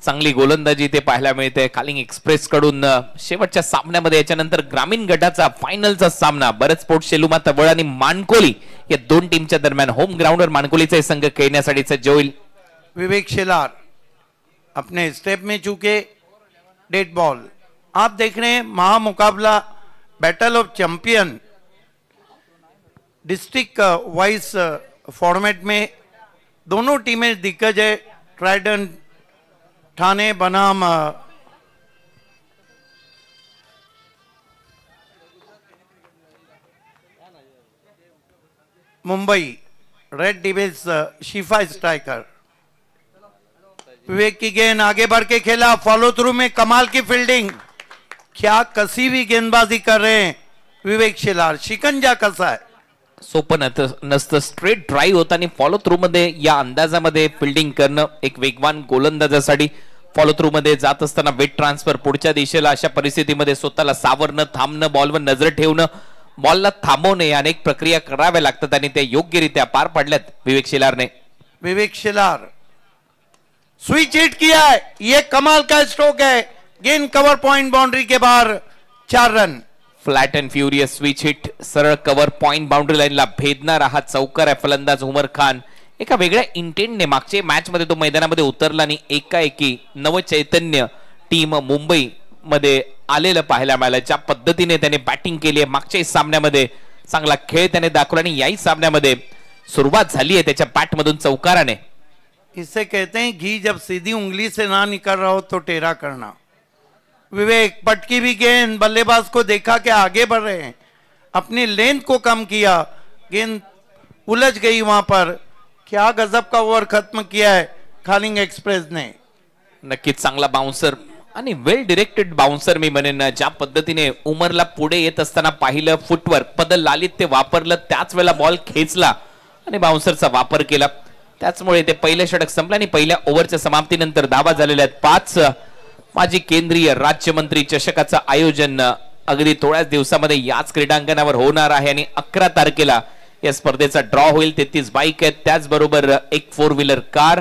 चांगली गोलंदाजी ते पाहायला मिळते खालिंग एक्सप्रेस कडून शेवटच्या सामन्यामध्ये. याच्यानंतर ग्रामीण गटाचा फायनलचा सामना भरत स्पोर्ट्स शेलुमाता वळ आणि मानकोली या दोन टीमच्या दरम्यान होम ग्राउंडवर मानकोलीचा संघ खेळण्यासाठी सज्ज होईल. विवेक शेलार अपने स्टेप में चूके, डेड बॉल. आप देख रहे हैं महामुकाबला, battle of champion district wise format में. दोनों टीमें दिग्गज है. ट्राइडेंट ठाणे बनाम Mumbai. Red devils Shifa striker. Vivek की गेंद आगे बढ़ के खेला, फॉलो थ्रू में कमाल की फील्डिंग, क्या कसी भी गेंदबाजी कर रहे हैं विवेक शेलार, शिकंजा कसा आहे. सोपं नसतं. स्ट्रेट ड्राईव्ह होता आणि फॉलो थ्रू मध्ये या अंदाजामध्ये फिल्डिंग करणं एक वेगवान गोलंदाजासाठी. फॉलो थ्रू मध्ये जात असताना वेट ट्रान्सफर पुढच्या दिशेला, अशा परिस्थितीमध्ये स्वतःला सावरणं, थांबणं, बॉलवर नजर ठेवणं, बॉलला थांबवणे, अनेक प्रक्रिया कराव्या लागतात आणि त्या योग्यरित्या पार पाडल्यात विवेक शेलारने. विवेक शेलार स्विच हिट किया है, ये कमाल का स्ट्रोक है, गेंद कवर पॉइंट बाउंड्री के बाहर, 4 run. Flat and furious switch hit, सरळ कव्हर पॉइंट बाउंड्री लाईनला भेदणारा हा चौकार आहे फलंदाज उमर खान. एका वेगळ्या इंटेंटने मागच्या मॅच मध्ये तो मैदानामध्ये उतरला आणि एकाएकी नवचैतन्य टीम मुंबई मध्ये आलेलं पाहायला मिळालं. ज्या पद्धतीने त्याने बॅटिंग केली आहे मागच्याही सामन्यामध्ये, चांगला खेळ त्याने दाखवला आणि याही सामन्यामध्ये सुरुवात झाली आहे त्याच्या बॅट मधून चौकाराने. इसे कहते हैं घी जब सीधी उंगली से ना निकल रहा हो तो टेढ़ा करना. विवेक पटकी भी गेंद, बल्लेबाज को देखा कि आगे बढ़ रहे हैं, अपनी लेंथ को कम किया, गेंद उलझ गई वहां पर. क्या गजब का ओव्हर खत्म किया है खालिंग एक्सप्रेस ने. नक्कीच चांगला बाउन्सर आणि वेल डिरेक्टेड बाउन्सर मी म्हणेन. ज्या पद्धतीने उमरला पुढे येत असताना पाहिलं, फुटवर्क पदल लालीत ते वापरलं, त्याच वेळेला बॉल खेचला आणि बाउन्सरचा वापर केला. त्याचमुळे ते पहिले षटक संपलं आणि पहिल्या ओव्हरच्या समाप्तीनंतर धावा झालेल्या आहेत 5. माजी केंद्रीय राज्यमंत्री चषकाचं आयोजन अगदी थोड्याच दिवसामध्ये याच क्रीडांगणावर होणार आहे आणि 11 तारखेला या स्पर्धेचा ड्रॉ होईल. 33 बाईक आहेत, त्याचबरोबर एक 4 व्हीलर कार.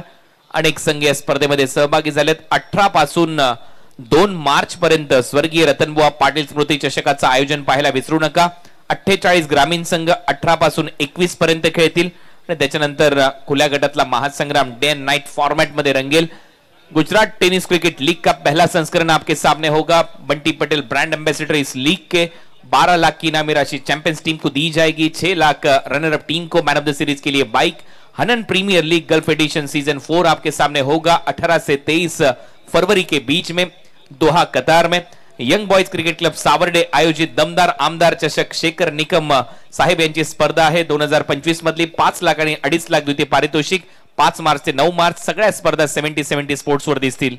अनेक संघ या स्पर्धेमध्ये सहभागी झालेत. 18 पासून 2 मार्च पर्यंत स्वर्गीय रतनबुवा पाटील स्मृती चषकाचं आयोजन पाहायला विसरू नका. 48 ग्रामीण संघ 18 पासून 21 पर्यंत खेळतील आणि त्याच्यानंतर खुल्या गटातला महासंग्राम डे एंड नाइट फॉर्मेट में रंगेल. गुजरात टेनिस क्रिकेट लीग का पहला संस्करण आपके सामने होगा. बंटी पटेल ब्रांड एम्बेसडर इस लीग के. 12 लाख की इनामी राशि चैंपियंस टीम को दी जाएगी. 6 लाख रनर अप टीम को, मैन ऑफ द सीरीज के लिए bike. Hanan premier league gulf edition season 4 आपके सामने होगा 18 से 23 फरवरी के बीच में दोहा कतार में. Young boys cricket club Savarde आयोजित दमदार आमदार चषक शेखर निकम साहेब यांची स्पर्धा आहे. 2025 मधली 5 लाख आणि 2.5 लाख द्वितीय पारितोषिक. 5 मार्च ते 9 मार्च सगळ्या स्पर्धा 70 स्पोर्ट्स वर दिसतील.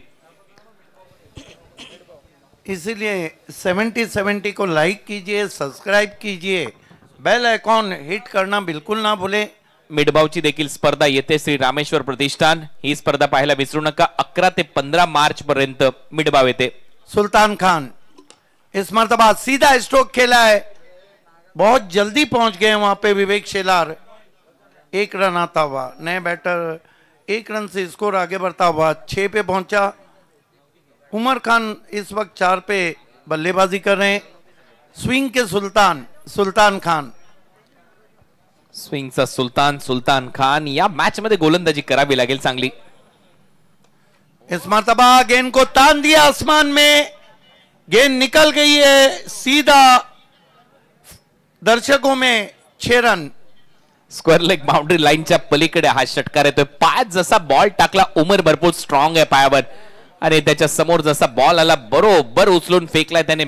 इसीलिए 70 को लाइक कीजिए, सब्सक्राइब कीजिए, बेल आइकॉन हिट करना बिल्कुल ना भूले. मिडबावची देखील स्पर्धा येते श्री रामेश्वर प्रतिष्ठान. ही स्पर्धा पाहायला विसरू नका. 11 ते 15 मार्च पर्यंत मिडबाव येते. सुल्तान खान इस मर्तबा सीधा स्ट्रोक खेला है, बहुत जल्दी पहुंच गए वहां पे विवेक शेलार. 1 रन आता हुआ, नए बैटर 1 रन से स्कोर आगे बढ़ता हुआ 6 पे पहुंचा. उमर खान इस वक्त 4 पे बल्लेबाजी कर रहे हैं. स्विंग के सुल्तान खान. स्विंगचा सुल्तान खान या मॅच मध्ये गोलंदाजी करावी लागेल चांगली. इस मर्तबा गेंद को तान दिया आसमान में, गेंद निकल गई है सीधा दर्शकों में. 6 रन. स्क्वेअर लेग बाउंड्री लाईनच्या पलीकडे हा षटकार येतोय. पायात जसा बॉल टाकला, उमर भरपूर स्ट्रॉंग आहे पायावर आणि त्याच्या समोर जसा बॉल आला बरोबर उचलून फेकलाय त्याने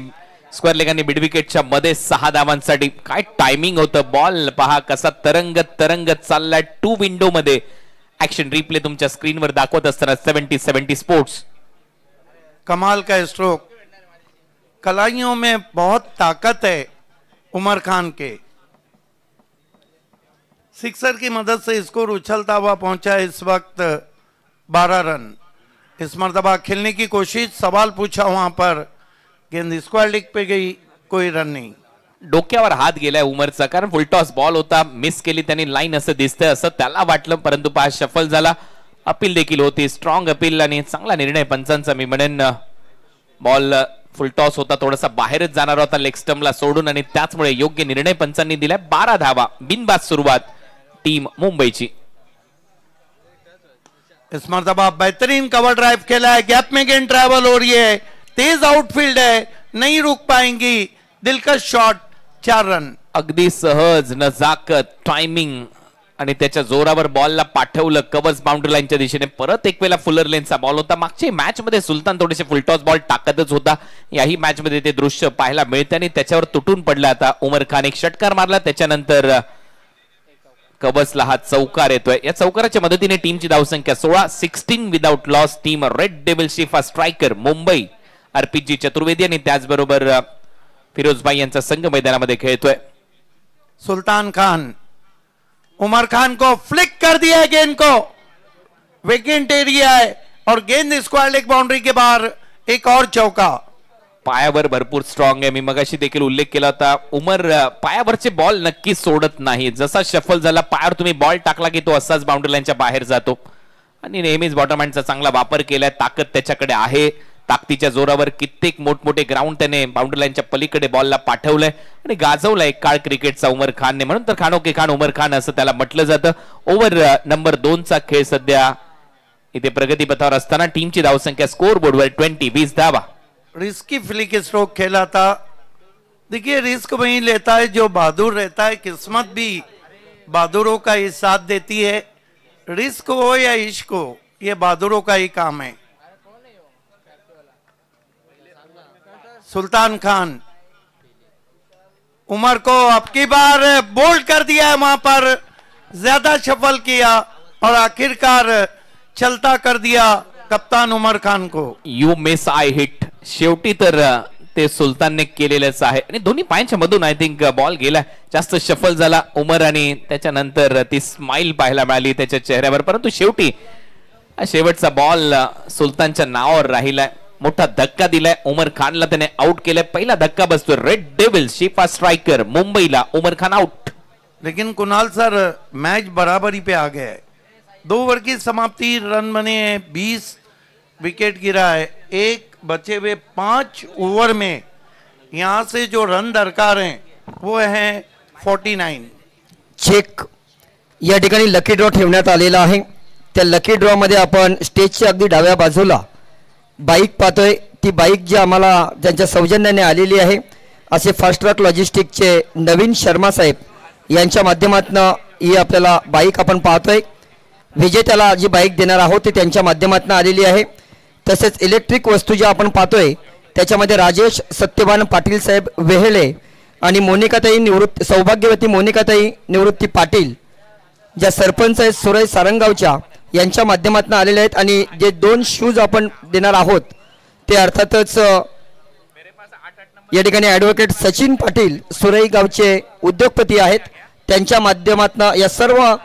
स्क्वेअर लेगांनी मिडविकेटच्या मध्ये 6 धावांसाठी. काय टायमिंग होतं. बॉल पहा कसा तरंगत चाललाय 2 विंडो मध्ये. एक्शन रिप्ले तुमच्या स्क्रीनवर दाखवत असताना 70 स्पोर्ट्स. कमाल का स्ट्रोक. कलाइयों में बहुत ताकत है उमर खान के. सिक्सर की मदद से स्कोर उछलता हुआ पहुंचा इस वक्त 12 रन. इस मर्तबा खेलने की कोशिश, सवाल पूछा वहां पर, गेंद स्क्वायर लेग पे गई, कोई रन नहीं. डोक्यावर हात गेलाय उमरचा, कारण फुलटॉस बॉल होता, मिस केली त्यांनी लाईन असं दिसतंय असं त्याला वाटलं, परंतु पास शफल झाला. अपील देखील होती, स्ट्रॉंग अपील आणि चांगला निर्णय पंचांचा मी म्हणेन. बॉल फुलटॉस होता, थोडासा बाहेरच जाणार होता लेग स्टंपला सोडून आणि त्याचमुळे योग्य निर्णय पंचांनी दिलाय. 12 धावा, बिनबाद सुरुवात टीम मुंबईची. इस मर्तबा बेहतरीन कवर ड्राइव खेला है, गैप में गेंद ट्रैवल हो रही है, तेज आउटफील्ड है, नहीं रुक पाएंगी, दिलकश शॉट. 4 रन. अगदी सहज, नजाकत, टायमिंग आणि त्याच्या जोरावर बॉलला पाठवलं कव्हर्स बाउंड्री लाईनच्या दिशेने. परत एक वेळा फुलर लेनचा बॉल होता. मागच्या मॅच मध्ये सुलतान थोडेसे फुलटॉस बॉल टाकतच होता. याही मॅच मध्ये ते दृश्य पाहायला मिळते आणि त्याच्यावर तुटून पडला. आता उमर खान एक षटकार मारला, त्याच्यानंतर कवचला हा चौकार येतोय. या चौकाराच्या मदतीने टीमची धावसंख्या 16, 16 विदाउट लॉस. टीम रेड डेव्हिल्सची फर्स्ट स्ट्रायकर मुंबई अर्पितजी चतुर्वेदी आणि त्याचबरोबर फिरोजभाई यांचा संघ मैदानामध्ये खेळतोय. सुल्तान खान उमर खान को फ्लिक कर दिया है गेंद को, वेकेंट एरिया है और गेंद स्क्वायर लेग बाउंड्री के बाहर. एक और चौका. पायावर भरपूर स्ट्रॉंग आहे. मी मगाशी देखील उल्लेख केला होता, उमर पायावरचे बॉल नक्कीच सोडत नाही. जसा शफल झाला पायावर तुम्ही बॉल टाकला की तो असाच बाउंड्री लाईनच्या बाहेर जातो. आणि नेहमीच बॉटम हँडचा चांगला वापर केलाय. ताकद त्याच्याकडे आहे. ताकदीच्या जोरावर कित्येक मोठमोठे ग्राउंड त्याने बाउंड्री लाईनच्या पलीकडे बॉलला पाठवलंय आणि गाजवलाय काळ क्रिकेटचा उमर खानने. म्हणून तर खानो के खान उमर खान असं त्याला म्हटलं जातं. ओव्हर नंबर 2चा खेळ सध्या इथे प्रगतीपथावर असताना टीमची धावसंख्या स्कोर बोर्डवर 20 धावा. रिस्की फ्लिक स्ट्रोक खेला था. देखिए रिस्क वही लेता है जो बहादुर रहता है. किस्मत भी बहादुरों का ही साथ देती है. रिस्क हो या इश्क हो, ये बहादुरों का ही काम है. सुल्तान खान उमर को अब की बार बोल्ड कर दिया है. वहां पर ज्यादा शफल किया और आखिरकार चलता कर दिया कप्तान उमर खान को. You miss I hit. शेवटी तर ते सुलतानने केलेलंच आहे आणि दोन्ही पायांच्या मधून आय थिंक बॉल गेला. जास्त शफल झाला उमर आणि त्याच्यानंतर ती स्माइल पाहायला मिळाली त्याच्या चेहऱ्यावर. परंतु शेवटी शेवटचा बॉल सुलतानच्या नावावर राहिलाय. मोठा धक्का दिलाय उमर खानला, त्याने आउट केलाय. पहिला धक्का बसतोय रेड डेव्हिल्स शिफा स्ट्रायकर मुंबईला. उमर खान आउट. लेकिन कुणाल सर मैच बराबरी पे आ गया है. 2 ओवर की समाप्ति, रन बने हैं 20, विकेट गिरा है 1, बचे हुए 5 ओवर में यहां से जो रन दरकार हैं वो हैं 49. चेक या ठिकाणी लकी ड्रॉ ठेवण्यात आलेला आहे. त्या लकी ड्रॉ मध्ये आपण स्टेजच्या अगदी डाव्या बाजूला बाईक पाहतोय. ती बाईक जी आम्हाला ज्यांच्या सौजन्याने आलेली आहे असे फास्ट ट्रॅक लॉजिस्टिकचे नवीन शर्मा साहेब यांच्या माध्यमातून ही आपल्याला बाईक आपण पाहतोय. विजेत्याला जी बाईक देणार आहोत ती त्यांच्या माध्यमातून आलेली आहे. तसेच इलेक्ट्रिक वस्तू ज्या आपण पाहतोय त्याच्यामध्ये राजेश सत्यवान पाटील साहेब वेहेळे आणि मोनिकाताई निवृत्ती, सौभाग्यवती मोनिकाताई निवृत्ती पाटील ज्या सरपंच आहेत सुरई सारंगावच्या, यांच्या माध्यमातून आलेले आहेत. आणि जे 2 शूज आपण देणार आहोत ते अर्थातच या ठिकाणी ॲडव्होकेट सचिन पाटील सुरई गावचे उद्योगपती आहेत. त्यांच्या माध्यमातून या सर्व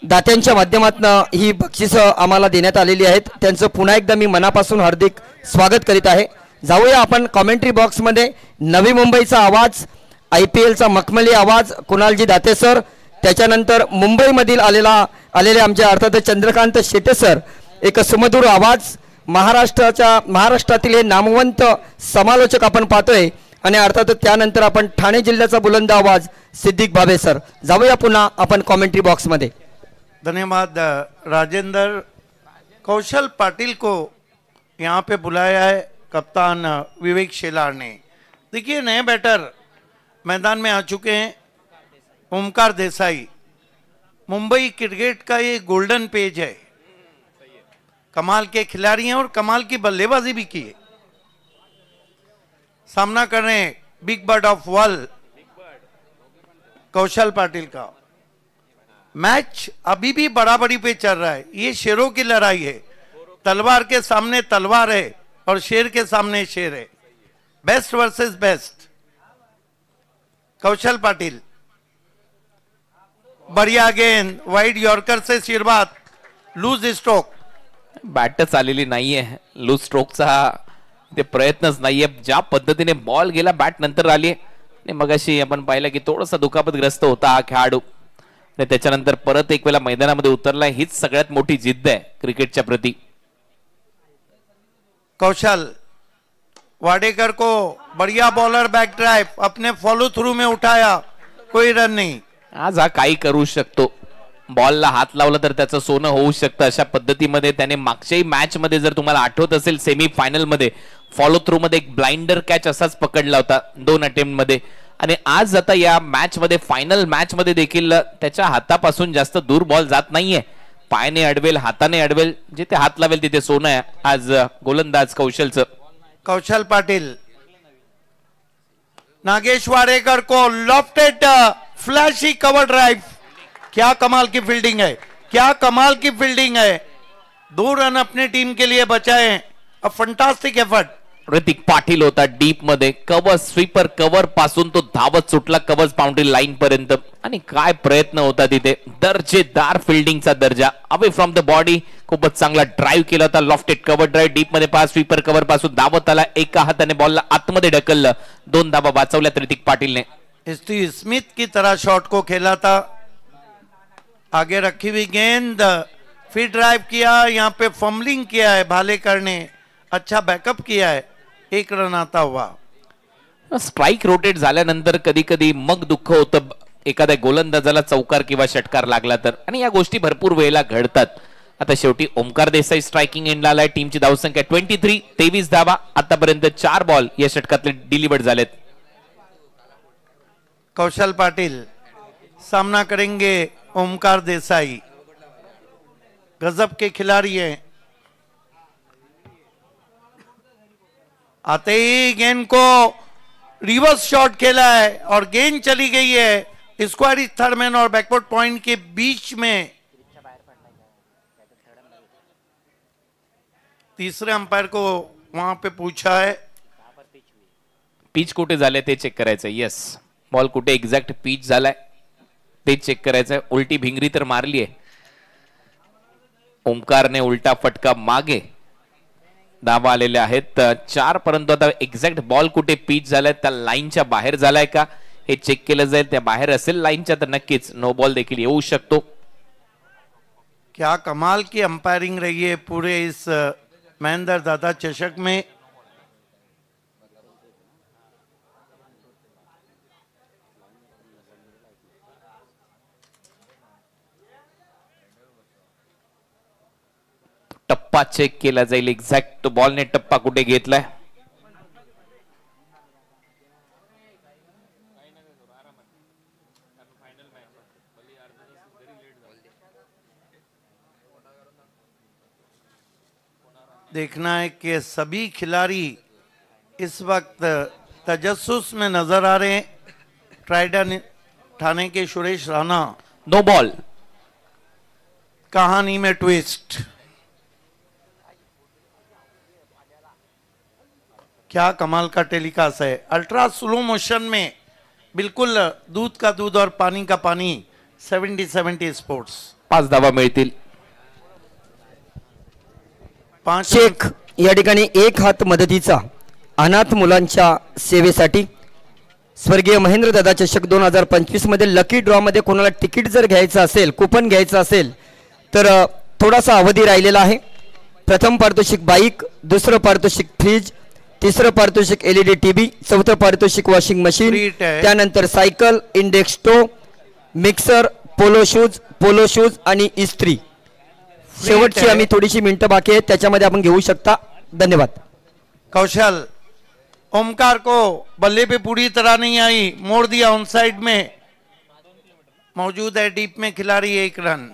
दात्यांच्या माध्यमातून ही बक्षिसं आम्हाला देण्यात आलेली आहेत. त्यांचं पुन्हा एकदा मी मनापासून हार्दिक स्वागत करीत आहे. जाऊया आपण कॉमेंट्री बॉक्समध्ये. नवी मुंबईचा आवाज, IPLचा मखमली आवाज कुणालजी दाते सर, त्याच्यानंतर मुंबईमधील आलेले आमचे अर्थात चंद्रकांत शेटे सर, एक सुमधुर आवाज. महाराष्ट्रातील हे नामवंत समालोचक आपण पाहतोय आणि अर्थात त्यानंतर आपण ठाणे जिल्ह्याचा बुलंद आवाज सिद्दीक भावे सर. जाऊया पुन्हा आपण कॉमेंट्री बॉक्समध्ये. धन्यवाद राजेंद्र. कौशल पाटिल को यहाँ पे बुलाया है कप्तान विवेक शेलार ने. देखिए नए बैटर मैदान में आ चुके हैं. ओमकार देसाई, मुंबई क्रिकेट का ये गोल्डन पेज है. कमाल के खिलाड़ी हैं और कमाल की बल्लेबाजी भी की है. सामना कर रहे हैं बिग बर्ड ऑफ वर्ल्ड कौशल पाटिल का. मैच अभी भी बराबरी पे चल रहा है. ये शेरों की लड़ाई है. तलवार के सामने तलवार है और शेर के सामने शेर है. Best versus best. Kaushal Patil, बढ़िया गेंद, वाइड यॉर्कर से शीरबाद, लूज स्ट्रोक. बॅटच आलेली नाहीये. लूज स्ट्रोकचा ते प्रयत्नच नाहीये. ज्या पद्धतीने बॉल गेला बॅट नंतर आली आणि मगाशी आपण पाहिलं की थोडासा दुखापतग्रस्त होता हा खेळाडू आणि त्याच्यानंतर परत एक वेळा मैदानामध्ये उतरला. हीच सगळ्यात मोठी जिद्द आहे क्रिकेटच्या प्रती. कौशल वाडेकर को बढ़िया बॉलर बैक ड्राइव, अपने फॉलो थ्रू में उठाया, कोई रन नहीं. आज हा काही करू शकतो. बॉलला हात लावला तर त्याचं सोनं होऊ शकतं. अशा पद्धतीमध्ये त्याने मागच्याही मॅच मध्ये जर तुम्हाला आठवत असेल सेमी फायनल मध्ये फॉलो थ्रू मध्ये एक ब्लाइंडर कॅच असाच पकडला होता 2 अटेम्प्ट मध्ये. आणि आज आता या मॅच मध्ये फायनल मॅच मध्ये देखील त्याच्या हातापासून जास्त दूर बॉल जात नाहीये. पायाने अडवेल, हाताने अडवेल, जिथे हात लावेल तिथे सोनं आहे आज गोलंदाज कौशलचं. कौशल पाटिल, नागेश वाडेकर को लॉफ्टेड फ्लैशी कवर ड्राइव, क्या कमाल की फील्डिंग है, क्या कमाल की फील्डिंग है। 2 रन अपने टीम के लिए बचाए। अ फंटास्टिक एफर्ट। ऋतिक पाटील होता डीप मध्ये, कव्हर स्वीपर कव्हर पासून तो धावत सुटला कव्हर बाउंड्री लाईन पर्यंत, आणि काय प्रयत्न होता तिथे, दर्जेदार फिल्डिंगचा दर्जा, अवे फ्रॉम द बॉडी, खूपच चांगला ड्राईव्ह केला होता, लॉफ्टेड कव्हर ड्राईव्ह डीप मध्ये पास, स्वीपर कव्हर पासून धावत आला, एका हाताने बॉलला आतमध्ये ढकललं, 2 धावा वाचवल्यात ऋतिक पाटीलने। स्टीव स्मिथ की तरह शॉट को खेला था, आगे रखी हुई गेंद, फिर ड्राइव किया, यहाँ पे फम्बलिंग किया है भालेकर ने, अच्छा बैकअप किया है, 1 रन आता हुआ। स्ट्राइक रोटेट झाल्यानंतर कधी कधी मग दुःख होतं एखाद्या गोलंदाजाला चौकार किंवा षटकार लागला तर, आणि या गोष्टी भरपूर वेळेला घडतात। आता शेवटी ओमकार देसाई स्ट्रायकिंग एंडला आलाय, टीमची धावसंख्या 23, 23 धावा, आतापर्यंत 4 बॉल या षटकातले डिलिव्हर्ड झालेत। कौशल पाटिल सामना करेंगे ओमकार देसाई, गजब के खिलाड़ी हैं। आते ही गेंद को रिवर्स शॉट खेला है और गेंद चली गई है स्क्वायर थर्ड मैन और बैकवर्ड पॉइंट के बीच में। तीसरे अंपायर को वहां पे पूछा है पिच कुठे झाले ते चेक करायचं। यस, बॉल कुठे एक्झॅक्ट पिच झालाय ते चेक करायचं। उलटी भिंगरी तर मारली आहे ओमकारने, उलटा फटका मागे, धावा आलेले आहेत 4, परंतु आता एक्झॅक्ट बॉल कुठे पिच झालाय, त्या लाईनच्या बाहेर झालाय का हे चेक केलं जाईल। त्या बाहेर असेल लाईनच्या तर नक्कीच नो बॉल देखील येऊ शकतो। क्या कमाल की अंपायरिंग रही है पूरे इस महेंद्र दादा चषक में। टप्पा चेक केला जाईल, एक्झॅक्ट बॉलने टप्पा कुठे घेतलाय। देखना है कि सभी खिलाड़ी इस वक्त तजस्सुस में नजर आ रहे हैं। ट्राइडन ठाणे के सुरेश राणा, नो बॉल। कहानी में ट्विस्ट, क्या कमाल का टेलीकास्ट है, अल्ट्रा स्लो मोशन में, बिल्कुल दूध का दूध और पानी का पानी। 70-70 स्पोर्ट्स। 5 धावा मिळतील। 5 चेक या ठिकाणी 1 हात मदतीचा अनाथ मुलांच्या सेवेसाठी स्वर्गीय महेंद्र दादा चषक 2025 मध्ये लकी ड्रॉ मध्ये कोणाला तिकीट जर घ्यायचं असेल, कुपन घ्यायचं असेल तर थोडासा अवधी राहिलेला आहे। प्रथम पारितोषिक बाईक, दुसरं पारितोषिक फ्रीज, तिसरं पारितोषिक LED टीव्ही, चौथं पारितोषिक वॉशिंग मशीन, त्यानंतर सायकल, इंडेक्स टो, मिक्सर, पोलो शूज आणि इस्त्री। शेवटची आम्ही थोडीशी मिनिटं बाकी आहेत, त्याच्यामध्ये आपण घेऊ शकता। धन्यवाद। कौशल, ओमकार को बल्ले पे पूरी तरह नहीं आई, मोड़ दिया ऑन साइड में, मौजूद है डीप में खिलाड़ी, 1 रन।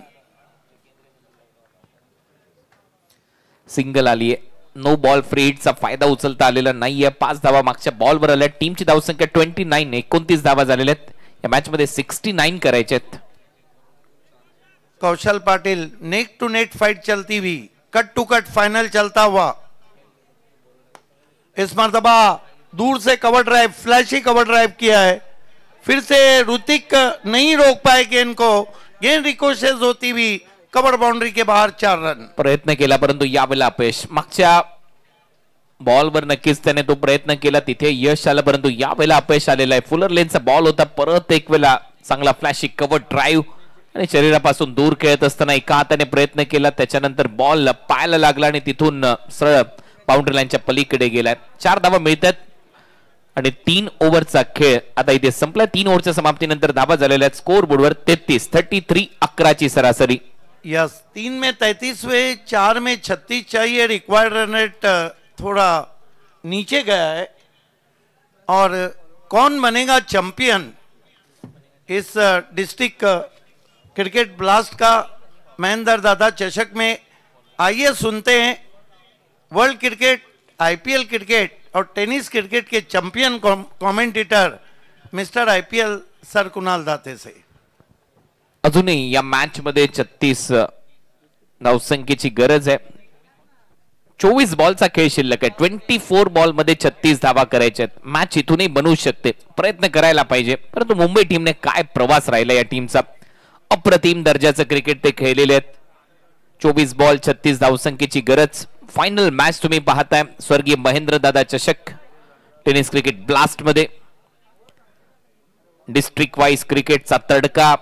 सिंगल आली आहे, नो बॉल फ्री हिटचा फायदा उचलता आलेला नाहीये। 5 धावा मागच्या बॉलवर आल्या, टीमची धावसंख्या 29, 29 धावा झालेल्या आहेत। या मॅच मध्ये 69 करायचे आहेत। Kaushal Patil, neck to neck fight चलती हुई, कट टू कट फाइनल चलता हुआ। इस मर्तबा दूर से cover drive, flashy cover drive किया है, फिर से ऋतिक नहीं रोक पाए गेंद को, गेंद रिकोशेस होती हुई कवर बाउंड्री के बाहर, 4 रन। प्रयत्न केला परंतु यावेळेला अपयश। मागच्या बॉलवर नक्कीच त्याने तो प्रयत्न केला, तिथे यश आलं, परंतु यावेळेला अपयश आलेला आहे। फुलर लेनचा बॉल होता, परत एक वेळा चांगला फ्लॅशी कवर ड्राईव्ह आणि शरीरापासून दूर खेळत असताना एका हाताने प्रयत्न केला, त्याच्यानंतर बॉल पायाला लागला आणि तिथून सरळ बाउंड्री लाईनच्या पलीकडे गेला। 4 धावा मिळतात आणि 3 ओव्हरचा खेळ आता इथे संपला। 3 ओव्हरच्या समाप्तीनंतर धावा झालेल्या आहेत स्कोर बोर्डवर 33, 11 ची सरासरी। यस, 3 में 33 हुए, 4 में 36 चाहिए। रिक्वायर्ड रन रेट थोड़ा नीचे गया है। और कौन बनेगा चैंपियन इस डिस्ट्रिक्ट क्रिकेट ब्लास्ट का महेंद्र दादा चषक में, आइए सुनते हैं वर्ल्ड क्रिकेट, IPL क्रिकेट और टेनिस क्रिकेट के champion commentator mister IPL sir Kunal Date से। अजूनही या मॅच मध्ये 36 धावसंख्येची गरज आहे. 24 बॉलचा खेळ शिल्लक आहे. 24 बॉल मध्ये 36 धावा करायच्या आहेत. मॅच इथूनही बनवू शकते, प्रयत्न करायला पाहिजे. परंतु मुंबई टीमने काय प्रवास राहिला या टीमचा. अप्रतिम दर्जाचं क्रिकेट ते खेळलेले आहेत. 24 बॉल 36 धावसंख्येची गरज. फायनल मॅच तुम्ही पाहताय स्वर्गीय महेंद्र दादा चषक टेनिस क्रिकेट ब्लास्ट मध्ये. डिस्ट्रिक्ट वाईज क्रिकेटचा तडका,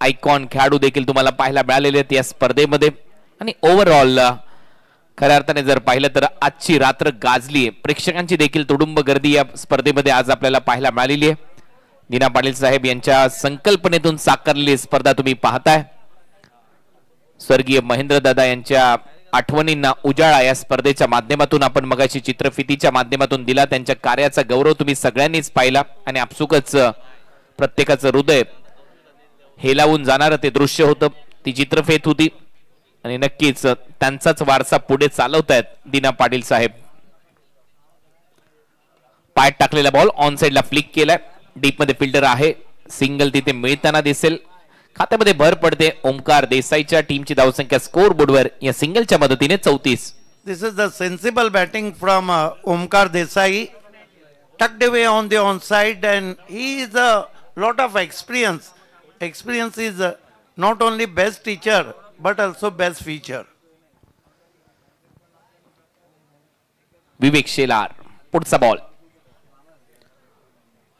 आयकॉन खेळाडू देखील तुम्हाला पाहायला मिळालेले आहेत या स्पर्धेमध्ये. आणि ओव्हरऑल खऱ्या अर्थाने जर पाहिलं तर आजची रात्र गाजली आहे. प्रेक्षकांची देखील तुडुंब गर्दी या स्पर्धेमध्ये आज आपल्याला पाहायला मिळालेली आहे. दीना पाटील साहेब यांच्या संकल्पनेतून साकारलेली स्पर्धा तुम्ही पाहताय. स्वर्गीय महेंद्र दादा यांच्या आठवणींना उजाळा या स्पर्धेच्या माध्यमातून आपण मगाशी चित्रफितीच्या माध्यमातून दिला. त्यांच्या कार्याचा गौरव तुम्ही सगळ्यांनीच पाहिला आणि आपसुकच प्रत्येकाचं हृदय हेलावून जाणारं ते दृश्य होतं, ती चित्रफेत होती. आणि नक्कीच त्यांचाच वारसा पुढे चालवतायत दीना पाटील साहेब. पायात टाकलेला बॉल ऑन साइडला फ्लिक केलाय. डीप मध्ये फिल्डर आहे. सिंगल तिथे मिळताना दिसेल. खात्यामध्ये भर पडते ओमकार देसाईच्या टीमची धावसंख्या स्कोर बोर्डवर या सिंगलच्या मदतीने 34. This is the sensible batting from Omkar Desai. tucked away on the onside, and he is a lot of experience. Experience is not only best teacher but also best feature. विवेक शेलार पुढचा बॉल.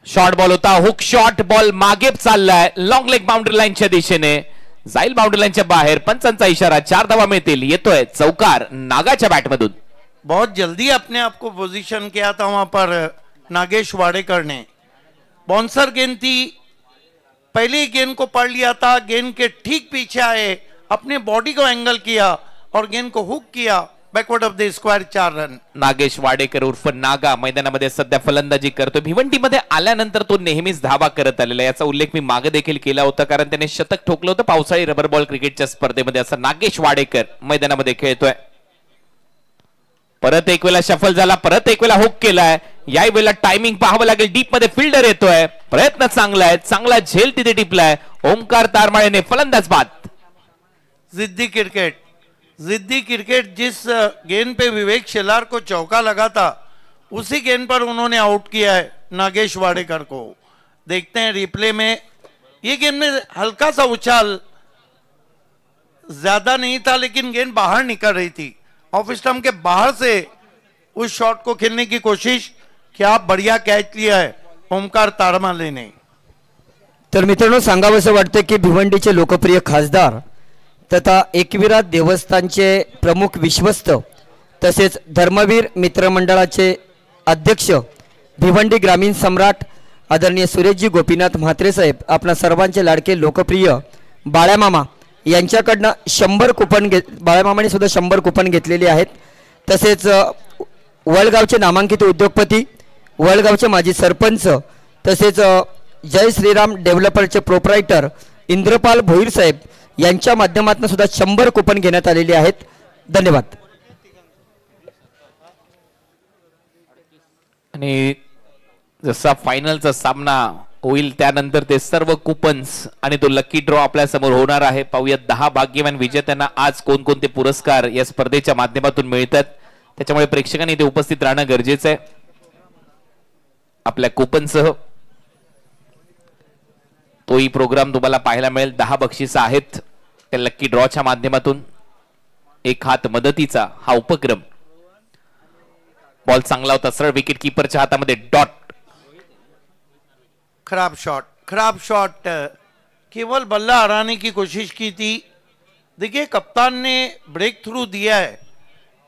शॉर्ट बॉल होता. Hook shot ball मागे चाललाय. Long leg boundary लाईनच्या दिशेने जाईल. Boundary लाईनच्या बाहेर. पंचांचा इशारा. 4 धावा मिळतील. येतोय चौकार नागाच्या बॅटमधून. बहुत जल्दी अपने आप को पोजीशन किया था वहां पर नागेश वाडेकर ने. बाउंसर गेंद थी, पहले ही गेंद को पढ़ लिया था. गेंद के ठीक पीछे आए, अपने बॉडी को एंगल किया और गेंद को हुक किया backward of the square. 4 run. Nagesh Wadekar उर्फ नागा मैदानामध्ये सध्या फलंदाजी करतोय. भिवंडीमध्ये आल्यानंतर तो नेहमीच धावा करत आलेला. याचा उल्लेख मी मागे देखील केला होता, कारण त्याने शतक ठोकलं होतं पावसाळी रबर बॉल क्रिकेटच्या स्पर्धेमध्ये. असं नागेश वाडेकर मैदानामध्ये खेळतोय. परत एक वेळा शफल झाला. परत एक वेळा हुक केलाय. याही वेळेला टायमिंग पाहावं लागेल. डीप मध्ये फिल्डर येतोय. प्रयत्न चांगला आहे. चांगला झेल तिथे टिपलाय. ओमकार तारमाळेने फलंदाज बाद. जिद्दी क्रिकेट. जिद्दी क्रिकेट. जिस गेंद पे विवेक शेलार को चौका लगा था उसी गेंद पर उन्होंने आउट किया है नागेश वाडेकर को. देखते हैं रिप्ले में. ये गेंद में हल्का सा उछाल, ज्यादा नहीं था, लेकिन गेंद बाहर निकल रही थी. ऑफ स्टंप के बाहर से उस शॉट को खेलने की कोशिश. क्या बढ़िया कैच लिया है ओमकार तारमाले ने. तर मित्रांनो, सांगावंसं वाटतं की भिवंडीचे लोकप्रिय खासदार तथा एकविरा देवस्थानचे प्रमुख विश्वस्त तसेच धर्मवीर मित्रमंडळाचे अध्यक्ष भिवंडी ग्रामीण सम्राट आदरणीय सुरेशजी गोपीनाथ म्हात्रे साहेब, आपणा सर्वांचे लाडके लोकप्रिय बाळ्यामामा यांच्याकडनं 100 कुपन बाळ्यामामाने सुद्धा 100 कुपन घेतलेली आहेत. तसेच वळगावचे नामांकित उद्योगपती, वळगावचे माजी सरपंच तसेच जय श्रीराम डेव्हलपरचे प्रोप्रायटर इंद्रपाल भोईर साहेब यांच्या माध्यमातून सुद्धा 100 कुपन घेण्यात आलेली आहेत. धन्यवाद. आणि जसा फायनलचा सामना होईल त्यानंतर ते सर्व कुपन्स आणि तो लकी ड्रॉ आपल्या समोर होणार आहे. पाहूया 10 भाग्यवान विजेत्यांना आज कोणकोणते पुरस्कार या स्पर्धेच्या माध्यमातून मिळतात. त्याच्यामुळे प्रेक्षकांनी इथे उपस्थित राहणं गरजेचं आहे. आपल्या कुपनसह तोही प्रोग्राम तुम्हाला पाहायला मिळेल. 10 बक्षिसं आहेत त्या लकी ड्रॉच्या माध्यमातून. एक हात मदतीचा हा उपक्रम. बॉल चांगला होता. सरळ विकेट कीपरच्या हातामध्ये डॉट. खराब शॉट. खराब शॉट. केवल बल्ला हराने की कोशिश की थी. देखिए, कप्तान ने ब्रेक थ्रू दिया है,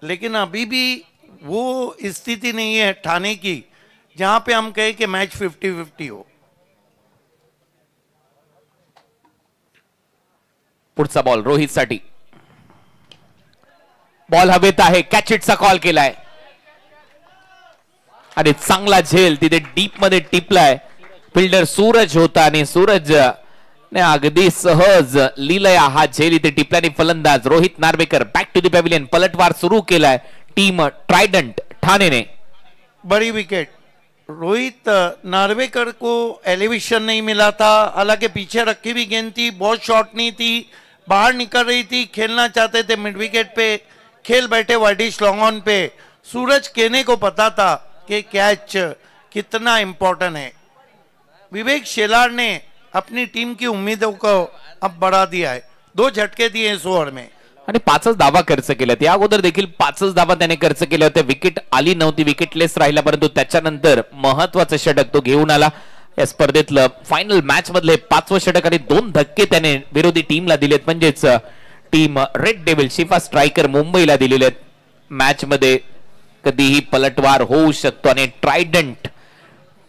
लेकिन अभी भी वो स्थिति नहीं है ठाणे की जहां पे हम कहे कि मैच 50-50 हो. पुढचा बॉल रोहित साठी. बॉल हवेत आहे. कॅच इटचा कॉल केलाय आणि चांगला झेल तिथे डीप मध्ये टिपलाय. फिल्डर सूरज होता आणि सूरज ने अगदी सहज लिलया हा झेल इथे टिपल्याने फलंदाज Rohit Narvekar back to the pavilion. पलटवार सुरू केलाय टीम ट्रायडंट ठाणेने. बड़ी विकेट. रोहित नार्वेकर को एलिवेशन नहीं मिला था, हालांकि पीछे रखी हुई गेंद थी, बहुत शॉट नहीं थी, बाहर निकल रही थी, खेलना चाहते थे मिड विकेट पे, खेल बैठे वाइडिश लॉन्ग ऑन पे। सूरज केने को पता था कि कैच कितना इंपॉर्टेंट है। विवेक शेलार ने अपनी टीम की उम्मीदों को अब बढ़ा दिया है, 2 झटके दिए इस ओव्हर में आणि 5च धावा खर्च केल्यात। या अगोदर देखील 5च धावा त्याने खर्च केल्या होत्या, विकेट आली नव्हती, विकेटलेस राहिला, परंतु त्याच्यानंतर महत्वाचं षटक तो घेऊन आला। या स्पर्धेतलं फायनल मॅच मधले 5वं षटक आणि 2 धक्के त्याने विरोधी टीमला दिलेत, म्हणजेच टीम रेड डेव्हिल शिफा स्ट्रायकर मुंबईला दिलेले आहेत। मॅच मध्ये कधीही पलटवार होऊ शकतो आणि ट्रायडंट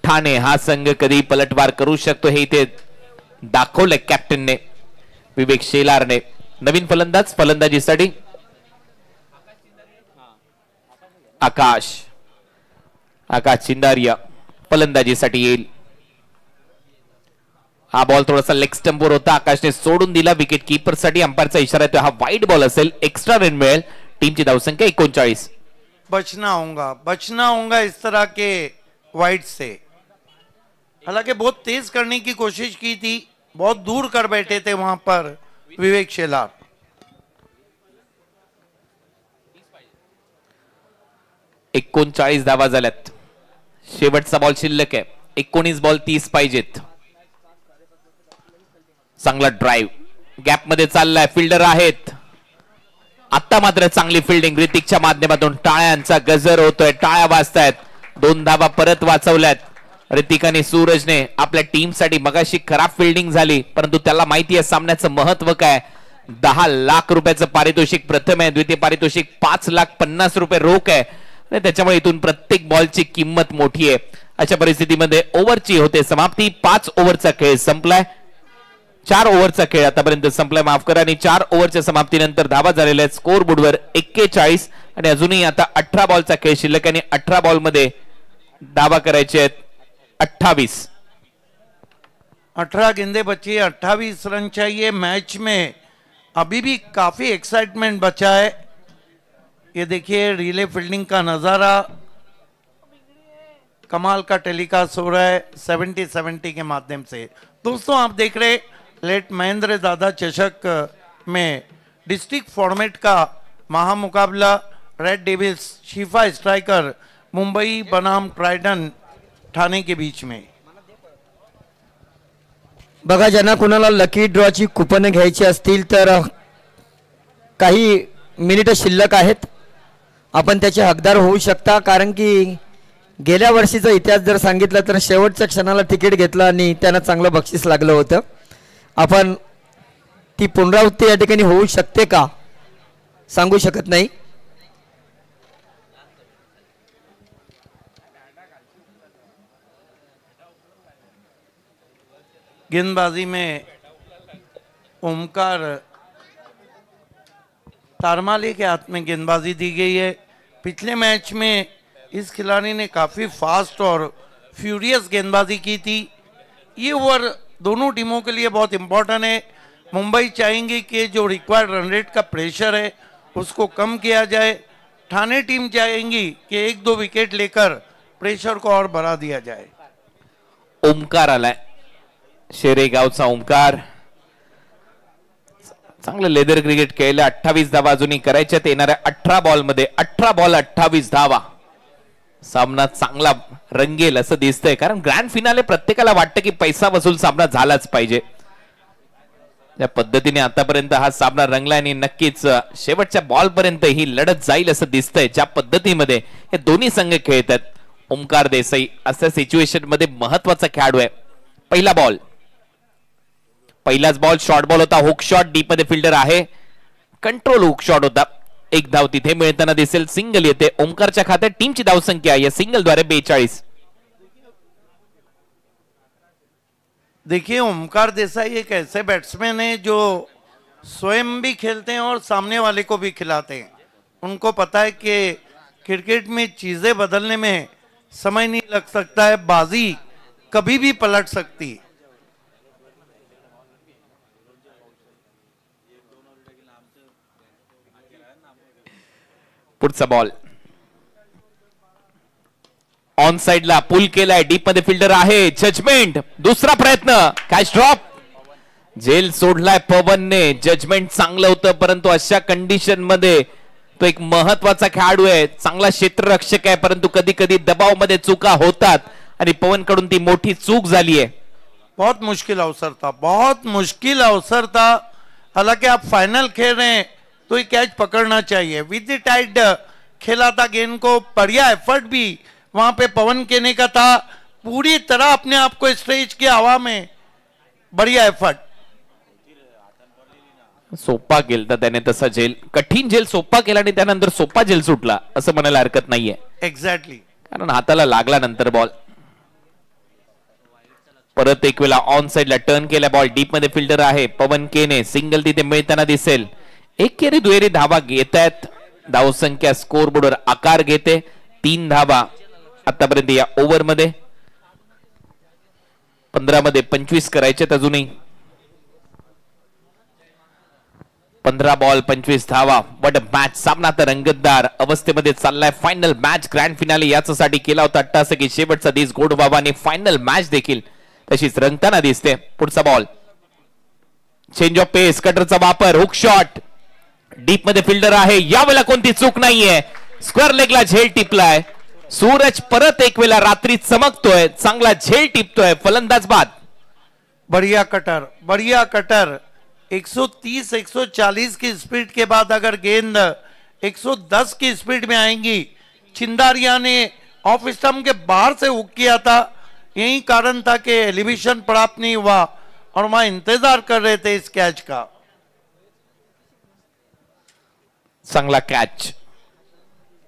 ठाणे हा संघ कधी पलटवार करू शकतो हे इथे दाखवलंय कॅप्टनने विवेक शेलारने। नवीन फलंदाज फलंदाजीसाठी आकाश चिंदारिया फलंदाजीसाठी येईल। हा बॉल थोडासा लेग स्टंपवर होता, आकाशने सोडून दिला विकेट कीपर साठी। अंपायरचा इशारा आहे, हा वाईड बॉल असेल, एक्स्ट्रा रन मिळेल। टीमची धावसंख्या 39। बचना होगा इस तरह के वाइड से। हालांकि बहुत तेज करने की कोशिश की थी, बहुत दूर कर बैठे थे वहां पर विवेक शेलार। 39 धावा झाल्यात, शेवटचा बॉल शिल्लक आहे, 19 बॉल 30 पाहिजेत। चांगला ड्राइव्ह गॅप मध्ये चाललाय, फिल्डर आहेत, आता मात्र चांगली फिल्डिंग ऋतिकच्या माध्यमातून टाळ्यांचा गजर होतोय, टाळ्या वाजतायत। 2 धावा परत वाचवल्यात ऋतिक आणि सूरजने। आपल्या टीम साठी मगाशी खराब फिल्डिंग झाली, परंतु त्याला माहिती आहे सामन्याचं महत्व काय। 10 लाख रुपयाचं पारितोषिक प्रथम आहे, द्वितीय पारितोषिक 5,50,000 रुपये रोख आहे आणि त्याच्यामुळे इथून प्रत्येक बॉलची किंमत मोठी आहे। अशा परिस्थितीमध्ये ओव्हरची होते समाप्ती। 5 ओव्हरचा खेळ संपलाय, 4 ओव्हरचा खेळ आतापर्यंत संपलाय, माफ करा। आणि 4 ओव्हरच्या समाप्तीनंतर धावा झालेल्या आहेत स्कोर बोर्डवर 41 आणि अजूनही आता 18 बॉलचा खेळ शिल्लक आणि 18 बॉल मध्ये धावा करायचे आहेत 28। 18 गेंदे बची, 28 रन चाहिए। मैच में अभी भी काफी एक्साइटमेंट बचा है। ये देखिए रिले फील्डिंग का नजारा, कमाल का टेलीकास्ट हो रहा है 70-70 के माध्यम से। दोस्तों आप देख रहे लेट महेंद्र दादा चषक में डिस्ट्रिक्ट फॉर्मेट का महामुकाबला रेड डेविल्स शिफा स्ट्राइकर मुंबई बनाम ट्राइडन ठाणे के बीच में। बघा, ज्यांना कोणाला लकी ड्रॉची कुपन घ्यायची असतील तर काही मिनिटं शिल्लक आहेत, आपण त्याचे हकदार होऊ शकता। कारण की गेल्या वर्षीचा इतिहास जर सांगितला तर शेवटच्या क्षणाला तिकीट घेतलं आणि त्यांना चांगलं बक्षीस लागलं होतं। आपण ती पुनरावृत्ती या ठिकाणी होऊ शकते का सांगू शकत नाही। गेंदबाजी में ओमकार तारमाली के हाथ में गेंदबाजी दी गई है। पिछले मैच में इस खिलाड़ी ने काफ़ी फास्ट और फ्यूरियस गेंदबाजी की थी। ये ओवर दोनों टीमों के लिए बहुत इम्पोर्टेंट है। मुंबई चाहेंगे कि जो रिक्वायर्ड रन रेट का प्रेशर है उसको कम किया जाए, ठाणे टीम चाहेंगी कि 1-2 विकेट लेकर प्रेशर को और बढ़ा दिया जाए। ओमकार आलाय, शेरेगावचा ओमकार, चांगलं लेदर क्रिकेट खेळलं। 28 धावा अजूनही करायच्यात येणाऱ्या 18 बॉल मध्ये। 18 बॉल 28 धावा, सामना चांगला रंगेल असं दिसतंय, कारण ग्रँड फिनाले प्रत्येकाला वाटतं की पैसा वसूल सामना झालाच पाहिजे। या पद्धतीने आतापर्यंत हा सामना रंगला आणि नक्कीच शेवटच्या बॉल पर्यंत ही लढत जाईल असं दिसतंय। ज्या पद्धतीमध्ये हे दोन्ही संघ खेळतात, ओमकार देसाई अशा सिच्युएशन मध्ये महत्वाचा खेळाडू आहे। पहिला बॉल, पहिलाच बॉल शॉर्ट बॉल होता, हुक शॉट, डीप मध्ये फिल्डर आहे, कंट्रोल हुक शॉट होता। 1 धाव तिथे मिळताना दिसेल, सिंगल येते ओमकारच्या खात्यात। टीमची धावसंख्या या सिंगल द्वारे 42। देखिए ओमकार देसाई एक ऐसे बैट्समैन है जो स्वयं भी खेलते हैं और सामने वाले को भी खिलाते हैं। उनको पता है कि क्रिकेट में चीजें बदलने में समय नहीं लग सकता है, बाजी कभी भी पलट सकती है। पुढचा बॉल ऑन साइडला पुल केलाय, डीप मध्ये फिल्डर आहे, जजमेंट, दुसरा प्रयत्न, कॅच ड्रॉप, झेल सोडलाय पवनने. जजमेंट चांगलं होतं, परंतु अशा कंडिशन मध्ये तो एक महत्वाचा खेळाडू आहे, चांगला क्षेत्ररक्षक आहे, परंतु कधी कधी दबाव मध्ये चुका होतात आणि पवन कडून ती मोठी चूक झाली आहे. बहुत मुश्किल अवसर था, बहुत मुश्किल अवसर था. हालांकि आप फाइनल खेल रहे हैं तो ये कैच पकड़ना चाहिए. विद द टाइट खेला था गेंद को, बढ़िया एफर्ट भी वहां पे पवन केने का था, पूरी तरह अपने आप को स्ट्रेच किया हवा में, बढ़िया एफर्ट. सोपा केलता त्याने तसा झेल, कठीण झेल सोपा केला आणि त्यानंतर सोपा झेल सुटला असं म्हणायला हरकत नाहीये. एक्झॅक्टली, कारण हाताला लागला नंतर बॉल. परत एक वेळा ऑन साइडला टर्न केला बॉल, डीप मध्ये फिल्डर आहे पवन केने, सिंगल तिथे मिळताना दिसेल. एकेरी दुहेरी धावा घेत आहेत, धावसंख्या स्कोर बोर्डवर आकार घेते. 3 धावा आतापर्यंत या ओव्हर मध्ये, 15 मध्ये 25 करायचे अजूनही. 15 बॉल 25 धावा. बट मॅच सामना तर रंगतदार अवस्थेमध्ये चाललाय. फायनल मॅच, ग्रँड फिनाले याच्यासाठी केला होता अट्टासकी शेवटचा दिस गोड बाबाने. फायनल मॅच देखील तशीच रंगताना दिसते. पुढचा बॉल, चेंज ऑफ पेस, कटरचा वापर, हुक शॉट, डीप मध्ये फिल्डर आहे, यावेळेला कोणती चूक नाहीये, स्क्वेअर लेगला झेल टिपलाय. सूरज परत एक वेळा रात्री चमकतोय, चांगला झेल टिपतोय, फलंदाज बाद. बढ़िया कटर, बढ़िया कटर. 130-140 की स्पीड के बाद अगर गेंद 110 की स्पीड में आएंगी, चिंदारिया ने ऑफ स्टंप के बाहर से हुक किया था, यही कारण था कि एलिवेशन प्राप्त नहीं हुआ और वहां इंतजार कर रहे थे इस कैच का. चांगला कॅच.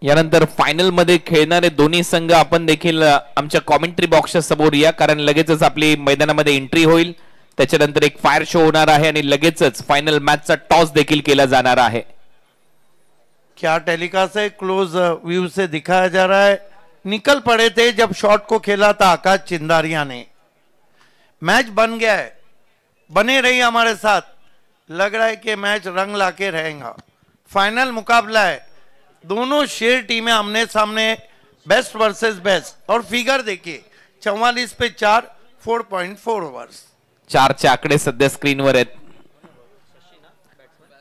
यानंतर फायनल मध्ये खेळणारे दोन्ही संघ आपण देखील आमच्या कॉमेंट्री बॉक्सच्या समोर या, कारण लगेचच आपली मैदानामध्ये एंट्री होईल. त्याच्यानंतर एक फायर शो होणार आहे आणि लगेचच फायनल मॅचचा टॉस देखील केला जाणार आहे. क्या टेलीकास्ट है, क्लोज व्यू से दिखाया जा रहा है. निकल पड़े थे जब शॉट को खेला था आकाश चिंदारिया ने. मैच बन गया है, बने रही हमारे साथ. लग रहा है कि मैच रंग लाके रहेगा. फाइनल मुकाबला है, दोनों शेर टीमें आमने सामने, बेस्ट वर्सेस बेस्ट. और फिगर देखिए, 44 पे 4, 4.4 ओव्हर्स. 4चे आकडे सध्या स्क्रीनवर आहेत.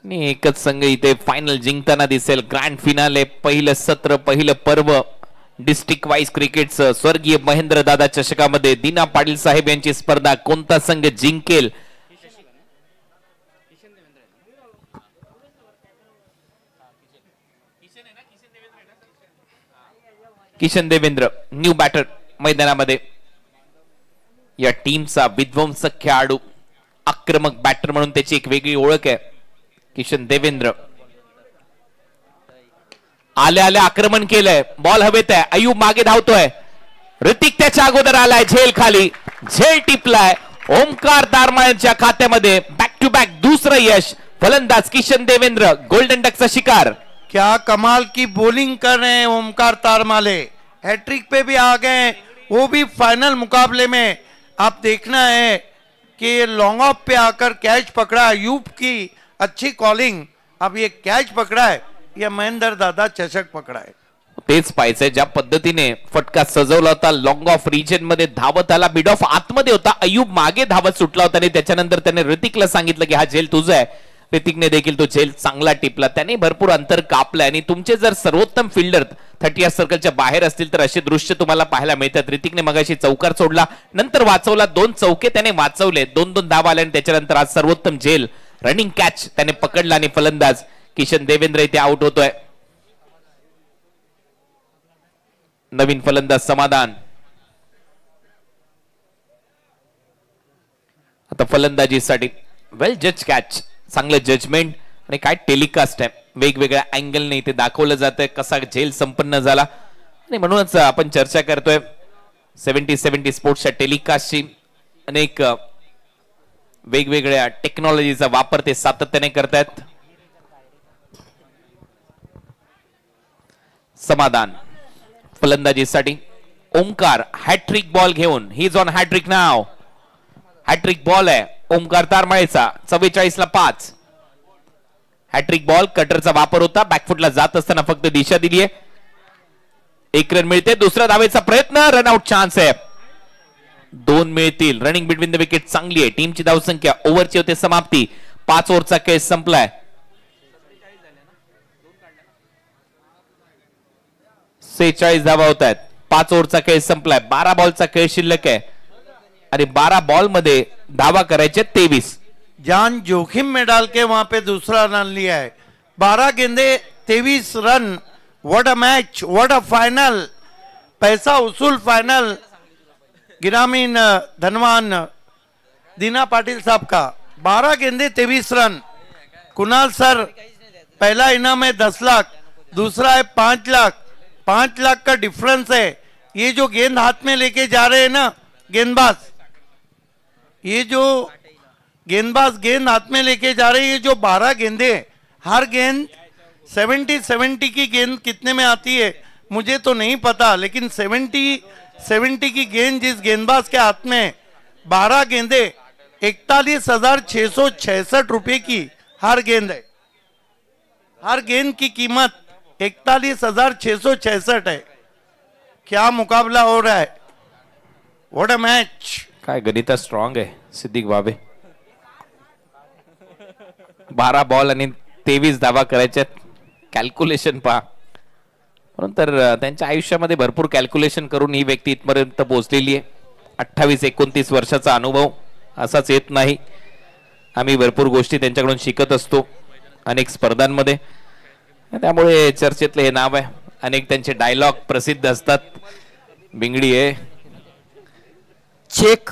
आणि एकच संघ इथे फायनल जिंकताना दिसेल. ग्रँड फिनाले, पहिलं सत्र, पहिलं पर्व डिस्ट्रिक्ट वाईज क्रिकेटचं. स्वर्गीय महेंद्र दादा चषकामध्ये दीना पाटील साहेब यांची स्पर्धा. कोणता संघ जिंकेल? किशन देवेंद्र न्यू बॅटर मैदानामध्ये. या टीमचा विध्वंसक खेळाडू, आक्रमक बॅटर म्हणून त्याची एक वेगळी ओळख आहे. किशन देवेंद्र आल्या आल्या आक्रमण केलंय, बॉल हवेत आहे, अयूब मागे धावतोय, ऋतिक त्याच्या अगोदर आलाय, झेल खाली, झेल टिपलाय. ओमकार तारमाळ्यांच्या खात्यामध्ये बॅक टू बॅक दुसरं यश. फलंदाज किशन देवेंद्र, गोल्डन डकचा शिकार. क्या कमाल की बॉलिंग कर रहे हैं ओमकार तारमाले, हैट्रिक पे भी आ गए, वो भी फाइनल मुकाबले में. आप देखना है कि लॉन्ग ऑफ पे आकर कैच पकड़ा, अयूब की अच्छी कॉलिंग. अब ये कैच पकड़ा है, ये महेंद्र दादा चषक पकड़ा है. तेच पाहायचंय ज्या पद्धतीने फटका सजवला होता. लॉंग ऑफ रिजन मध्ये धावत आला, मिड ऑफ आतमध्ये होता, अयूब मागे धावत सुटला होता आणि त्याच्यानंतर त्याने ऋतिकला सांगितलं की हा झेल तुझा आहे. ऋतिकने देखील तो झेल चांगला टिपला, त्याने भरपूर अंतर कापलं. आणि तुमचे जर सर्वोत्तम फिल्डर 30 सर्कलच्या बाहेर असतील तर असे दृश्य तुम्हाला पाहायला मिळतात. ऋतिकने मगाशी चौकार सोडला, नंतर वाचवला, 2 चौके त्याने वाचवले, 2-2 धावा आले आणि त्याच्यानंतर आज सर्वोत्तम झेल रनिंग कॅच त्याने पकडला आणि फलंदाज किशन देवेंद्र इथे आउट होतोय. नवीन फलंदाज समाधान. आता फलंदाजीसाठी वेल जज कॅच, चांगलं जजमेंट आणि काय टेलिकास्ट आहे, वेगवेगळ्या अँगलने इथे दाखवलं जातंय कसा झेल संपन्न झाला. आणि म्हणूनच आपण चर्चा करतोय 70-70 स्पोर्ट्सच्या टेलिकास्टची. अनेक वेगवेगळ्या टेक्नॉलॉजीचा वापर ते सातत्याने करतायत. समाधान फलंदाजीसाठी. ओमकार हॅट्रिक बॉल घेऊन, he is on hattrick now. Hattrick ball आहे ओमकार तारमाळेचा. 44ला 5 हॅट्रिक बॉल. कटरचा वापर होता, बॅकफुटला जात असताना फक्त दिशा दिलीये. 1 रन मिळते. दुसऱ्या धावेचा प्रयत्न, रनआउट चान्स आहे. 2 मिळतील. रनिंग बिटवीन द विकेट चांगली आहे. टीमची धावसंख्या ओव्हरची होते समाप्ती. 5 ओव्हरचा खेळ संपलाय. 46 धावा होत आहेत. 5 ओव्हरचा खेळ संपलाय. 12 बॉलचा खेळ शिल्लक आहे आणि 12 बॉल मध्ये धावा करायचे 23. जान जोखिम में डाल के वहां पे दूसरा रन लिया है. 12 गेंदे 23 run. What a match, what a final. पैसा उसूल फाइनल. ग्रामीण धनवान दीना पाटिल साहब का 12 गेंदे 23 रन. कुणाल सर, पहला इनाम है 10 लाख, दूसरा है 5 लाख. 5 लाख का डिफरेंस है. ये जो गेंद हाथ में लेके जा रहे हैं ना गेंदबाज, ये जो गेंदबाज गेंद हाथ में लेके जा रहे हैं, ये जो 12 गेंदे, हर गेंद 70 की गेंद कितने में आती है मुझे तो नहीं पता, लेकिन 70 की गेंद जिस गेंदबाज के हाथ में 12 गेंदे 41,666 रुपए की हर गेंद है. हर गेंद की कीमत 41,666 है. क्या मुकाबला हो रहा है. What a match. काय गणिता स्ट्रॉंग आहे सिद्दीक बाबे. 12 बॉल आणि 23 धावा करायच्यात. कॅल्क्युलेशन पहा. तर त्यांच्या आयुष्यामध्ये भरपूर कॅल्क्युलेशन करून ही व्यक्ती इथपर्यंत पोहोचलेली आहे. 28-29 वर्षाचा अनुभव असाच येत नाही. आम्ही भरपूर गोष्टी त्यांच्याकडून शिकत असतो अनेक स्पर्धांमध्ये. त्यामुळे चर्चेतले हे नाव आहे. अनेक त्यांचे डायलॉग प्रसिद्ध असतात. बिंगडी आहे. चेक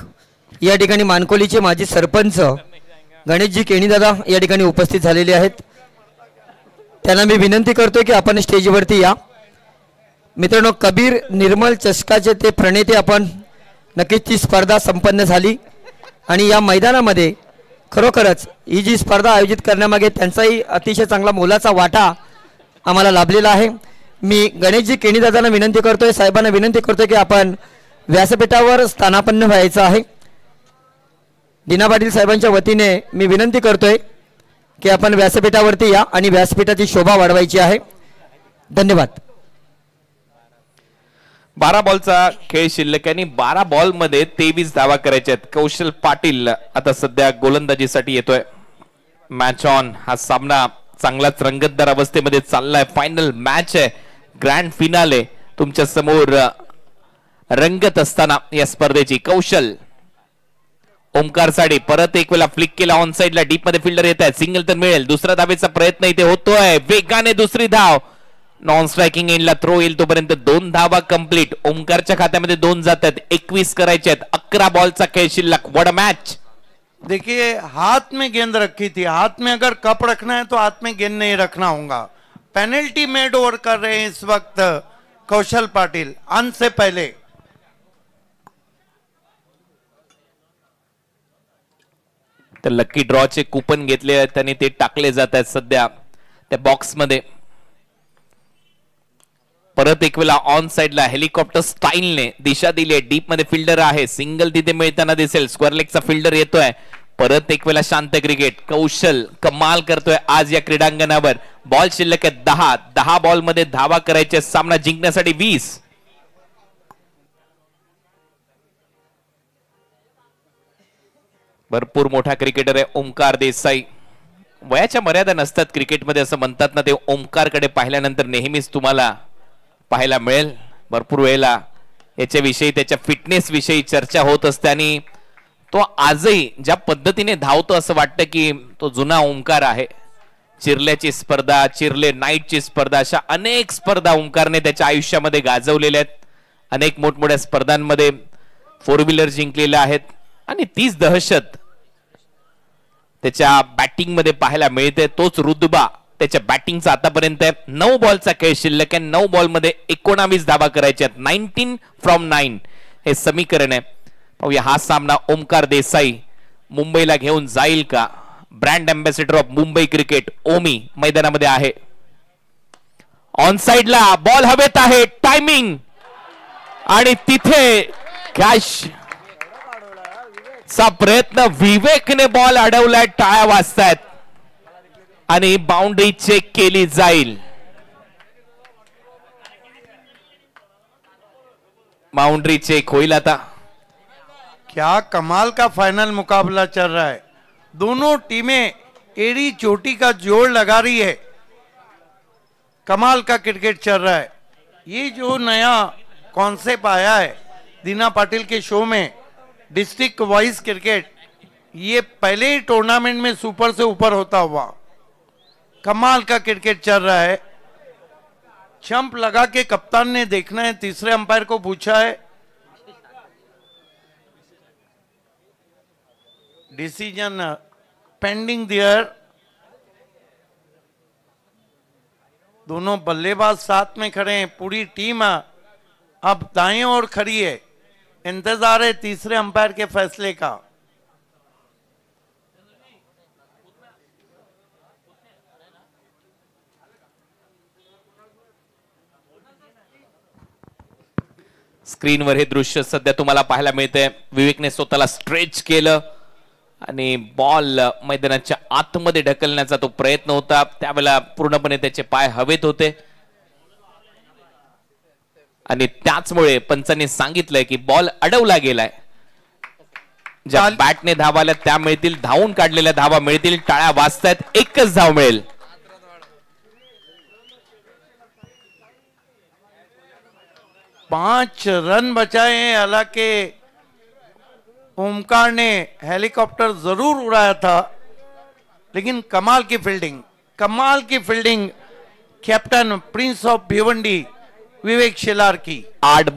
या ठिकाणी मानकोलीचे माजी सरपंच गणेशजी केणीदादा या ठिकाणी उपस्थित झालेले आहेत. त्यांना मी विनंती करतो की आपण स्टेजवरती या. मित्रांनो, कबीर निर्मल चषकाचे ते प्रणेते आपण. नक्कीच ती स्पर्धा संपन्न झाली आणि या मैदानामध्ये खरोखरच ही जी स्पर्धा आयोजित करण्यामागे त्यांचाही अतिशय चांगला मोलाचा वाटा आम्हाला लाभलेला आहे. मी गणेशजी केणीदादांना विनंती करतोय, साहेबांना विनंती करतोय की आपण व्यासपीठावर स्थानापन्न व्हायचं आहे. दीना पाटील साहेबांच्या वतीने मी विनंती करतोय की आपण व्यासपीठावरती या आणि व्यासपीठाची शोभा वाढवायची आहे. धन्यवाद. 12 बॉलचा खेळ शिल्लक आणि 12 बॉल मध्ये 23 धावा करायच्या आहेत. कौशल पाटील आता सध्या गोलंदाजीसाठी येतोय. Match on. हा सामना चांगलाच रंगतदार अवस्थेमध्ये चाललाय. फायनल मॅच आहे. ग्रँड फिनाले तुमच्या समोर रंगत असताना या स्पर्धेची. कौशल, ओमकार साडी परत एक वेळा फ्लिक केला ऑन साइडला. डीप मध्ये फिल्डर येत आहेत. सिंगल तर मिळेल. दुसरा धावेचा प्रयत्न इथे होतोय. वेगाने दुसरी धाव. नॉन स्ट्रायकिंग एंडला थ्रो येईल तोपर्यंत 2 धावा कंप्लीट. ओमकारच्या खात्यामध्ये 2 जातात. 21 करायचे आहेत. 11 बॉलचा खेळ शिल्लक. What a match. देखिए, हाथ में गेंद रखी थी. हाथ में अगर कप रखना है तो हाथ में गेंद नहीं रखना होगा. पेनल्टी मेड ओवर कर रहे हैं इस वक्त कौशल पाटिल अंत से पहले. तर लकी ड्रॉचे कुपन घेतले आहेत आणि ते टाकले जात आहेत सध्या त्या बॉक्स मध्ये. परत एक वेळा ऑन साइडला हेलिकॉप्टर स्टाईलने दिशा दिली आहे. डीप मध्ये फिल्डर आहे. सिंगल तिथे मिळताना दिसेल. स्क्वेअर लेगचा फिल्डर येतोय. परत एक वेळा शांत क्रिकेट. कौशल कमाल करतोय आज या क्रीडांगणावर. बॉल शिल्लक आहे 10 बॉल मध्ये धावा करायचे. सामना जिंकण्यासाठी 20. भरपूर मोठा क्रिकेटर आहे ओमकार देसाई. वयाच्या मर्यादा नसतात क्रिकेटमध्ये असं म्हणतात ना, ते ओमकारकडे पाहिल्यानंतर नेहमीच तुम्हाला पाहायला मिळेल. भरपूर वेळेला याच्याविषयी, त्याच्या फिटनेस विषयी चर्चा होत असते आणि तो आजही ज्या पद्धतीने धावतो असं वाटतं की तो जुना ओमकार आहे. चिरल्याची स्पर्धा, चिरले नाईटची स्पर्धा, अशा अनेक स्पर्धा ओमकारने त्याच्या आयुष्यामध्ये गाजवलेल्या आहेत. अनेक मोठमोठ्या स्पर्धांमध्ये 4 व्हीलर जिंकलेल्या आहेत आणि तीच दहशत त्याच्या बॅटिंग मध्ये पाहायला मिळते. तोच रुतबा त्याच्या बॅटिंगचा आतापर्यंत 9 बॉलचा खेळ शिल्लक आहे. 9 बॉल मध्ये 19 धावा करायच्या आहेत. 19 from 9 हे समीकरण आहे. पाहूया हा सामना ओमकार देसाई मुंबईला घेऊन जाईल का. Brand ambassador of Mumbai cricket Omi मैदानामध्ये आहे. ऑन साइडला बॉल हवेत आहे. टायमिंग आणि तिथे कॅश चा प्रयत्न. विवेकने बॉल अडवलाय. टाळ्या वाजतायत आणि बाउंड्री चेक केली जाईल. बाउंड्री चेक होईल आता. क्या कमाल का फाइनल मुकाबला चल रहा है. दोनों टीमें एड़ी चोटी का जोड़ लगा रही है. कमाल का क्रिकेट चल रहा है. ये जो नया कॉन्सेप्ट आया है दीना पाटिल के शो में, डिस्ट्रिक्ट वाइज क्रिकेट, ये पहले ही टूर्नामेंट में सुपर से ऊपर होता हुआ कमाल का क्रिकेट चल रहा है. चंप लगा के कप्तान ने देखना है, तीसरे अंपायर को पूछा है. Decision pending there. दोनों बल्लेबाज साथ में खड़े हैं. पूरी टीम अब दाएं ओर खड़ी है. इंतजार है तीसरे अंपायर के फैसले का. स्क्रीनवर हे दृश्य सध्या तुम्हाला पाहायला मिळतंय. विवेकने स्वतःला स्ट्रेच केलं आणि बॉल मैदानाच्या आतमध्ये ढकलण्याचा तो प्रयत्न होता. त्यावेळेला पूर्णपणे त्याचे पाय हवेत होते आणि त्याचमुळे पंचांनी सांगितलंय की बॉल अडवला गेलाय. ज्या बॅटने धावा आल्या त्या मिळतील, धावून काढलेल्या धावा मिळतील, टाळ्या वाजतायत, एकच धाव मिळेल. पांच रन बचाए हैं. हालांकि ओमकार ने हेलीकॉप्टर जरूर उड़ाया था, लेकिन कमाल की fielding captain prince of Bhiwandi Vivek Shelar की. 8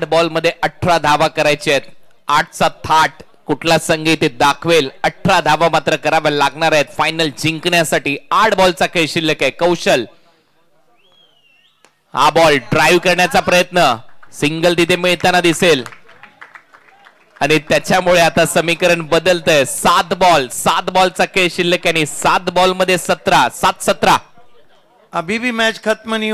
बॉल मध्ये 18 धावा करायच्या आहेत. 8चा थाट कुठला संघ ते दाखवेल. 18 धावा मात्र कराव्या लागणार आहेत फायनल जिंकण्यासाठी. 8 बॉलचा खेळ शिल्लक आहे. कौशल, हा बॉल ड्राईव्ह करण्याचा प्रयत्न, सिंगल तिथे मिळताना दिसेल आणि त्याच्यामुळे आता समीकरण बदलतंय. 7 बॉलचा खेळ शिल्लक आहे. 7 बॉल मध्ये 17. अभी भी मैच खत्म नहीं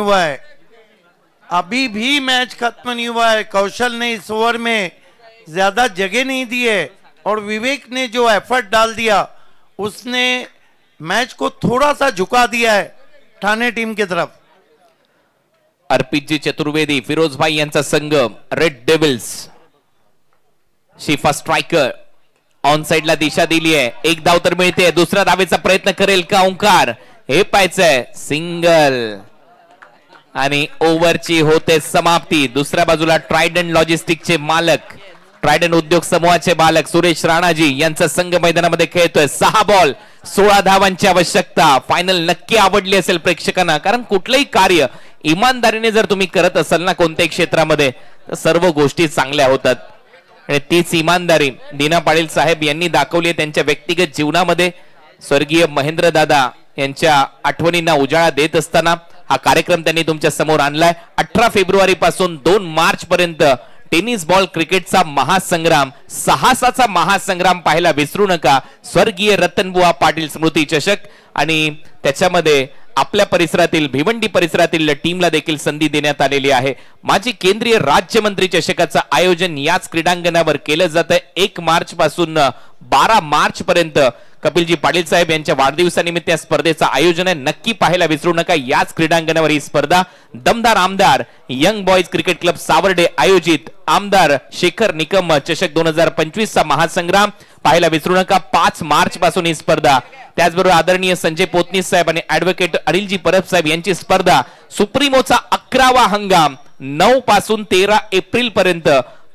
हुआ है. कौशल ने इस ओवर में ज्यादा जगह नहीं दी है और विवेक ने जो एफर्ट डाल दिया उसने मैच को थोड़ा सा झुका दिया है ठाणे टीम की तरफ. अर्पितजी चतुर्वेदी, फिरोजभाई यांचा संघ red devil's. Shifa striker on साइडला दिशा दिली आहे. एक धाव तर मिळते. दुसऱ्या धावेचा प्रयत्न करेल का ओंकार? हे पाहायचंय. सिंगल आणि ओव्हरची होते समाप्ती. दुसऱ्या बाजूला ट्रायडंट लॉजिस्टिकचे मालक, ट्रायडंट उद्योग समूहाचे मालक सुरेश राणाजी यांचा संघ मैदानामध्ये खेळतोय. 6 बॉल 16 धावांची आवश्यकता. फायनल नक्की आवडली असेल प्रेक्षकांना, कारण कुठलंही कार्य इमानदारीने जर तुम्ही करत असाल ना कोणत्याही क्षेत्रामध्ये, तर सर्व गोष्टी चांगल्या होतात. आणि तीच इमानदारी दीना पाटील साहेब यांनी दाखवली आहे त्यांच्या व्यक्तिगत जीवनामध्ये. स्वर्गीय महेंद्र दादा यांच्या आठवणींना उजाळा देत असताना हा कार्यक्रम त्यांनी तुमच्या समोर आणलाय. 18 फेब्रुवारी पासून 2 मार्च पर्यंत टेनिस बॉल क्रिकेटचा महासंग्राम, साहसाचा महासंग्राम पाहायला विसरू नका. स्वर्गीय रतनबुवा पाटील स्मृती चषक आणि त्याच्यामध्ये आपल्या परिसरातील भिवंडी परिसरातील टीमला देखील संधी देण्यात आलेली आहे. माजी केंद्रीय राज्यमंत्री चषकाचं आयोजन याच क्रीडांगणावर केलं जातं. 1 मार्च पासून 12 मार्च पर्यंत कपिलजी पाटील साहेब यांच्या वाढदिवसानिमित्त या स्पर्धेचं आयोजन आहे. नक्की पाहायला विसरू नका. याच क्रीडांगणावर ही स्पर्धा. दमदार आमदार young boys cricket club Savarde आयोजित आमदार शेखर निकम चषक 2025 चा महासंग्राम पाहायला विसरू नका. 5 मार्च पासून ही स्पर्धा. त्याचबरोबर आदरणीय संजय पोतनीस साहेब आणि ऍडव्होकेट अनिलजी परब साहेब यांची स्पर्धा. सुप्रीमोचा 11वा हंगाम 9 पासून 13 एप्रिल पर्यंत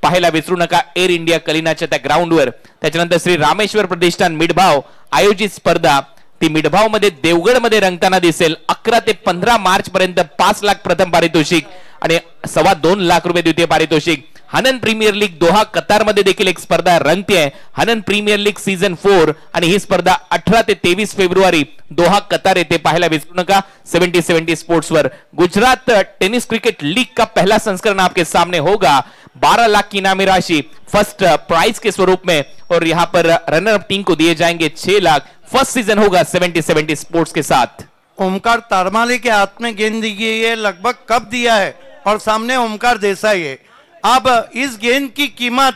पाहायला विसरू नका. एअर इंडिया कलिनाच्या त्या ग्राउंडवर. त्याच्यानंतर श्री रामेश्वर प्रतिष्ठान मिडभाव आयोजित स्पर्धा, ती मिडभाव मध्ये देवगड मध्ये रंगताना दिसेल. 11 ते 15 मार्च पर्यंत 5 लाख प्रथम पारितोषिक आणि 2.25 लाख रुपये द्वितीय पारितोषिक. हनन प्रीमियर लीग दोहा कतार मध्ये देखील एक स्पर्धा रंगते. हनन प्रीमियर लीग सीझन 4 आणि ही स्पर्धा 18 ते 23 फेब्रुवारी दोहा कतार येथे पाहायला विसरू नका. 70 स्पोर्ट्स वर. गुजरात टेनिस क्रिकेट लीग का पहला संस्करण आपके सामने होगा. 12 लाख की इनामी राशि फर्स्ट प्राइज के स्वरूप में और यहाँ पर रनर अप टीम को दिए जाएंगे 6 लाख. फर्स्ट सीजन होगा 70 स्पोर्ट्स के साथ. ओमकार तारमाले के हाथ में गेंद दी गई है. लगभग कब दिया है और सामने ओमकार देसाई है. अब इस गेंद की कीमत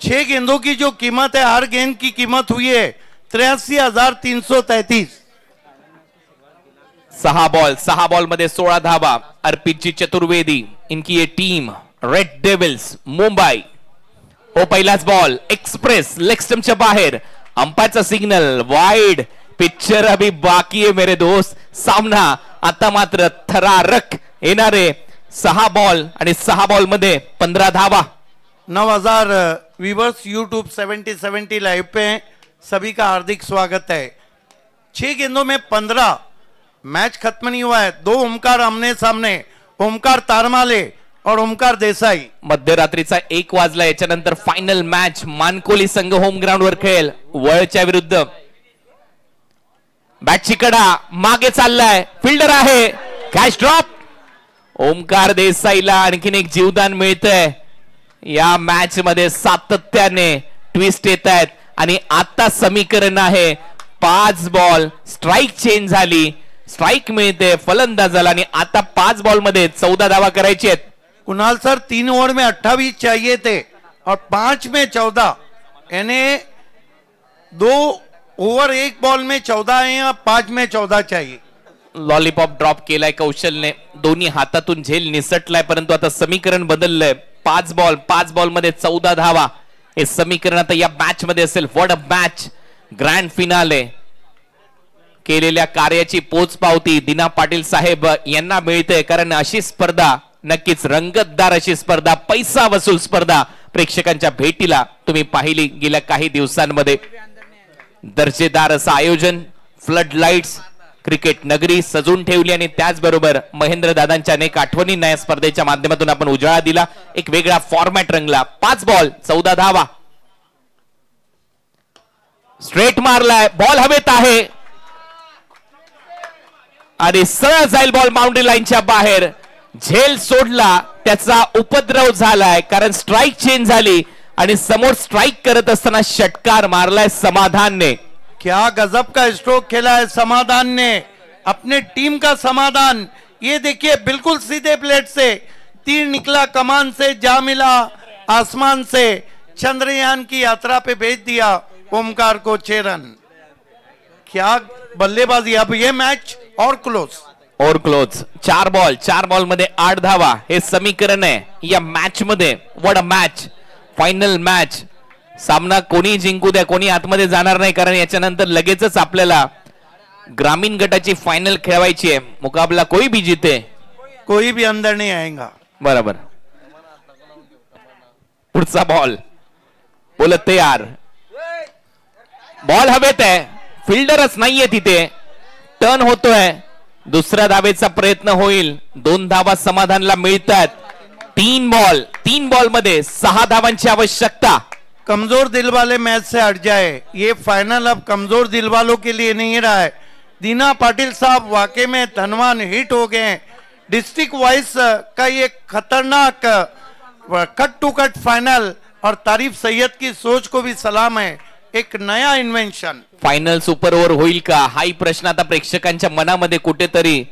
6 गेंदों की जो कीमत है, हर गेंद की कीमत हुई है 83,333. 6 बॉल मध्ये 16 धावा. अर्पितजी चतुर्वेदी इनकी ये टीम रेड डेव्हिल्स मुंबई. ओ पहिलाच बॉल एक्सप्रेस लेग स्टंपच्या बाहेर. अंपायरचा सिग्नल वाईड. पिक्चर अभी बाकी है मेरे दोस्त. सामना आता मात्र थरारक येणारे 6 बॉल आणि 6 बॉल मध्ये 15 धावा. 9000 व्यूवर्स यूट्यूब 70 लाइव पे सभी का हार्दिक स्वागत है. 6 गेंदों में 15. मैच खत्म नहीं हुआ है. 2 ओमकार आमने सामने. ओमकार तारमाले और ओमकार देसाई. मध्यरात्रीचा 1 वाजला. याच्यानंतर फायनल मॅच मानकोली संघ होम ग्राउंड वर खेळेल वळच्या विरुद्ध. बॅटची कडा मागे चाललाय. फिल्डर आहे. Catch drop. ओमकार देसाईला आणखीन एक जीवदान मिळतंय. या मॅच मध्ये सातत्याने ट्विस्ट येत आहेत आणि आता समीकरण आहे 5 बॉल. स्ट्राईक चेंज झाली. स्ट्राईक मिळते फलंदाजाला आणि आता 5 बॉल मध्ये 14 धावा करायची आहेत. कुणाल सर 3 ओवर में 28 चाहिए थे और 5 में 14. यानी 2 ओवर 1 बॉल में 14 है या 5 में 14 चाहिए. लॉलीपॉप ड्रॉप केलाय कौशलने. दोन्ही हातातून झेल निसटलाय परंतु आता समीकरण बदललंय. 5 बॉल मध्ये 14 धावा. हे समीकरण आता या मॅच मध्ये असेल. What a match. Grand finale. केलेल्या कार्याची पोचपावती दिना पाटील साहेब यांना मिळते कारण अशी स्पर्धा नक्कीच रंगतदार अशी स्पर्धा पैसा वसूल स्पर्धा प्रेक्षकांच्या भेटीला तुम्ही पाहिली गेल्या काही दिवसांमध्ये. दर्जेदार असं आयोजन. फ्लड लाईट्स क्रिकेट नगरी सजून ठेवली आणि त्याचबरोबर महेंद्र दादांच्या अनेक आठवणींना या स्पर्धेच्या माध्यमातून आपण उजाळा दिला. एक वेगळा फॉर्मॅट रंगला. 5 बॉल 14 धावा. स्ट्रेट मारलाय. बॉल हवेत आहे आणि सरळ जाईल बॉल बाउंड्री लाईनच्या बाहेर. झेल सोडला. त्याचा उपद्रव झालाय कारण स्ट्राईक चेंज झाली आणि समोर स्ट्राईक करत असताना षटकार मारलाय समाधान ने. क्या गजब का स्ट्रोक खेला है समाधान ने. अपने टीम का समाधान. ये देखिए बिल्कुल सीधे प्लेट से तीर निकला. कमान से जा मिला आसमान से. चंद्रयान की यात्रा पे भेज दिया ओमकार को 6 रन. क्या बल्लेबाजी. अब ये मैच और क्लोज. 4 बॉल मध्ये 8 धावा. हे समीकरण आहे या मॅच मध्ये. What a match. Final match. सामना कोणी जिंकू द्या कोणी आतमध्ये जाणार नाही कारण याच्यानंतर लगेचच आपल्याला ग्रामीण गटाची फायनल खेळवायची आहे. मुकाबला कोई भी जीते कोई भी अंदर नहीं आएगा. बरोबर. पुढचा बॉल. बोलत तयार. बॉल हवेत आहे. फिल्डरच नाहीये तिथे. टर्न होतोय. दुसऱ्या धावेचा प्रयत्न होईल. 2 धावा समाधानला मिळतात. 3 बॉल मध्ये 6 धावांची आवश्यकता. कमजोर दिल वाले मैच से हट जाए. ये फाइनल अब कमजोर दिल वालों के लिए नहीं रहा है. दीना पाटिल साहब वाकई में धनवान हिट हो गए. डिस्ट्रिक्ट वाइज का ये खतरनाक कट टू कट फाइनल और तारीफ सैयद की सोच को भी सलाम है. एक नया इन्व्हेन्शन. फायनल सुपर ओव्हर होईल का हाही प्रश्न आता प्रेक्षकांच्या मनामध्ये कुठेतरी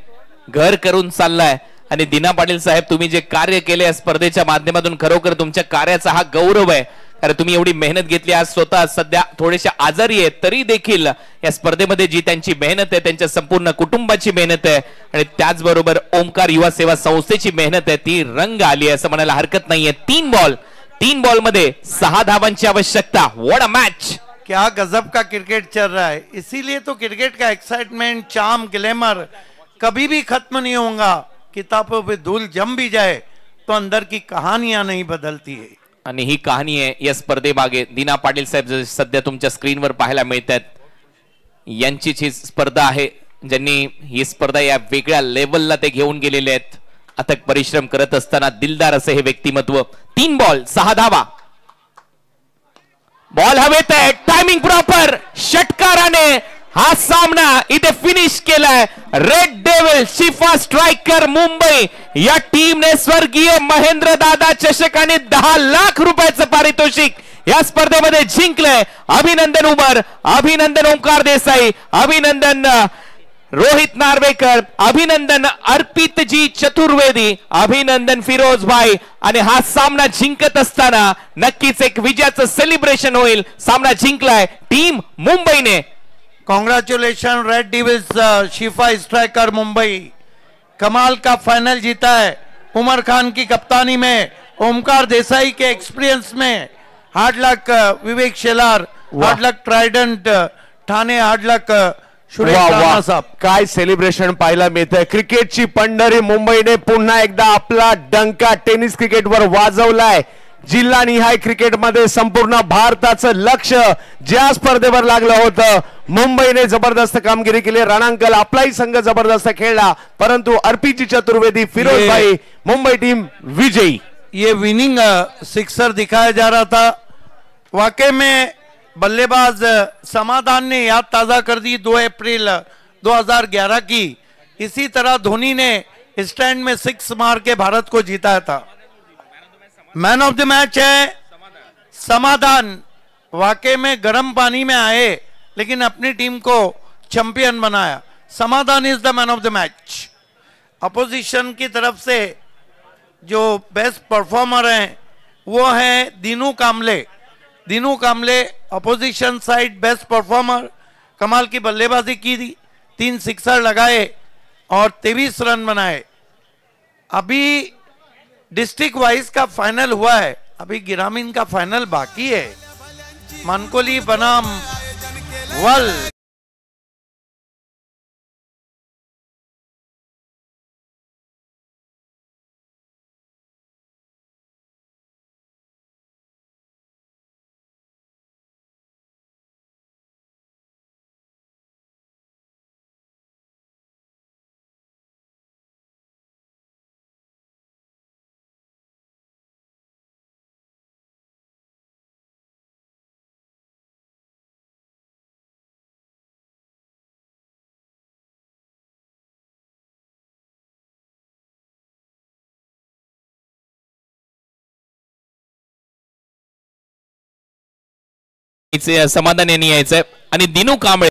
घर करून चाललाय. आणि दिना पाटील साहेब तुम्ही जे कार्य केले या स्पर्धेच्या माध्यमातून खरोखर तुमच्या कार्याचा हा गौरव आहे. कारण तुम्ही एवढी मेहनत घेतली. आज स्वतः सध्या थोडेसे आजारी आहेत तरी देखील या स्पर्धेमध्ये जी त्यांची मेहनत आहे त्यांच्या संपूर्ण कुटुंबाची मेहनत आहे आणि त्याचबरोबर ओमकार युवा सेवा संस्थेची मेहनत आहे ती रंग आली आहे असं म्हणायला हरकत नाहीये. 3 बॉल मध्ये 6 धावांची आवश्यकता. What a match. क्या गजब का क्रिकेट चल रहा है. इसीलिए तो क्रिकेट का एक्साइटमेंट चार्म ग्लैमर कभी भी खत्म नहीं होगा. किताबों पे धूल जम भी जाए तो अंदर की कहानियां नहीं बदलती है. आणि ही कहाणी आहे या स्पर्धेमागे. दिना पाटील साहेब सध्या तुमच्या स्क्रीनवर पाहायला मिळतात. यांचीच ही स्पर्धा आहे ज्यांनी ही स्पर्धा या वेगळ्या लेवलला ते घेऊन गेलेले आहेत. अथक परिश्रम करत असताना दिलदार असे हे व्यक्तिमत्व. 3 बॉल 6 धावा. बॉल हवेत आहे. Timing proper. षटकाराने हा सामना इथे फिनिश केलाय. रेड डेव्हिल शिफा स्ट्रायकर मुंबई या टीमने स्वर्गीय महेंद्र दादा चषक आणि 10 लाख रुपयाचं पारितोषिक या स्पर्धेमध्ये जिंकलंय. अभिनंदन उमर. अभिनंदन ओंकार देसाई. अभिनंदन रोहित नार्वेकर. अभिनंदन अर्पित जी चतुर्वेदी. अभिनंदन फिरोज भाई. आणि हा सामना जिंकत असताना नक्कीच एक विजयाचं सेलिब्रेशन होईल. सामना जिंकलाय टीम मुंबईने. कॉन्ग्रेचुलेशन रेड डेविल्स शिफा स्ट्राइकर मुंबई. कमाल का फाइनल जीता है उमर खान की कप्तानी में. ओमकार देसाई के एक्सपीरियंस में हार्ड लक विवेक शेलार, हार्ड लक ट्रायडंट ठाणे, हार्ड लक सुरेश राणा साहब. काय सेलिब्रेशन पाहायला मिळतंय. क्रिकेटची पंढरी मुंबईने पुन्हा एकदा आपला डंका टेनिस क्रिकेटवर वाजवलाय. जिल्हानिहाय क्रिकेटमध्ये संपूर्ण भारताचं लक्ष ज्या स्पर्धेवर लागलं होतं, मुंबईने जबरदस्त कामगिरी केली. रणांकल आपलाही संघ जबरदस्त खेळला, परंतु अर्पीजी चतुर्वेदी, फिरोज भाई, मुंबई टीम विजयी. ये विनिंग सिक्सर दिखाया जा रहा था. वाकई में बल्लेबाज समाधान ने याद ताज़ा कर दी 2 अप्रैल 2011 की. इसी तरह धोनी ने स्टैंड में 6 मार के भारत को जीता था. मैन ऑफ द मैच है समाधान. वाकई में गर्म पानी में आए लेकिन अपनी टीम को चैंपियन बनाया. समाधान is the man of the match. Opposition की तरफ से जो बेस्ट परफॉर्मर हैं वो हैं दीनू कामले. दीनू कामले अपोजिशन साइड बेस्ट परफॉर्मर. कमाल की बल्लेबाजी की थी, 3 सिक्सर लगाए और 23 रन बनाए. अभी डिस्ट्रिक्ट वाइज का फाइनल हुआ है, अभी ग्रामीण का फाइनल बाकी है. मानकोली बनाम वल. समाधान यांनी यायचंय आणि दिनू कांबळे